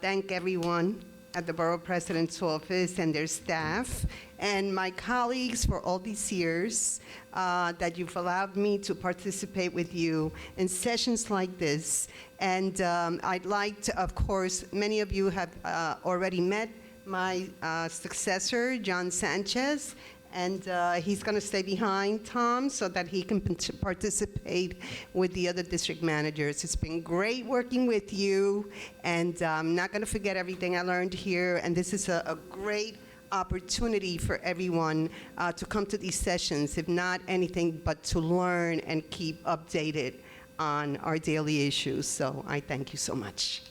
thank everyone at the Borough President's Office and their staff, and my colleagues for all these years that you've allowed me to participate with you in sessions like this. And I'd like to, of course, many of you have already met my successor, John Sanchez, and he's going to stay behind, Tom, so that he can participate with the other district managers. It's been great working with you, and I'm not going to forget everything I learned here, and this is a great opportunity for everyone to come to these sessions, if not anything but to learn and keep updated on our daily issues. So I thank you so much.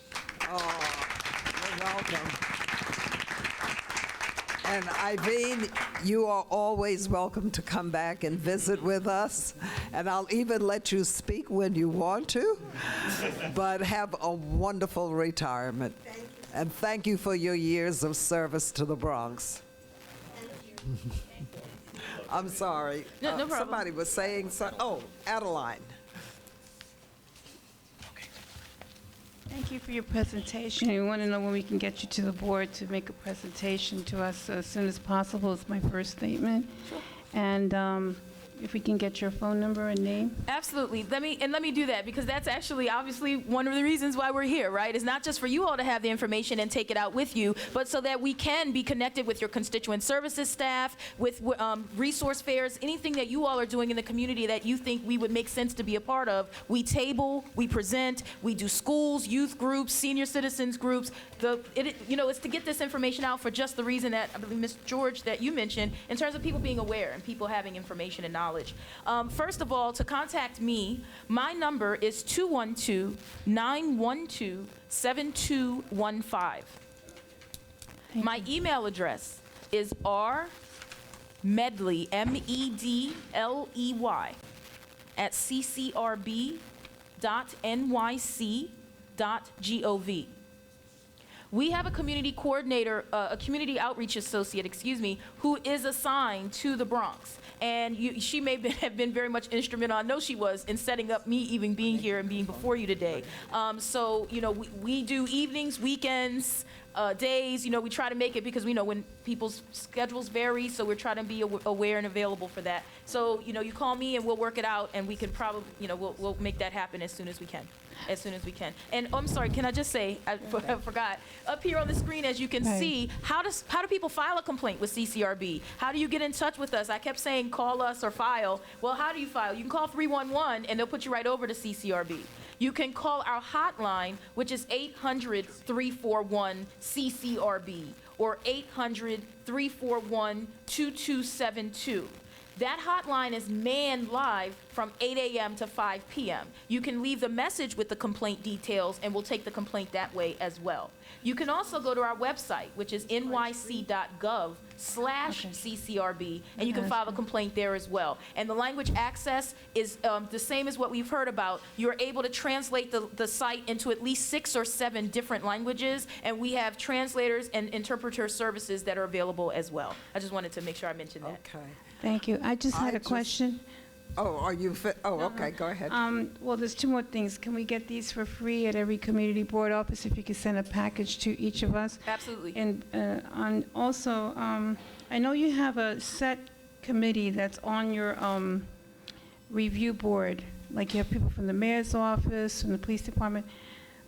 Oh, you're welcome. And Iveen, you are always welcome to come back and visit with us. And I'll even let you speak when you want to. But have a wonderful retirement.
Thank you.
And thank you for your years of service to the Bronx.
Thank you.
I'm sorry.
No problem.
Somebody was saying, Adeline.
Thank you for your presentation. We want to know when we can get you to the board to make a presentation to us as soon as possible is my first statement.
Sure.
And if we can get your phone number and name.
Absolutely. Let me do that, because that's actually obviously one of the reasons why we're here, right? It's not just for you all to have the information and take it out with you, but so that we can be connected with your constituent services staff, with resource fairs, anything that you all are doing in the community that you think we would make sense to be a part of. We table, we present, we do schools, youth groups, senior citizens groups. It's to get this information out for just the reason that, I believe, Ms. George, that you mentioned, in terms of people being aware and people having information and knowledge. First of all, to contact me, my number is 212-912-7215. My email address is rmedley, MEDLEY, at ccrb.nyc.gov. We have a community coordinator, a community outreach associate, who is assigned to the Bronx. And she may have been very much instrumental, I know she was, in setting up me even being here and being before you today. We do evenings, weekends, days, we try to make it, because we know when people's schedules vary, so we're trying to be aware and available for that. So, you call me and we'll work it out, and we can probably, we'll make that happen as soon as we can. And I'm sorry, can I just say, I forgot, up here on the screen, as you can see, how do people file a complaint with CCRB? How do you get in touch with us? I kept saying call us or file. Well, how do you file? You can call 311 and they'll put you right over to CCRB. You can call our hotline, which is 800-341-CCRB, or 800-341-2272. That hotline is manned live from 8 a.m. to 5 p.m. You can leave the message with the complaint details, and we'll take the complaint that way as well. You can also go to our website, which is nyc.gov/CCRB, and you can file a complaint there as well. And the language access is the same as what we've heard about. You're able to translate the site into at least 6 or 7 different languages, and we have translators and interpreter services that are available as well. I just wanted to make sure I mentioned that.
Okay.
Thank you. I just had a question.
Oh, are you fit? Oh, okay, go ahead.
Well, there's 2 more things. Can we get these for free at every community board office, if you could send a package to each of us?
Absolutely.
And also, I know you have a set committee that's on your review board, like you have people from the mayor's office, from the police department,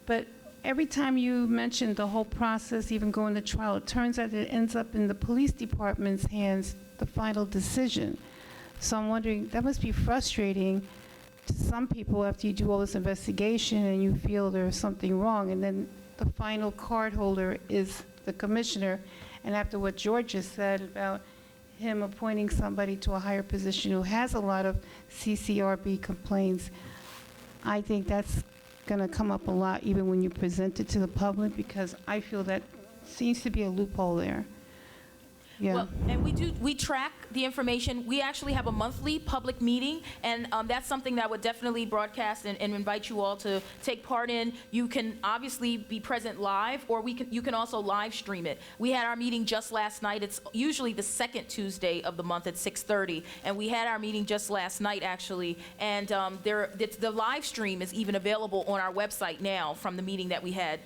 but every time you mention the whole process, even going to trial, it turns out it ends up in the police department's hands, the final decision. So I'm wondering, that must be frustrating to some people after you do all this investigation and you feel there's something wrong, and then the final card holder is the commissioner. And after what George just said about him appointing somebody to a higher position who has a lot of CCRB complaints, I think that's going to come up a lot even when you present it to the public, because I feel that seems to be a loophole there. Yeah.
Well, and we track the information. We actually have a monthly public meeting, and that's something that I would definitely broadcast and invite you all to take part in. You can obviously be present live, or you can also live stream it. We had our meeting just last night. It's usually the second Tuesday of the month at 6:30, and we had our meeting just last night, actually, and the live stream is even available on our website now from the meeting that we had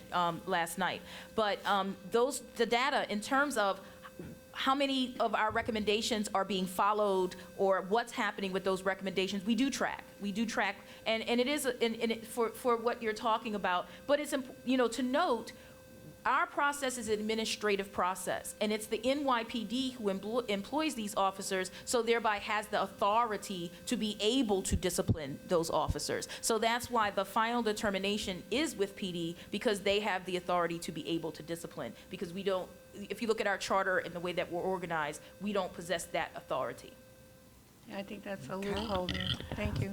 last night. But the data in terms of how many of our recommendations are being followed, or what's happening with those recommendations, we do track. And it is for what you're talking about. But it's to note, our process is an administrative process, and it's the NYPD who employs these officers, so thereby has the authority to be able to discipline those officers. So that's why the final determination is with PD, because they have the authority to be able to discipline, because we don't. If you look at our charter and the way that we're organized, we don't possess that authority.
I think that's a loophole there. Thank you.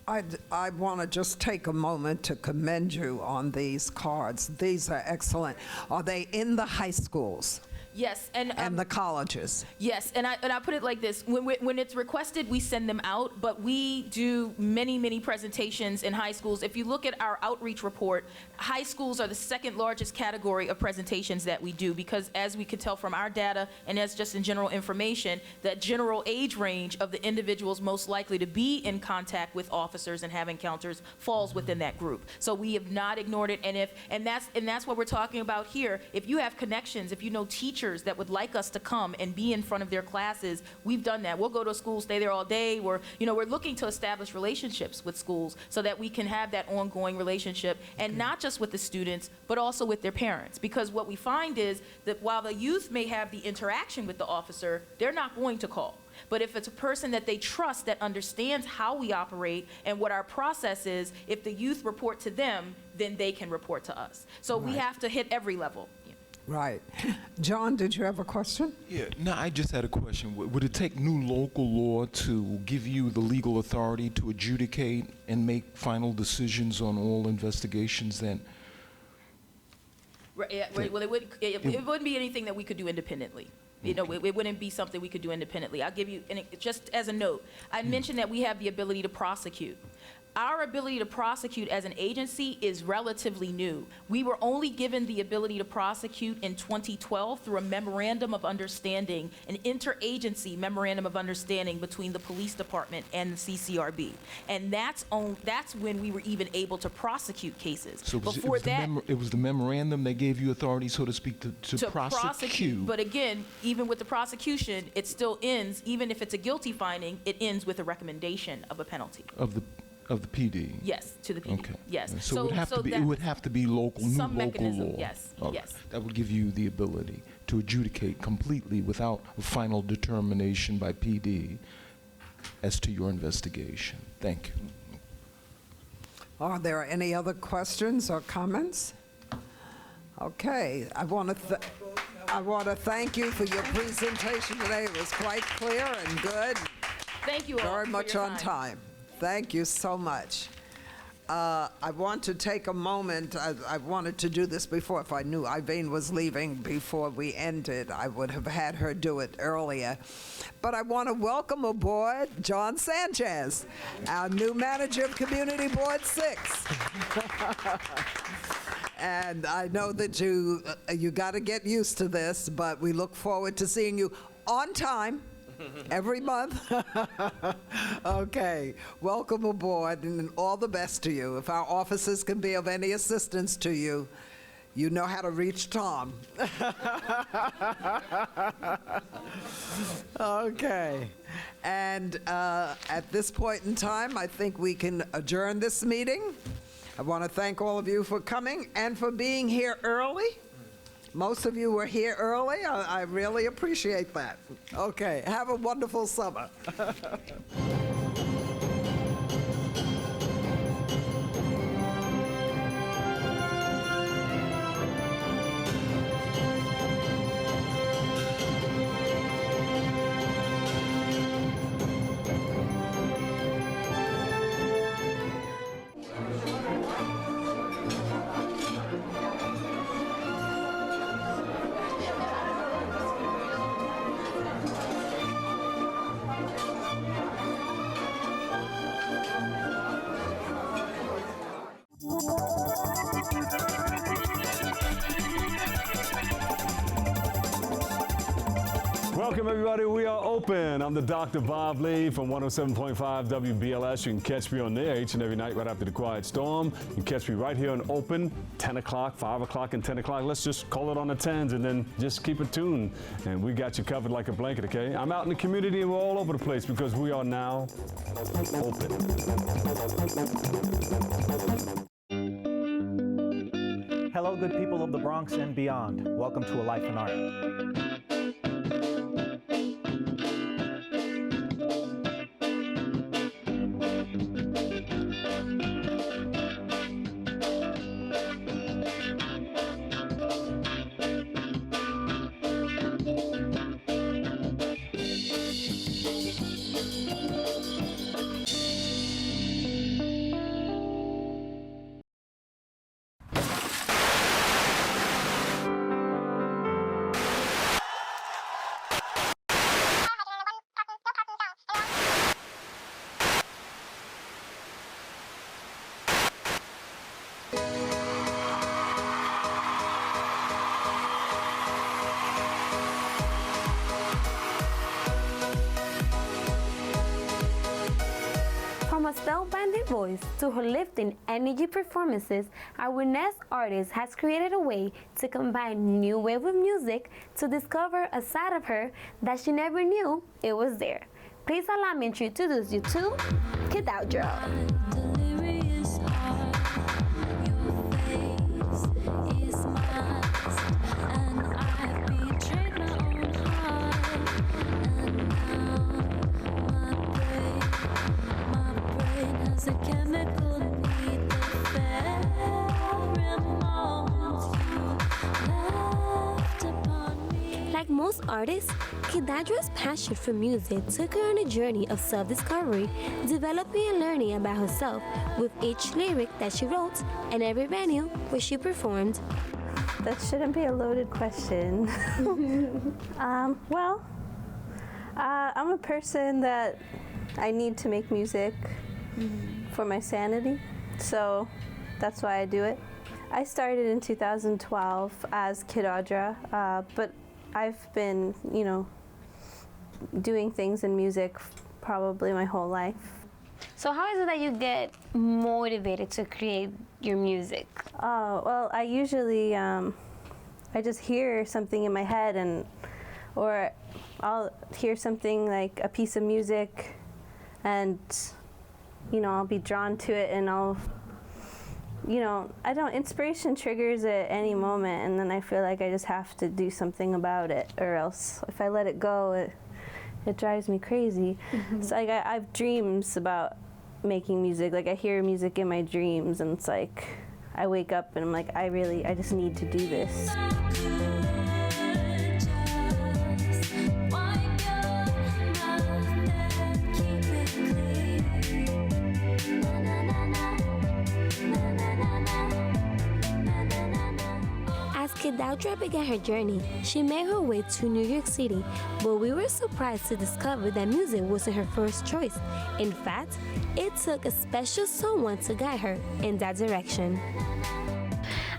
I want to just take a moment to commend you on these cards. These are excellent. Are they in the high schools?
Yes, and
the colleges.
yes, and I put it like this: when it's requested, we send them out, but we do many presentations in high schools. If you look at our outreach report, high schools are the second largest category of presentations that we do, because as we could tell from our data and as just in general information, that general age range of the individuals most likely to be in contact with officers and have encounters falls within that group. So we have not ignored it, and that's what we're talking about here. If you have connections, if you know teachers that would like us to come and be in front of their classes, we've done that. We'll go to a school, stay there all day. We're looking to establish relationships with schools so that we can have that ongoing relationship, and not just with the students, but also with their parents. Because what we find is that while the youth may have the interaction with the officer, they're not going to call. But if it's a person that they trust, that understands how we operate and what our process is, if the youth report to them, then they can report to us. So we have to hit every level.
Right. John, did you have a question?
Yeah, no, I just had a question. Would it take new local law to give you the legal authority to adjudicate and make final decisions on all investigations then?
Right, yeah, well, it wouldn't be anything that we could do independently. It wouldn't be something we could do independently. I'll give you, just as a note, I mentioned that we have the ability to prosecute. Our ability to prosecute as an agency is relatively new. We were only given the ability to prosecute in 2012 through a memorandum of understanding, an interagency memorandum of understanding between the police department and the CCRB. And that's when we were even able to prosecute cases.
So
before that,
it was the memorandum that gave you authority, so to speak, to prosecute.
But again, even with the prosecution, it still ends, even if it's a guilty finding, it ends with a recommendation of a penalty.
Of the PD?
Yes, to the PD.
Okay.
Yes.
So it would have to be local, new
some
local
mechanism,
law.
yes,
Okay.
yes.
That would give you the ability to adjudicate completely without a final determination by PD as to your investigation. Thank you.
Are there any other questions or comments? Okay, I want to thank you for your presentation today. It was quite clear and good.
Thank you all
Very
for
much
your
on time. Thank you so much. I want to take a moment. I wanted to do this before. If I knew Irene was leaving before we ended, I would have had her do it earlier. But I want to welcome aboard John Sanchez, our new manager of Community Board 6. And I know that you got to get used to this, but we look forward to seeing you on time. Every month? Okay. Welcome aboard, and all the best to you. If our offices can be of any assistance to you, you know how to reach Tom. Okay. And at this point in time, I think we can adjourn this meeting. I want to thank all of you for coming and for being here early. Most of you were here early. I really appreciate that. Okay, have a wonderful summer.
Welcome, everybody. We are open. I'm the Dr. Bob Lee from 107.5 WBLS. You can catch me on there each and every night right after the Quiet Storm. You can catch me right here on Open, 10 o'clock, 5 o'clock, and 10 o'clock. Let's just call it on the 10s and then just keep it tuned. And we got you covered like a blanket, okay? I'm out in the community and we're all over the place because we are now open.
Hello, good people of the Bronx and beyond. Welcome to A Life in Art.
independent voice to her lifting energy performances, our next artist has created a way to combine new wave with music to discover a side of her that she never knew it was there. Please allow me to introduce you to Kidaldra. Like most artists, Kidadra's passion for music took her on a journey of self-discovery, developing and learning about herself with each lyric that she wrote and every venue where she performed.
That shouldn't be a loaded question. I'm a person that I need to make music for my sanity, so that's why I do it. I started in 2012 as Kidaldra, but I've been, doing things in music probably my whole life.
So how is it that you get motivated to create your music?
Well, I usually, I just hear something in my head or I'll hear something like a piece of music and, I'll be drawn to it and inspiration triggers at any moment, and then I feel like I just have to do something about it, or else if I let it go, it drives me crazy. So like I have dreams about making music. Like I hear music in my dreams, and it's like I wake up and I'm like, I just need to do this.
As Kidaldra began her journey, she made her way to New York City, but we were surprised to discover that music wasn't her first choice. In fact, it took a special someone to guide her in that direction.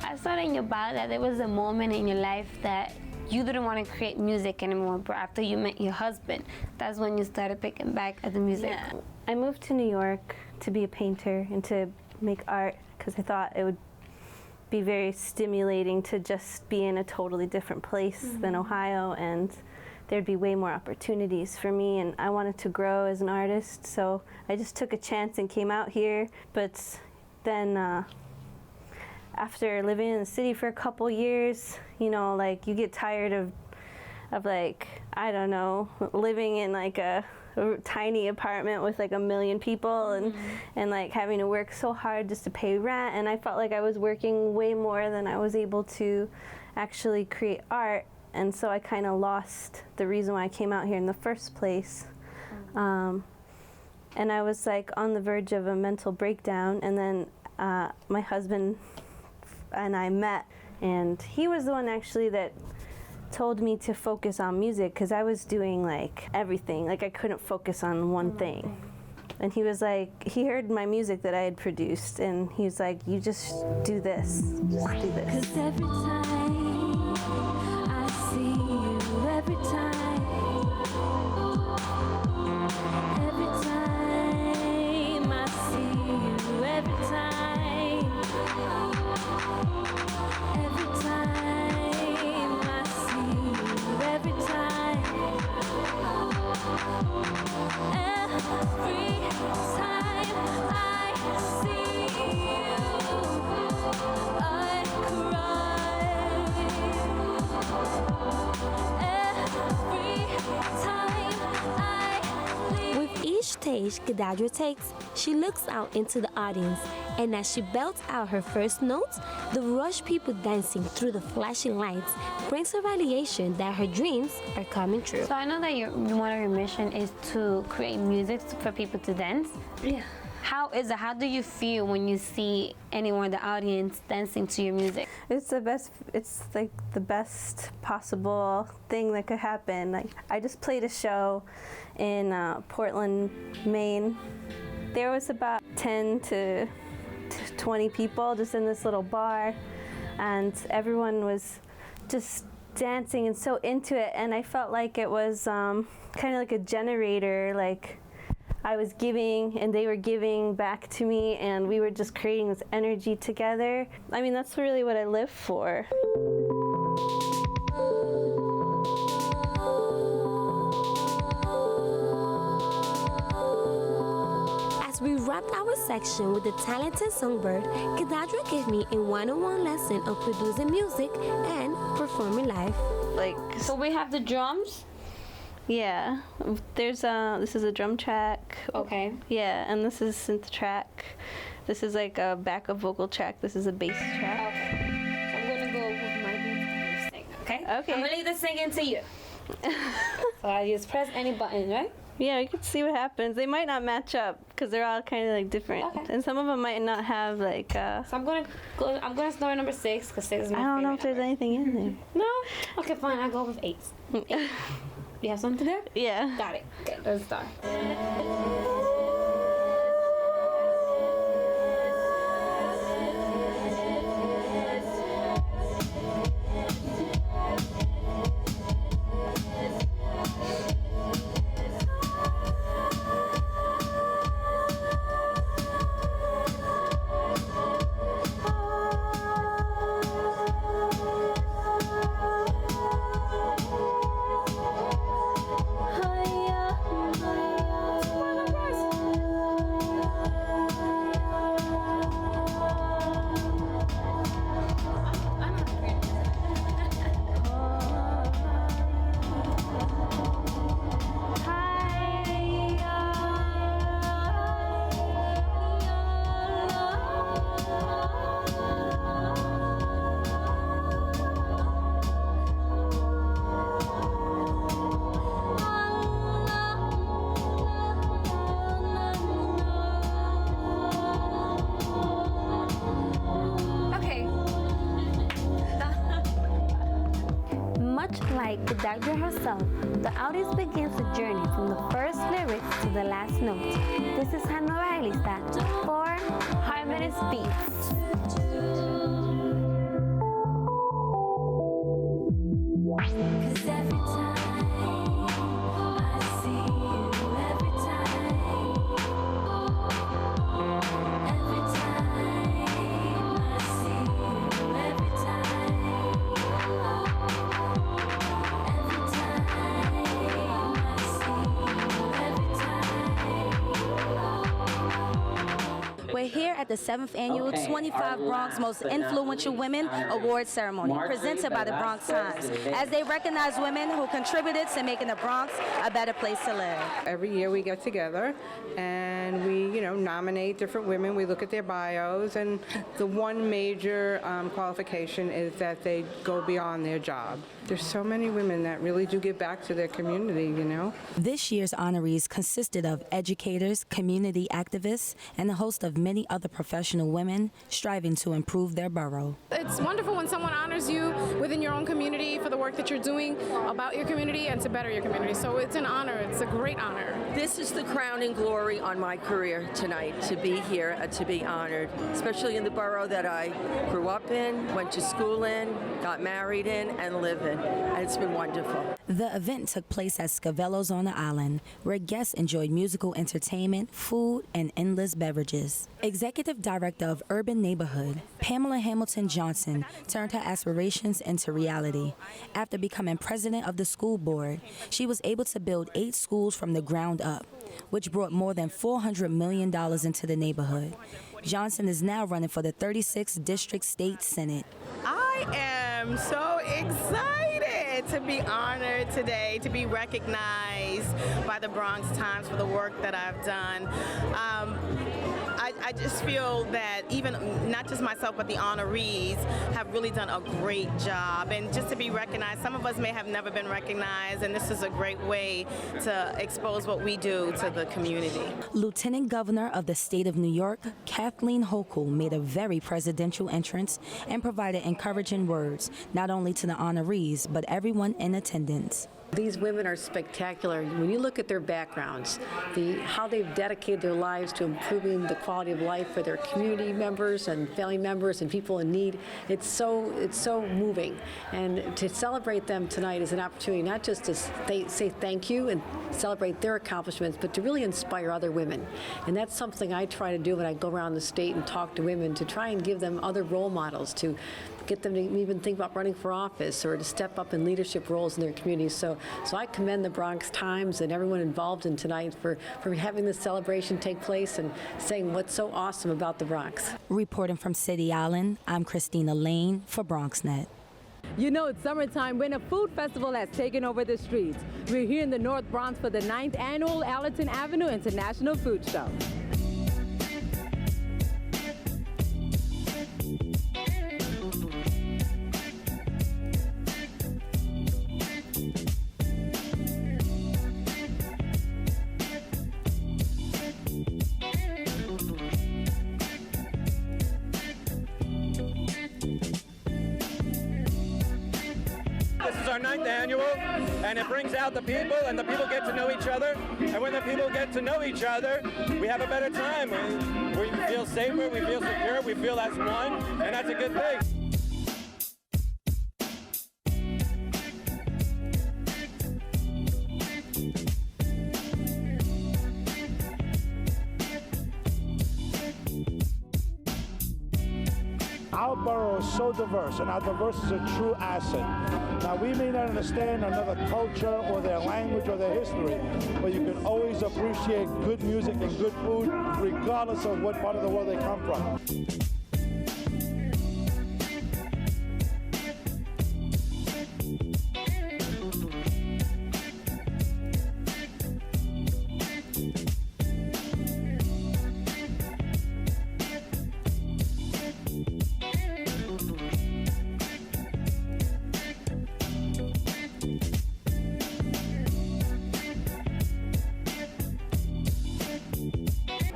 I saw in your bio that there was a moment in your life that you didn't want to create music anymore, but after you met your husband, that's when you started picking back at the music.
Yeah. I moved to New York to be a painter and to make art because I thought it would be very stimulating to just be in a totally different place than Ohio, and there'd be way more opportunities for me, and I wanted to grow as an artist, so I just took a chance and came out here. But then after living in the city for a couple years, you get tired of living in like a tiny apartment with like 1 million people and like having to work so hard just to pay rent, and I felt like I was working way more than I was able to actually create art, and so I kind of lost the reason why I came out here in the first place. And I was like on the verge of a mental breakdown, and then my husband and I met, and he was the one actually that told me to focus on music because I was doing like everything. Like I couldn't focus on one thing. And he was like, he heard my music that I had produced, and he was like, you just do this. Just do this. 'Cause every time I see you, every time I see you, every time stage Kidaldra takes, she looks out into the audience, and as she belts out her first notes, the rush people dancing through the flashing lights brings her validation that her dreams are coming true.
So I know that one of your mission is to create music for people to dance.
Yeah.
How is it? How do you feel when you see anyone in the audience dancing to your music?
It's the best. It's like the best possible thing that could happen. Like I just played a show in Portland, Maine. There was about 10 to 20 people just in this little bar, and everyone was just dancing and so into it. And I felt like it was kind of like a generator. Like I was giving and they were giving back to me, and we were just creating this energy together. I mean, that's really what I live for.
As we wrapped our section with the talented songbird, Kadadra gave me a one-on-one lesson of producing music and performing live.
So we have the drums? Yeah. There's this is a drum track.
Okay.
Yeah, and this is synth track. This is like a backup vocal track. This is a bass track.
Okay. So I'm gonna go with my beat and you sing, okay?
Okay.
I'm gonna leave the singing to you. So I just press any button, right?
Yeah, you can see what happens. They might not match up because they're all kind of like different, and some of them might not have like.
So I'm gonna start at number 6 because 6 is my favorite.
I don't know if there's anything in there.
No? Okay, fine. I'll go with 8. 8. You have something there?
Yeah.
Got it. Okay, let's start. Much like the doctor herself, the artist begins the journey from the first lyrics to the last note. This is how Riley starts for Harmonious Beats.
We're here at the 7th Annual 25 Bronx Most Influential Women Award Ceremony, presented by the Bronx Times, as they recognize women who contributed to making the Bronx a better place to live.
Every year we get together and we, nominate different women. We look at their bios, and the one major qualification is that they go beyond their job. There's so many women that really do give back to their community,
This year's honorees consisted of educators, community activists, and a host of many other professional women striving to improve their borough.
It's wonderful when someone honors you within your own community for the work that you're doing about your community and to better your community. So it's an honor. It's a great honor.
This is the crowning glory on my career tonight, to be here and to be honored, especially in the borough that I grew up in, went to school in, got married in, and live in. And it's been wonderful.
The event took place at Scavello's on the island, where guests enjoyed musical entertainment, food, and endless beverages. Executive Director of Urban Neighborhood, Pamela Hamilton Johnson, turned her aspirations into reality. After becoming president of the school board, she was able to build 8 schools from the ground up, which brought more than $400 million into the neighborhood. Johnson is now running for the 36th District State Senate.
I am so excited to be honored today, to be recognized by the Bronx Times for the work that I've done. I just feel that even not just myself, but the honorees have really done a great job. And just to be recognized, some of us may have never been recognized, and this is a great way to expose what we do to the community.
Lieutenant Governor of the state of New York, Kathleen Hochul, made a very presidential entrance and provided encouraging words, not only to the honorees, but everyone in attendance.
These women are spectacular. When you look at their backgrounds, how they've dedicated their lives to improving the quality of life for their community members and family members and people in need, it's so moving. And to celebrate them tonight is an opportunity not just to say thank you and celebrate their accomplishments, but to really inspire other women. And that's something I try to do when I go around the state and talk to women, to try and give them other role models, to get them to even think about running for office or to step up in leadership roles in their communities. So I commend the Bronx Times and everyone involved in tonight for having this celebration take place and saying what's so awesome about the Bronx.
Reporting from City Island, I'm Christina Lane for BronxNet.
You know it's summertime when a food festival has taken over the streets. We're here in the North Bronx for the 9th annual Allerton Avenue International Food Show.
This is our 9th annual, and it brings out the people, and the people get to know each other. And when the people get to know each other, we have a better time. We feel safer, we feel secure, we feel as one, and that's a good thing.
Our borough is so diverse, and our diversity is a true asset. Now, we may not understand another culture or their language or their history, but you can always appreciate good music and good food, regardless of what part of the world they come from.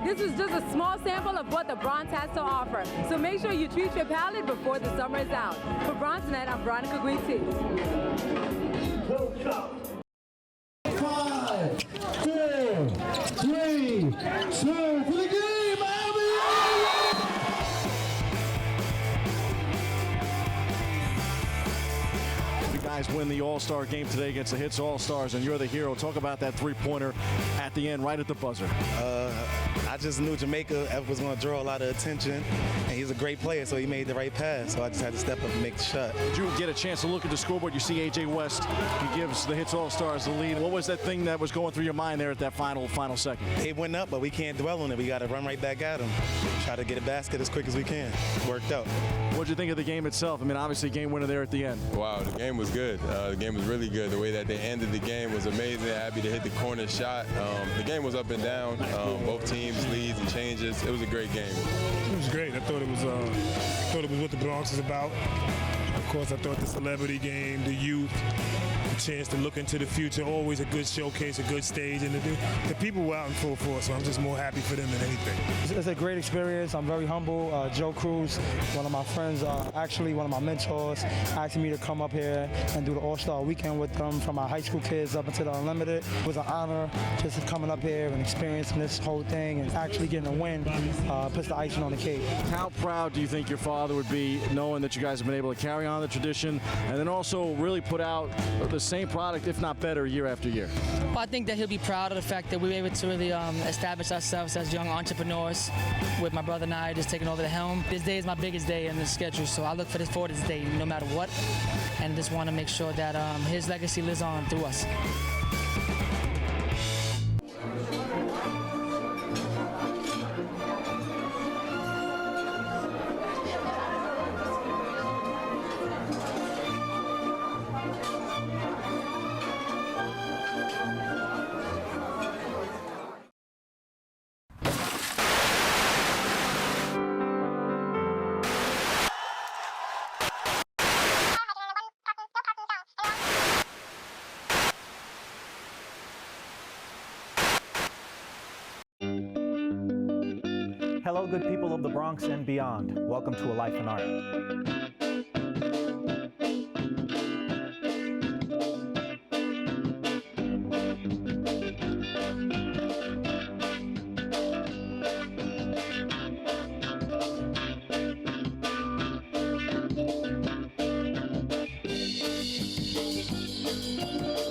This is just a small sample of what the Bronx has to offer. So make sure you treat your palate before the summer is out. For BronxNet, I'm Veronica Guiti.
5, 4, 3, 2, for the game, Miami!
You guys win the All-Star game today against the Hits All-Stars, and you're the hero. Talk about that three-pointer at the end, right at the buzzer.
I just knew Jamaica was going to draw a lot of attention, and he's a great player, so he made the right pass. So I just had to step up and make the shot.
Did you get a chance to look at the scoreboard? You see A.J. West. He gives the Hits All-Stars the lead. What was that thing that was going through your mind there at that final second?
It went up, but we can't dwell on it. We got to run right back at him. Try to get a basket as quick as we can. Worked out.
What did you think of the game itself? I mean, obviously, game winner there at the end.
Wow, the game was good. The game was really good. The way that they ended the game was amazing. Happy to hit the corner shot. The game was up and down. Both teams leads and changes. It was a great game.
It was great. I thought it was what the Bronx is about. Of course, I thought the celebrity game, the youth, the chance to look into the future, always a good showcase, a good stage, and the people were out in full force, so I'm just more happy for them than anything.
It's a great experience. I'm very humble. Joe Cruz, one of my friends, actually one of my mentors, asked me to come up here and do the All-Star Weekend with them, from our high school kids up into the Unlimited. It was an honor just coming up here and experiencing this whole thing and actually getting a win, puts the icing on the cake.
How proud do you think your father would be knowing that you guys have been able to carry on the tradition and then also really put out the same product, if not better, year after year?
Well, I think that he'll be proud of the fact that we were able to really establish ourselves as young entrepreneurs, with my brother and I just taking over the helm. This day is my biggest day in the schedule, so I look forward to this day no matter what, and just want to make sure that his legacy lives on through us.
Hello, good people of the Bronx and beyond. Welcome to A Life in Art.
Bye.